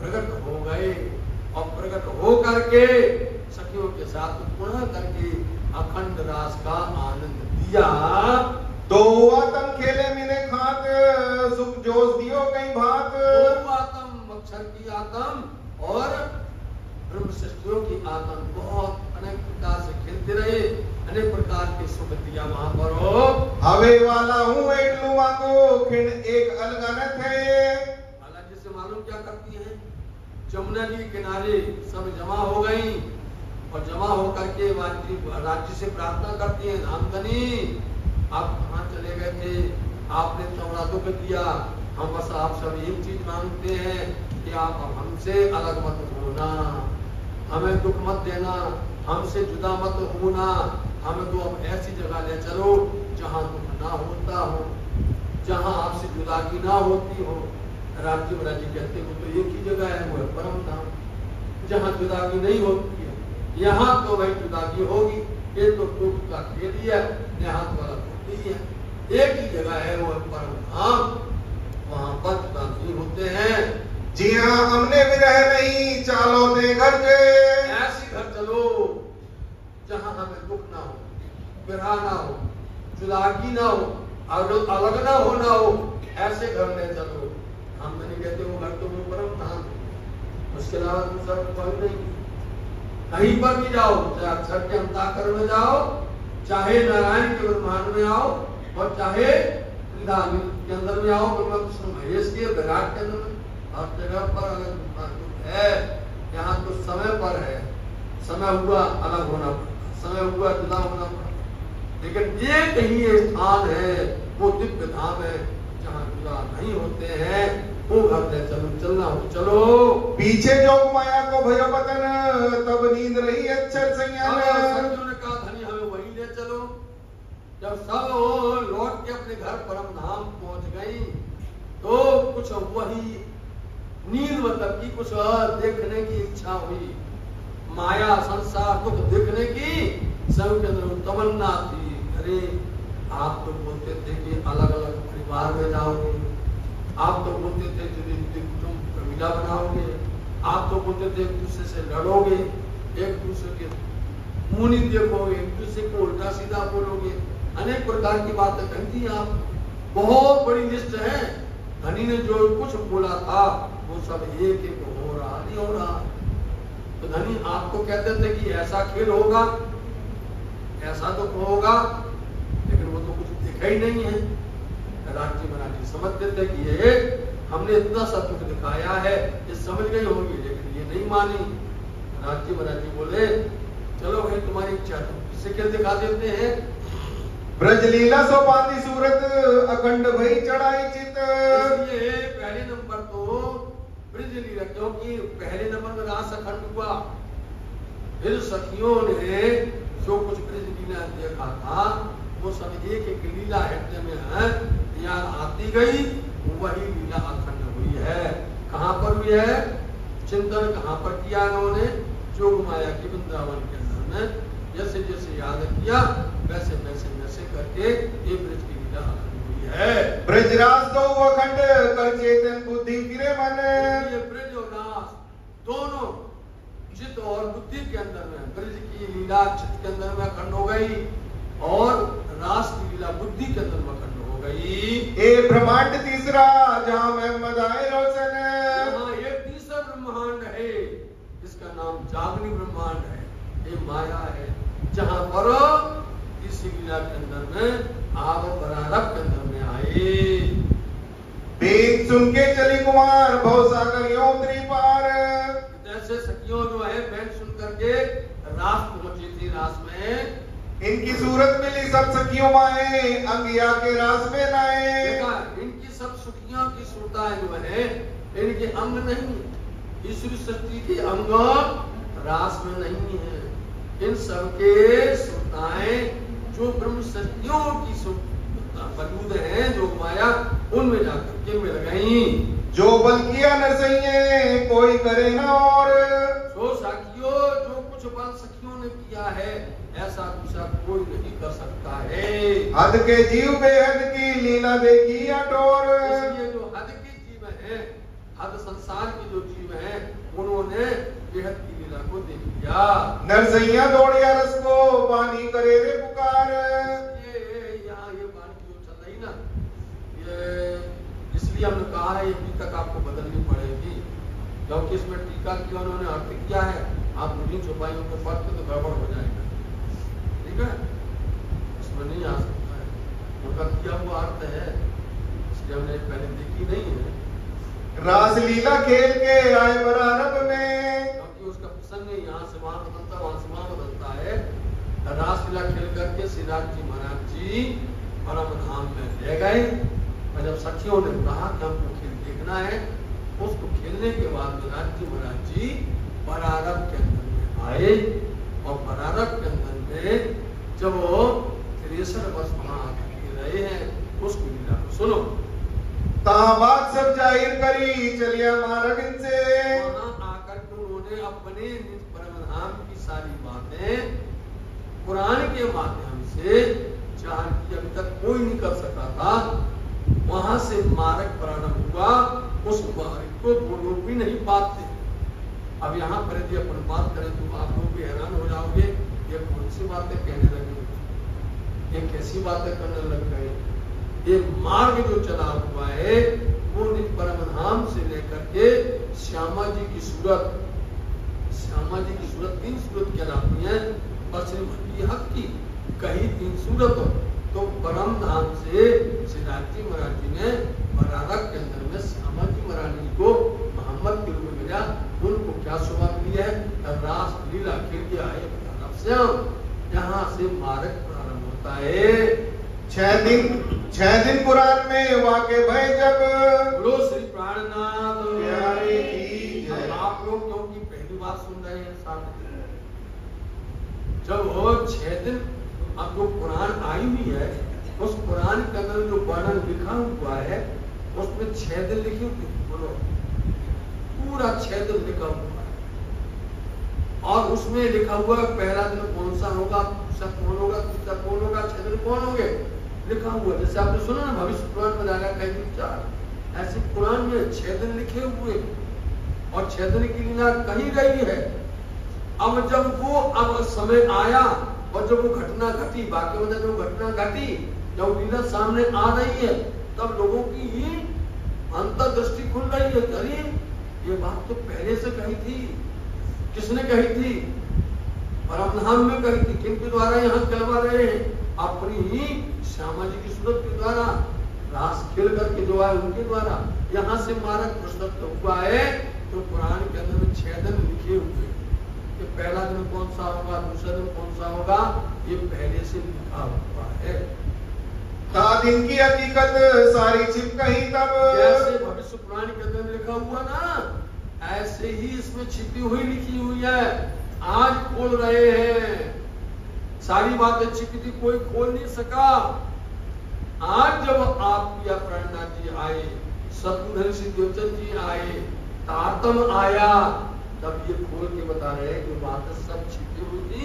प्रकट हो गए, और प्रकट हो करके सखियों के साथ पुनः करके अखंड रास का आनंद दिया। दो आतम खेले मिले खाक, सुख जोश दियो कहीं भाग। दो आतम, अक्षर की आत्म और ब्रह्म सृष्टियों की आत्म बहुत अनेक प्रकार से खेलते रहे, अनेक प्रकार के सुख दिया वहां पर। हो हवे वाला हूँ एक लुमा को खिंड एक अलगनत है। हालांकि से मालूम क्या करती है, जमुना जी किनारे सब जमा हो गई, और जमा होकर के राज्य से प्रार्थना करती है, धामधनी आप कहाँ चले गए थे, आपने तो हमारा दुख दिया, हम बस आप सब एक चीज मांगते हैं कि आप हमसे अलग मत होना, हमें दुख मत देना, हमसे जुदा मत होना, हमें तो अब ऐसी जगह ले चलो जहाँ दुख ना होता हो, जहाँ आपसे जुदागी ना होती हो। राज्य महाराज जी कहते हो तो एक ही जगह है, वो है परम धाम, जहाँ जुदागी नहीं होती है। यहाँ तो भाई जुदागी होगी, ये तो दुख का खेल ही है, यहाँ वाला दुख ही है। एक ही जगह है, वो है परम धाम, वहाँ पर जुदागी होते हैं। जी हाँ, हमने भी रह नहीं चालो दे घर के। ऐसी घर चलो जहाँ हमें दुख ना हो, विरह ना हो, जुदागी ना हो, अलग ना होना हो, ऐसे घर में चलो। हम नहीं कहते वो घर तो वो परम धाम, उसके अलावा दूसरा कोई नहीं। कहीं पर भी जाओ, चाहे अक्षर के अंताकर में जाओ, चाहे नारायण के ब्रह्मांड में आओ, और चाहे के अंदर में आओ, ब्रह्मा विष्णु महेश के विराट के अंदर में, हर जगह पर अलग है। यहाँ तो समय पर है, समय हुआ अलग होना पड़ता, समय हुआ जुदा होना पड़ता, लेकिन एक ही स्थान है, वो दिव्य धाम है जहाँ जुदा नहीं होते हैं। वो घर में चलो, चलना हो चलो। पीछे जोग माया को भयो पतन, तब नींद रही अक्षर संज्ञान। सखियों ने कहा धनी हमें वहीं ले चलो। जब सब लौट के अपने घर परम धाम पहुंच गई, तो कुछ वही नींद मतलब की कुछ देखने की इच्छा हुई, माया संसार दुख देखने की सबके अंदर तमन्ना थी। अरे आप तो बोलते थे कि अलग अलग परिवार में जाओगे, आप तो बोलते थे तुम कबीला बनाओगे, आप तो बोलते थे एक दूसरे से लड़ोगे, एक दूसरे के मुंह नहीं देखोगे, एक दूसरे को उल्टा सीधा बोलोगे, अनेक प्रकार की बातें कही थी आप। बहुत बड़ी लिस्ट है, धनी ने जो कुछ बोला था वो सब एक एक हो रहा, नहीं हो रहा। तो धनी आपको कहते थे कि ऐसा खेल होगा, ऐसा तो होगा, लेकिन वो तो कुछ दिखा ही नहीं है। राज्य महाराज जी समझते थे कि ये हमने इतना सब कुछ दिखाया है, ये समझ गई होगी, लेकिन ये नहीं मानी। राज्य महाराज जी बोले चलो भाई तुम्हारी इच्छा, तो इसे क्या दिखा देते हैं। ब्रजलीला सोपाती सूरत अखंड भई चढ़ाई चित। इसलिए पहले नंबर तो ब्रजलीला, क्योंकि पहले नंबर में रास अखंड हुआ, फिर सखियों ने जो कुछ ब्रजलीला देखा था वो सब एक एक लीला हृदय में है, यहाँ आती गई, वही लीला अखंड हुई है। कहाँ पर हुई है चिंतन, कहाँ पर किया इन्होंने, जोग माया की वृंदावन के अंदर में, जैसे जैसे याद किया वैसे वैसे वैसे करके ये ब्रज की लीला अखंड हुई है। ब्रजराज दो अखंड कर चेतन बुद्धि फिरे मन। ये ब्रज और रास दोनों चित्त और बुद्धि के अंदर में, ब्रज की लीला चित्त के अंदर में अखंड हो गई, और रास की लीला बुद्धि के अंदर में अखंड हो गई। ए ब्रह्मांड तीसरा जहाँ मोहम्मद आए रोशन। यहाँ ये तीसरा ब्रह्मांड है, इसका नाम जागनी ब्रह्मांड है, ये माया है, जहाँ पर इसी लीला के अंदर में आव बरारब के अंदर में आए। वेद सुन के चली कुमार भव सागर यो उतरी पार। जैसे सखियों जो है वेद सुन करके रास पहुंची थी, रास में इनकी सूरत मिली सब सखियों माए, अंगिया के रास में नाए। इनकी सब सुखियों की सुरताएं जो है, इनके अंग नहीं, ईश्वरी सृष्टि के अंग रास में नहीं है। इन सबके सुरताएं जो ब्रह्म सत्यों की वजूद है, जो माया, उनमें जाकर के मिल गई। जो बल किया नरसैये कोई करे ना और, जो सखियों जो कुछ बल सखियों ने किया है ऐसा दूसरा कोई नहीं कर सकता है। हद के जीव बेहद की लीला देखी अटोर। इसलिए जो हद के जीव हैं, हद संसार के जो जीव हैं, उन्होंने बेहद की लीला को देख लिया। नरसैया दौड़िया रस को पानी करे रे पुकार। यहाँ ये वाणी जो चल रही ना, ये इसलिए हमने कहा है ये टीका आपको बदलनी पड़ेगी, क्योंकि इसमें टीका की उन्होंने अर्थ किया है, आप मुझे छुपाइयों को पढ़ते तो गड़बड़ हो जाएगा। ठीक है, इसमें नहीं आ सकता है, उनका किया हुआ अर्थ है, इसलिए हमने पहले देखी नहीं है। रास लीला खेल के आए बरारब में, क्योंकि उसका प्रसंग यहाँ से वहां बदलता, वहां से वहां बदलता है। रास लीला खेल करके श्रीराज जी महाराज जी परम धाम में ले गए, और जब सखियों ने कहा कि हमको खेल देखना है, उसको खेलने के बाद राज जी महाराज जी बरारब के अंदर में आए, और बरारब के अंदर में जब वो 63 वर्ष वहां आकर रहे हैं, उसको लीला को सुनो। बात सब जाहिर करी चलिया मार्ग इनसे, वहां आकर के उन्होंने अपने निज परम धाम की सारी बातें कुरान के माध्यम से जान की, अभी तक कोई नहीं कर सका था। वहां से मार्ग प्रारंभ हुआ, उस मार्ग को वो लोग भी नहीं पाते। अब यहाँ पर यदि अपन बात करें तो आप लोग भी हैरान हो जाओगे, ये कौन सी बातें कहने लगे, ये कैसी बातें करने लग गए। ये मार्ग जो चला हुआ है वो निज परम धाम से लेकर के श्यामा जी की सूरत, श्यामा जी की सूरत 3 सूरत कहलाती है, और श्रीमती हक की कहीं 3 सूरत। तो परम धाम से श्रीराज जी महाराज जी ने बरारब के अंदर में श्यामा जी महाराज जी को मोहम्मद के रूप में मिला। उनको क्या शोभा मिली है, रास लीला खेल के आए बरारब से। यहाँ से मार्ग प्रारंभ होता है। 6 दिन कुरान में वाक़े भय जब, बोलो श्री प्राणनाथ प्यारे की जय। आप लोग क्योंकि पहली बार सुन रहे हैं, साथ जब वो 6 दिन अब जो कुरान आई हुई है, उस कुरान के अंदर जो वर्णन लिखा हुआ है उसमें 6 दिन लिखी हुई, बोलो पूरा 6 दिन लिखा हुआ है, और उसमें लिखा हुआ है पहला दिन कौन सा होगा, दूसरा कौन होगा, तीसरा कौन होगा, 6 दिन कौन होंगे लिखा हुआ। जैसे आपने सुना ना भविष्य पुराण में जाएगा कई दिन 4, ऐसे कुरान में 6 दिन लिखे हुए, और 6 दिन की लीला कही गई है। अब जब वो अब समय आया और जब वो घटना घटी, बाकी मतलब जो घटना घटी, जब लीला सामने आ रही है, तब लोगों की ही अंतर्दृष्टि खुल रही है। अरे ये बात तो पहले से कही थी, किसने कही थी, परम धाम में कही थी, किनके द्वारा यहाँ कहवा रहे हैं, अपनी ही श्यामा जी की सूरत के द्वारा, रास खेल करके जो है उनके द्वारा यहाँ से मार्ग प्रस्तुत हुआ है। तो कुरान के अंदर में 6 दिन लिखे हुए, कि पहला दिन कौन सा होगा, दूसरा दिन कौन सा होगा, ये पहले से लिखा हुआ है। दिन की हकीकत सारी छिप गई तब, जैसे भविष्य पुराण के अंदर लिखा हुआ ना, ऐसे ही इसमें छिपी हुई लिखी हुई है। आज खोल रहे हैं, सारी बातें छिपी थी, कोई खोल नहीं सका। आज जब आप या प्राणनाथ जी आए, सतगुरु सिद्धोचन जी आए, तारतम आया, तब ये खोल के बता रहे हैं कि बातें सब छिपी हुई थी,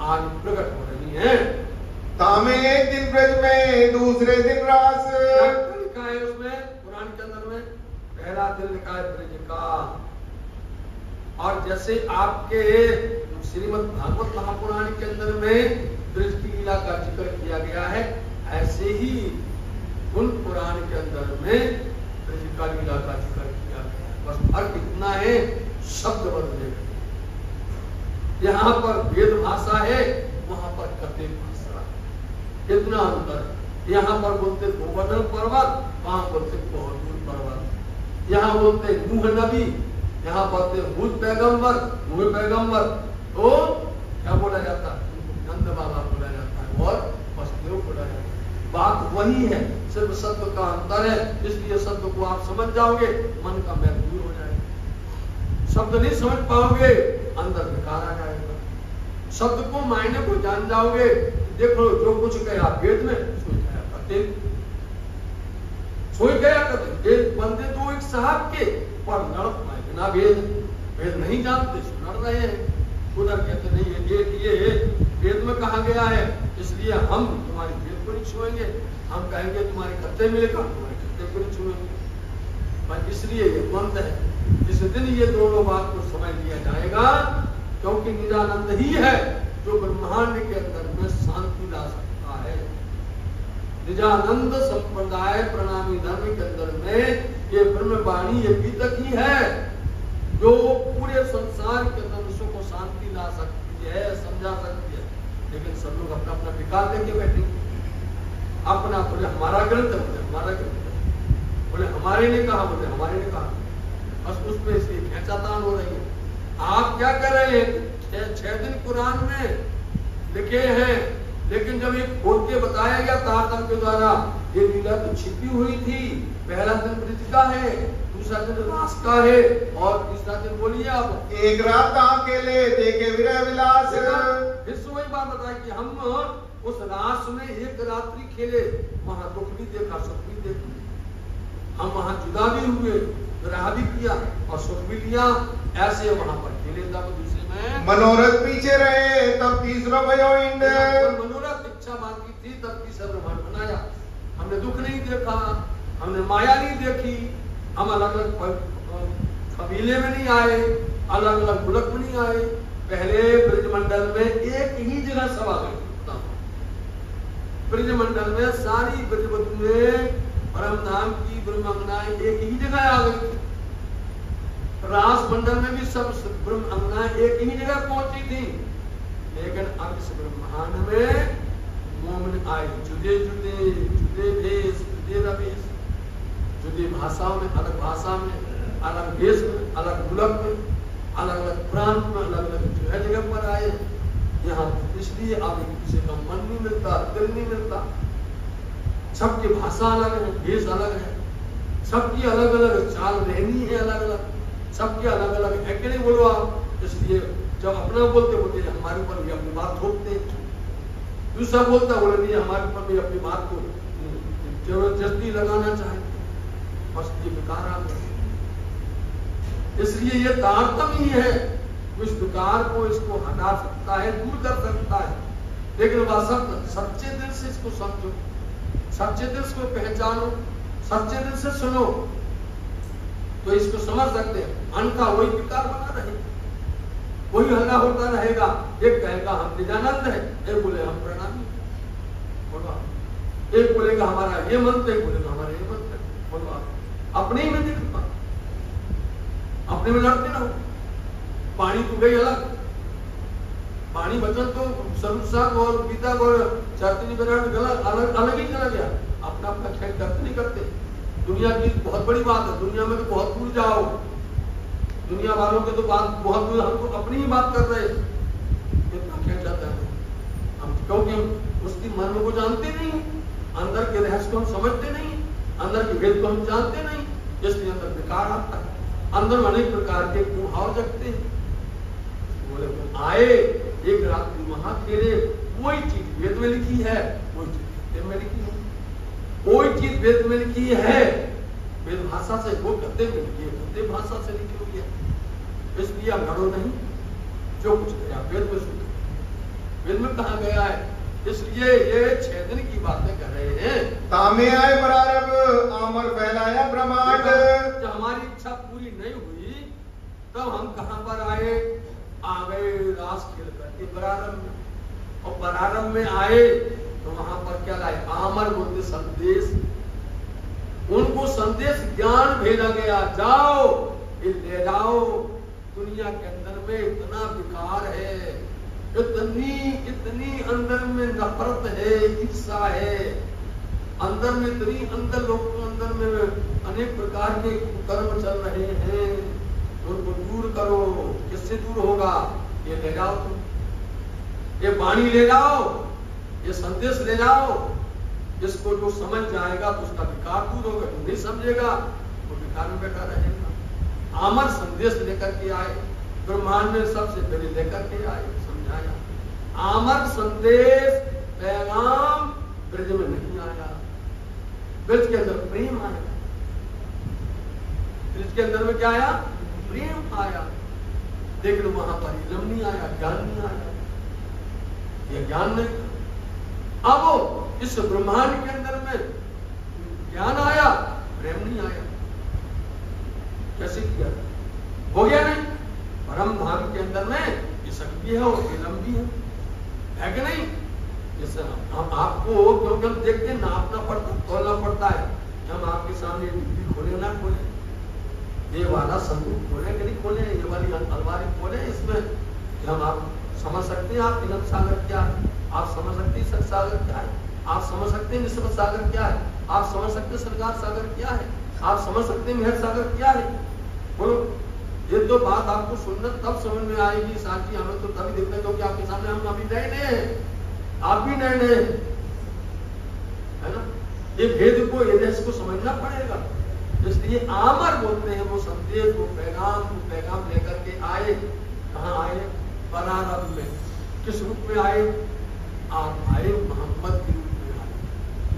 आज प्रकट हो रही है। तामे एक दिन ब्रज में, दूसरे दिन रास, लिखा है उसमें कुरान के अंदर में, पहला दिन लिखा है ब्रज का। और जैसे आपके श्रीमद् भागवत महापुराण के अंदर में ब्रज की लीला का जिक्र किया गया है, ऐसे ही उन पुराण के अंदर में ब्रज का लीला का जिक्र किया गया है। बस फर्क इतना है, शब्द बदले। यहाँ पर वेद भाषा है, वहां पर कथे भाषा, इतना अंतर। यहाँ पर बोलते गोवर्धन पर्वत, वहां बोलते कोहतूर पर्वत। यहाँ बोलते नूह नबी, यहाँ बोलते हूद पैगंबर, नूह पैगंबर। तो क्या बोला जाता है, नंद बाबा बोला जाता है, और वसुदेव बोला जाता है। बात वही है, सिर्फ शब्द का अंतर है। इसलिए शब्द को आप समझ जाओगे, मन का मैल दूर हो जाएगा। शब्द नहीं समझ पाओगे अंदर विकार आ जाएगा। शब्द को मायने को जान जाओगे, देखो जो कुछ गया वेद में सोच गया करते, सोच गया करते। वेद बंदे तो एक साहब के पर लड़ पाए बिना वेद नहीं जानते, लड़ रहे हैं। उधर कहते नहीं ये वेद में कहा गया है, इसलिए हम तुम्हारी वेद को नहीं छुएंगे, हम कहेंगे तुम्हारे कर्तव्य मिलेगा, तुम्हारे कर्तव्य को नहीं छुएंगे। पर इसलिए ये द्वंद है। जिस दिन ये दोनों बात को समझ लिया जाएगा, क्योंकि निजानंद ही है जो ब्रह्मांड के अंदर में शांति ला सकता है। निजानंद संप्रदाय प्रणामी धर्म के अंदर में ये ब्रह्मवाणी ये गीतक ही है जो पूरे संसार के अंदर विश्व को शांति ला सकती है, समझा सकती है। लेकिन सब लोग अपना अपना विकार लेके बैठे, अपना बोले हमारा ग्रंथ है, बोले हमारा ग्रंथ है, बोले हमारे ने कहा, बोले हमारे ने कहा, बस उस पर इसकी खेचातान हो रही है। आप क्या कर रहे हैं? 6 दिन कुरान में लिखे हैं, लेकिन जब ये खोल के बताया गया तारतम के द्वारा, ये लीला तो छिपी हुई थी। पहला दिन ब्रज का है, दूसरा दिन रास का है, और तीसरा दिन बोलिए आप एक रात अकेले देखे विरह विलास। फिर वही बात बताया कि हम उस रास में एक रात्रि खेले, वहां दुख भी देखा, सुख भी देखा। हम वहां जुदा भी हुए, विरह भी किया और सुख भी लिया, ऐसे वहां पर खेले। तब दूसरे में मनोरथ पीछे रहे, तब तीसरा भयो इंड। मनोरथ इच्छा बाकी थी, तब तीसरा ब्रह्मांड बनाया। हमने दुख नहीं देखा, हमने माया नहीं देखी, हम अलग अलग कबीले में नहीं आए, अलग अलग मुल्क में नहीं आए। पहले ब्रजमंडल में एक ही जगह सभा गई। ब्रजमंडल में सारी ब्रजवधुएं परम धाम की ब्रह्मांगनाएं एक ही जगह आ गई थी। रास मंडल में भी सब ब्रह्मांगनाएं एक ही जगह पहुंची थी। लेकिन अब इस ब्रह्मांड में मोमन आए, जुदे जुदे जुदे भेष, जुदे रवेश, जुदी भाषाओं में, अलग भाषा में, अलग देश में, अलग मुल्क में, अलग अलग प्रांत में, अलग अलग जगह पर आए। यहाँ इसलिए अब एक दूसरे का मन नहीं मिलता, दिल नहीं मिलता। सबकी भाषा अलग है, देश अलग है, सबकी अलग अलग चाल रहनी है, अलग अलग, सबके अलग अलग है कि नहीं बोलो आप। इसलिए जब अपना बोलते बोलते हमारे ऊपर भी अपनी बात थोपते, दूसरा बोलता बोले नहीं हमारे ऊपर भी अपनी बात को जबरदस्ती लगाना चाहते, बस ये विकार आ गया। इसलिए ये तारतम्य ही है, इस विकार को इसको हटा सकता है, दूर कर सकता है। लेकिन वह सब सच्चे दिल से इसको समझो, सच्चे दिल से पहचानो, सच्चे दिल से सुनो, तो इसको समझ सकते हैं। अन्यथा वही विकार बना रहे, वही हल्ला होता रहेगा। एक कहेगा हम निजानंद है, एक बोले हम प्रणामी, एक बोलेगा हमारा ये मंत्र, एक बोलेगा हमारा ये मंत्र। बोलो अपने ही में दिखता, अपने में लड़ते रहो। पानी तो गई अलग, पानी वचन तो संसार और गीता और चैतन्य विराट गलत अलग अलग ही चला गया। अपना अपना खेल करते नहीं करते। दुनिया की बहुत बड़ी बात है, दुनिया में तो बहुत दूर जाओ, दुनिया वालों के तो बात बहुत दूर, हम तो अपनी ही बात कर रहे कितना खेल जाता है हम, क्योंकि उसकी मर्म को जानते नहीं, अंदर के रहस्य को हम समझते नहीं, अंदर के भेद को हम जानते नहीं, इसलिए अंदर विकार आता है, अंदर अनेक प्रकार के कुभाव जगते हैं। बोले आए एक रात्रि वहां खेले, वही चीज वेद में लिखी है, वही चीज में लिखी है, कोई चीज वेद में लिखी है, वेद भाषा से, वो गद्य में लिखी है, गद्य भाषा से लिखी हुई है। इसलिए हम लड़ो नहीं, जो कुछ गया वेद में सुन, वेद में कहा गया है। इसलिए ये 6 दिन की बातें कर रहे हैं। तामे आए प्रारंभ आमर फैलाया ब्रह्मांड। जब हमारी इच्छा पूरी नहीं हुई तब हम कहां पर आए? आ गए रास खेल करके प्रारंभ में, और प्रारंभ में आए तो वहां पर क्या लाए? आमर बोलते संदेश, उनको संदेश ज्ञान भेजा गया, जाओ ले जाओ। दुनिया के अंदर में इतना विकार है, इतनी अंदर में नफरत है, ईर्षा है, अंदर में इतनी अंदर लोगों के अंदर में अनेक प्रकार के कर्म चल रहे हैं, उनको दूर करो। किससे दूर होगा? ये ले जाओ तुम, ये वाणी ले जाओ, ये संदेश ले जाओ। जिसको जो समझ जाएगा तो उसका विकार दूर होगा, जो नहीं समझेगा वो विकार में बैठा रहेगा। आमर संदेश लेकर के आए, ब्रह्मांड ने सबसे पहले लेकर के आए, समझाया। आमर संदेश पैगाम ब्रज में नहीं आया, ब्रज के अंदर प्रेम आया। ब्रज के अंदर में क्या आया? प्रेम आया। लेकिन वहां पर इल्म नहीं आया, ज्ञान नहीं आया, ये ज्ञान नहीं था। अब इस ब्रह्मांड के अंदर में ज्ञान आया, प्रेम नहीं आया। कैसे किया? हो गया नहीं? परम धाम के अंदर में ये शक्ति भी है और इल्म भी है कि नहीं? जैसे हम आपको क्योंकि हम देखते हैं, नापना पड़ता, तोलना पड़ता है कि हम आपके सामने डिब्बी खोले ना खोले, ये वाला संदूक खोले कि नहीं खोले, ये वाली अलमारी खोले, इसमें कि हम आप समझ सकते हैं आप इल्म सागर क्या है, आप समझ सकते हैं सत सागर क्या है, आप समझ सकते हैं निस्बत सागर क्या है, आप समझ सकते हैं सरकार सागर क्या है, आप समझ सकते हैं मेहर सागर क्या है। बोलो, ये तो बात आपको सुनना तब समझ में आएगी। साथी हमें तो तभी देखते हैं क्योंकि आपके सामने हम अभी नए नए हैं, आप भी नए नए हैं, है ना? ये भेद को, ये रहस्य को समझना पड़ेगा। इसलिए आमर बोलते हैं वो संदेश, वो पैगाम लेकर के आए। कहाँ आए? बरारब में। किस रूप में आए? आप आए मोहम्मद के रूप में आए।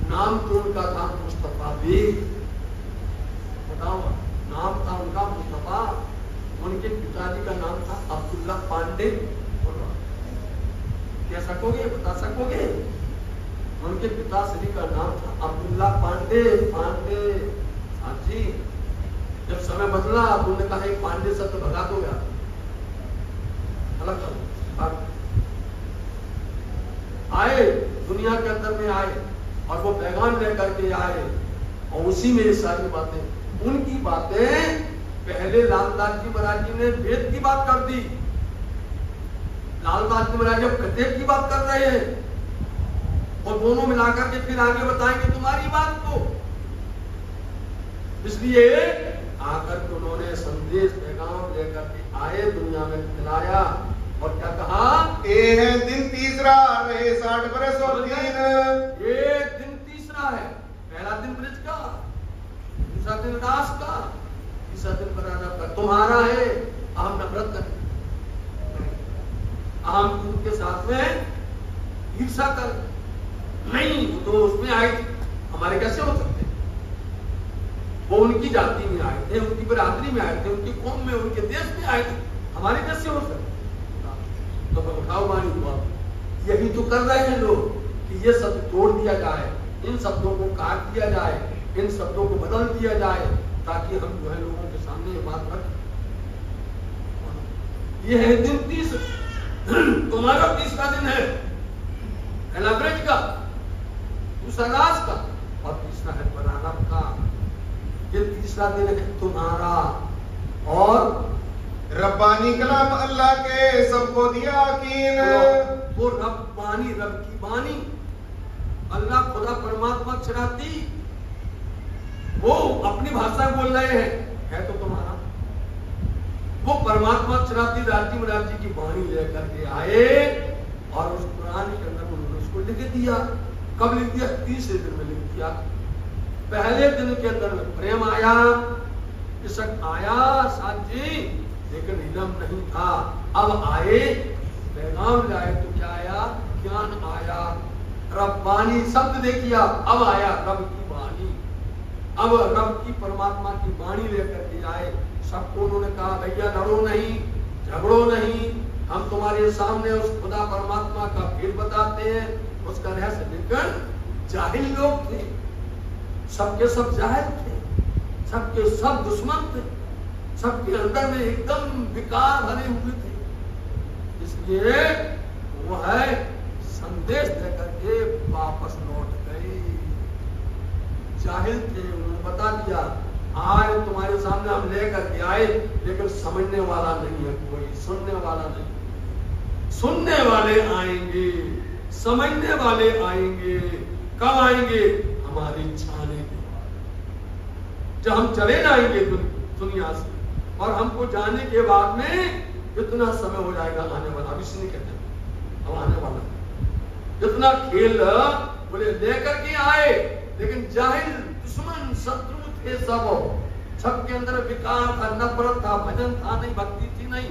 नाम तो उनका था मुस्तफा भी, बताओ, नाम था उनका मुस्तफा। उनके पिताजी का नाम था अब्दुल्ला पांडे। कह सकोगे, बता सकोगे? उनके पिताश्री का नाम था अब्दुल्ला पांडे। हाँ जी, जब समय बदला तो उन्होंने कहा एक पांडे शब्द भगा दो यार, अलग करो। आए दुनिया के अंदर में आए और वो पैगाम लेकर के आए, और उसी में ये सारी बातें, उनकी बातें पहले लालदास जी महाराज जी ने वेद की बात कर दी। लालदास जी महाराज अब कतेब की बात कर रहे हैं, और दोनों मिलाकर के फिर आगे बताएंगे तुम्हारी बात को। इसलिए आकर के उन्होंने संदेश पैगाम लेकर के आए, दुनिया में खिलाया, और क्या कहा? ये है दिन तीसरा, रहे 60 बरस और दिन। ये दिन तीसरा है। पहला दिन ब्रज का, दूसरा दिन रास का, तीसरा दिन बराबर का। तुम्हारा है अहम नफरत कर, अहम उनके साथ में ईर्षा कर, नहीं तो उसमें आए थे, हमारे कैसे हो सकते? वो उनकी जाति में आए थे, उनकी बरादरी में आए थे, उनकी कौम में, उनके देश में आए थे, हमारे कैसे हो सकते? तो उठाओ बानी हुआ। यही तो कर रहे हैं लोग कि ये शब्द तोड़ दिया जाए, इन शब्दों को काट दिया जाए, इन शब्दों को बदल दिया जाए, ताकि हम जो है लोगों के सामने ये बात रखें। ये है दिन 30, तुम्हारा तीसरा दिन है, पहला ब्रज का, दूसरा रास का, और तीसरा है बरारब का। ये तीसरा दिन है तुम्हारा। और रब्बानी कलाम अल्लाह के सबको दिया कीन। वो रब्बानी, रब की बानी, अल्लाह खुदा परमात्मा चराती, वो अपनी भाषा में बोल रहे हैं, है तो तुम्हारा। वो परमात्मा चराती राजी महाराज जी की बानी लेकर के आए, और उस कुरान के अंदर उन्होंने उसको लिख दिया। कब लिख दिया? तीसरे दिन में लिख दिया। पहले दिन के अंदर में प्रेम आया, इसक आया साथ जी, लेकिन इल्म नहीं था। अब आए, पैगाम लाए, तो क्या आया? ज्ञान आया, रब्बानी शब्द देखिए। अब आया रब की बानी, अब रब की परमात्मा की बानी लेकर के आए। सबको उन्होंने कहा भैया लड़ो नहीं, झगड़ो नहीं, हम तुम्हारे सामने उस खुदा परमात्मा का भेद बताते हैं, उसका रहस्य लेकर। जाहिल लोग थे, सबके सब जाहिल थे, सबके सब दुश्मन थे, सबके अंदर में एकदम विकार भरे हुए थे। इसलिए वो है संदेश देकर के वापस लौट गए। जाहिल थे, उन्होंने बता दिया आज तुम्हारे सामने हम लेकर के आए, लेकिन समझने वाला नहीं है कोई, सुनने वाला नहीं। सुनने वाले आएंगे, समझने वाले आएंगे। कब आएंगे? हमारी छाने के बाद, जब हम चले जाएंगे दुनिया से, और हमको जाने के बाद में इतना समय हो जाएगा आने वाला, अभी से नहीं कहते, अब आने वाला। इतना खेल बोले लेकर के आए, लेकिन जाहिल दुश्मन शत्रु थे सब, सबके अंदर विकार था, नफरत था, भजन था नहीं, भक्ति थी नहीं,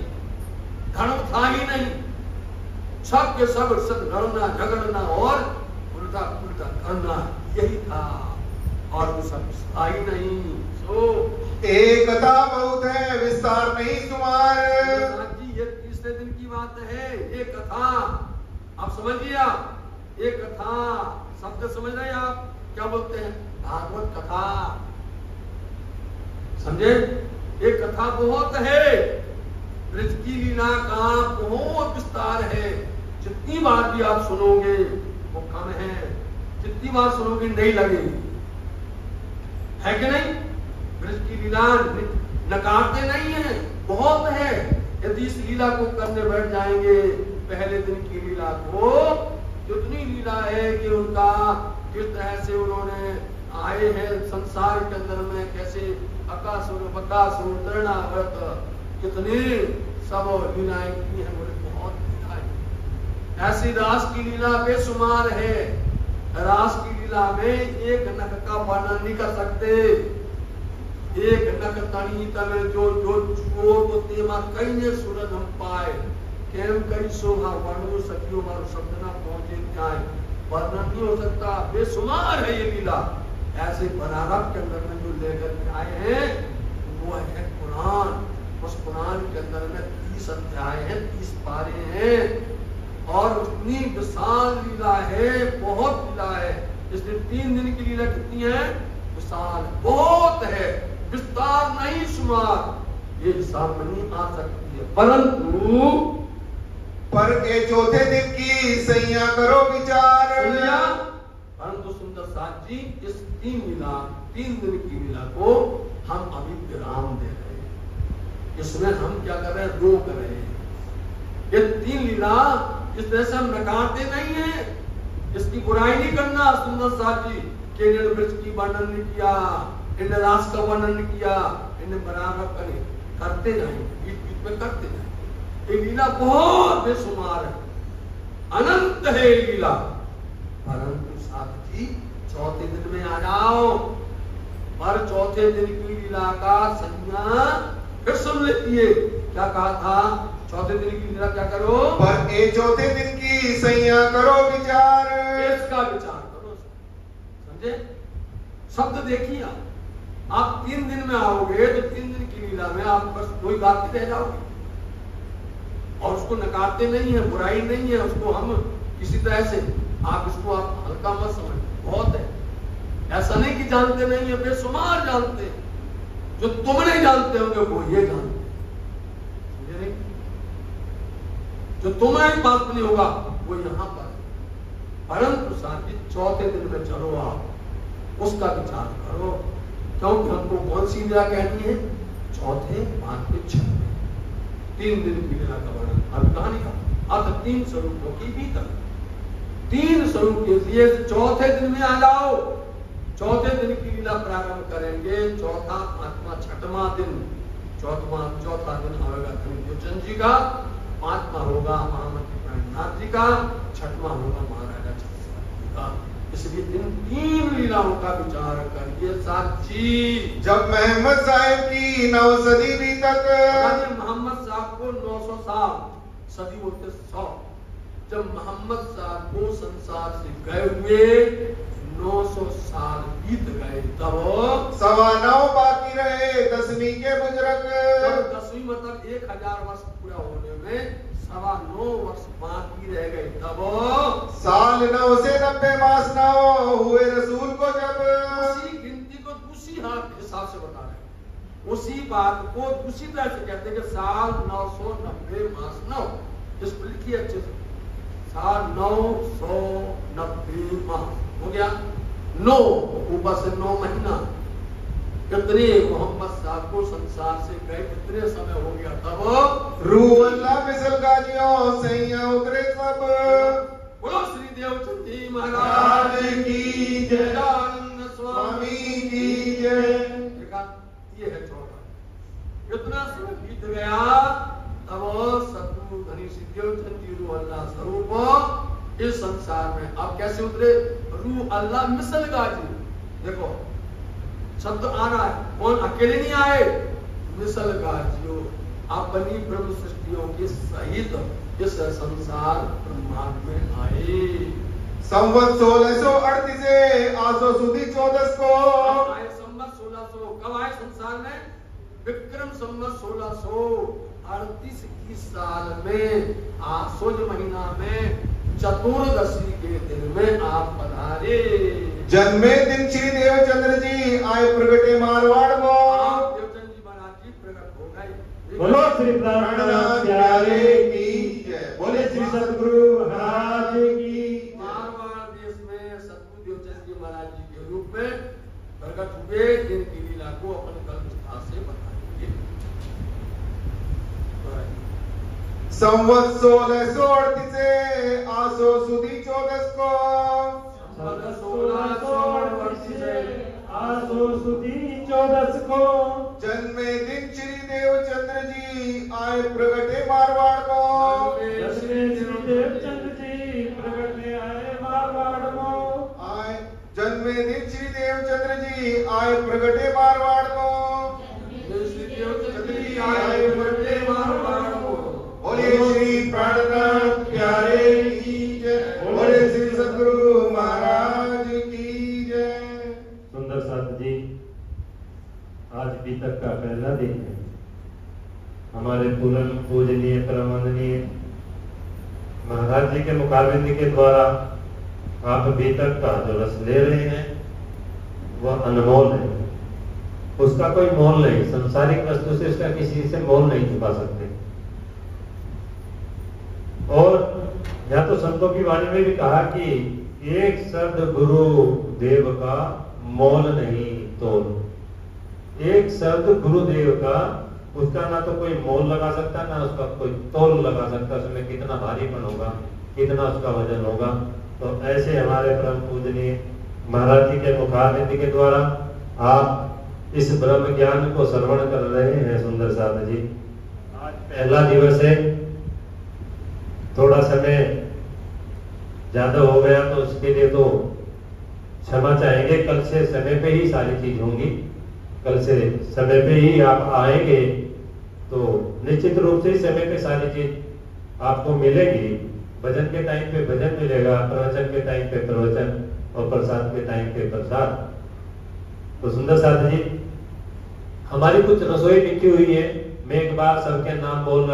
धर्म था ही नहीं, सब के सब लड़ना झगड़ना और उल्टा उल्टा करना, यही था, और वो सब था ही नहीं। सो एकता बहुत है, विस्तार नहीं सुमार। जी ये तीसरे दिन की बात है। ये कथा आप समझिए, आप ये कथा शब्द समझ रहे हैं आप, क्या बोलते हैं? भागवत कथा, समझे? ये कथा बहुत है, ब्रज की लीला का बहुत विस्तार है। जितनी बार भी आप सुनोगे वो कम है, जितनी बार सुनोगे नहीं लगेगी, है कि नहीं? ब्रज की लीला नकारते नहीं है, बहुत है। यदि इस लीला को करने बैठ जाएंगे, पहले दिन की लीला को, जितनी लीला है कि उनका किस तरह से उन्होंने आए हैं संसार के अंदर में, कैसे अकासुर बकासुर तृणाव्रत, कितनी सब लीलाएं की हैं, बोले बहुत लीलाएं। ऐसी रास की लीला बेशुमार है। रास की लीला में एक नख का वर्णन नहीं कर सकते। एक नख तणी तमे जो जो छुओ तो तेमा कई ने सूरज हम पाए, केम कई शोभा वर्णो सखियो मारो शब्द ना पहुंचे जाए, वर्णन नहीं हो सकता, बेशुमार है ये लीला। ऐसे बनारस के अंदर में जो लेकर के आए हैं वो है पुराण। उस पुराण के अंदर में 30 अध्याय हैं, 30 पारे हैं, और उतनी विशाल लीला है, बहुत लीला है। इसलिए 3 दिन की लीला कितनी है? विशाल बहुत है, विस्तार नहीं शुमार, ये हिसाब में नहीं आ सकती है। परंतु पर ए चौथे दिन की सैया करो विचार। परंतु सुंदर साथ जी, इस 3 दिन की लीला को हम अभी विराम दे रहे हैं। इसमें हम क्या कर रहे हैं? रोक रहे हैं। ये 3 लीला इस तरह से हम नकारते नहीं है, इसकी बुराई नहीं करना। सुंदर साथ जी के वृक्ष की वर्णन नहीं किया, इन्हें रास का वर्णन नहीं किया, इन्हें बराबर करते जाएंगे, बीच बीच में करते जाएंगे। ये लीला बहुत बेशुमार है, अनंत है ये लीला। परंतु साथ जी चौथे दिन में आ जाओ, पर चौथे दिन की लीला का संज्ञा फिर सुन लेती है। क्या कहा था? चौथे दिन की लीला क्या करो? पर ए चौथे दिन की सैया करो विचार। इसका विचार करो, समझे? शब्द देखिए, आप 3 दिन में आओगे तो 3 दिन की लीला में आप बस कोई गाते रह जाओगे, और उसको नकारते नहीं है, बुराई नहीं है, उसको हम किसी तरह से आप इसको आप हल्का मत समझ, बहुत है। ऐसा नहीं कि जानते नहीं है, बेशुमार जानते हैं। जो तुम नहीं जानते होंगे वो ये जानते, समझे नहीं? जो तुम्हारे पास नहीं होगा वो यहां पर। परंतु साथी चौथे दिन में चलो, आप उसका विचार करो, क्योंकि हमको कौन सी लीला कहनी है? चौथे, पांचवें, छठवें 3 दिन की लीला का वर्णन। अब कहानी का अर्थ 3 स्वरूपों की भीतर 3 स्वरूप के लिए चौथे दिन में आ जाओ। चौथे दिन की लीला प्रारंभ करेंगे। चौथा, पांचवा, छठवां दिन। चौथा दिन होगा धनजोचन जी का, पांचवा होगा महामंत्री प्राणनाथ जी का, छठवां होगा महाराजा छत्रसाल जी का। इसलिए इन 3 लीलाओं का विचार करिए साथी। जब मोहम्मद साहब की 9 सदी भी तक, मोहम्मद साहब को 900 साल, सदी बोलते 100, जब मोहम्मद साहब को संसार से गए हुए 900 साल बीत गए, तब 9.25 बाकी रहे 10वीं के बुजुर्ग। 10वीं मतलब 1000 वर्ष पूरा होने में 9.25 वर्ष बाकी रह गए, तब साल 9 से 90 मास 9 हुए रसूल को। जब उसी गिनती को दूसरी हिसाब से बता रहे हैं, उसी बात को दूसरी तरह से कहते हैं कि साल 990 मास 9, इसको लिखिए अच्छे से, साल 990 मास हो गया, 9 ऊपर से 9 महीना। कितने मोहम्मद साहब को संसार से गए कितने समय हो गया, तब रूह अल्लाह मिसल गाजियों सैया उतरे सब। बोलो श्री देवचंद जी महाराज की जय, आनंद स्वामी की जय। ये है 14। इतना समय बीत गया, तब सतगुरु धनी श्री देवचंद जी रूह अल्लाह स्वरूप इस संसार में अब कैसे उतरे? रूह अल्लाह मिसल गाजी। देखो शब्द आ रहा है, कौन अकेले नहीं आए, मिसल गाजियो अपनी ब्रह्म सृष्टियों के सहित इस संसार ब्रह्मांड में आए। संवत 1638 से आसो सुदी 14 को आए संवत 1600। कब आए संसार में? विक्रम संवत 1638 की साल में आसोज महीना में चतुर्दशी के दिन में आप पधारे। जन्मे दिन श्री देवचंद्र जी आए प्रगटे मारवाड़ को। देवचंद्र जी महाराज जी प्रकट हो गए। बोलो श्री प्राणनाथ प्यारे की जय। बोले श्री सतगुरु महाराज की। मारवाड़ देश में सतगुरु देवचंद्र जी महाराज जी के रूप में प्रकट हुए, जिनकी लीला को अपन कल विस्तार से बताएंगे। संवत 1638 से आसो सुदी 14 को संवत 1638 से आसो सुदी 14 को जन्मे दिन श्री देवचंद्र जी आए प्रगटे मारवाड़ को। जन्मे श्री देवचंद्र जी प्रगटे आए मारवाड़ को। आए जन्मे दिन श्री देवचंद्र जी आए प्रगटे मारवाड़ को। श्री देवचंद्र जी आए प्रगटे मारवाड़ को। बोलिए श्री प्राणनाथ प्यारे की जय। बोले श्री सतगुरु महाराज की जय। सुंदर साथ जी, आज बीतक का पहला दिन है। हमारे पूर्ण पूजनीय परमवंदनीय महाराज जी के मुखारबिंद के द्वारा आप बीतक का जो रस ले रहे हैं वह अनमोल है। उसका कोई मोल नहीं, संसारिक वस्तु से उसका किसी से मोल नहीं चुका सकते। और या तो संतों की वाणी में भी कहा कि एक शब्द गुरु देव का मोल नहीं तोल। एक शब्द गुरुदेव का, उसका ना तो कोई मोल लगा सकता, ना उसका कोई तोल लगा सकता। उसमें कितना भारीपन होगा, कितना उसका वजन होगा। तो ऐसे हमारे परम पूजनीय महाराज जी के मुखारबिंद के द्वारा आप इस ब्रह्म ज्ञान को श्रवण कर रहे हैं। सुंदर साथ जी, आज पहला दिवस है, थोड़ा समय ज्यादा हो गया तो उसके लिए तो क्षमा चाहेंगे। कल से समय पे ही सारी चीज होंगी। कल से समय पे ही आप आएंगे तो निश्चित रूप से समय पे सारी चीज आपको मिलेगी। भजन के टाइम पे भजन मिलेगा, प्रवचन के टाइम पे प्रवचन, और प्रसाद के टाइम पे प्रसाद। तो सुंदर साथ जी, हमारी कुछ रसोई लिखी हुई है। मैं एक बार सबके नाम बोल रहा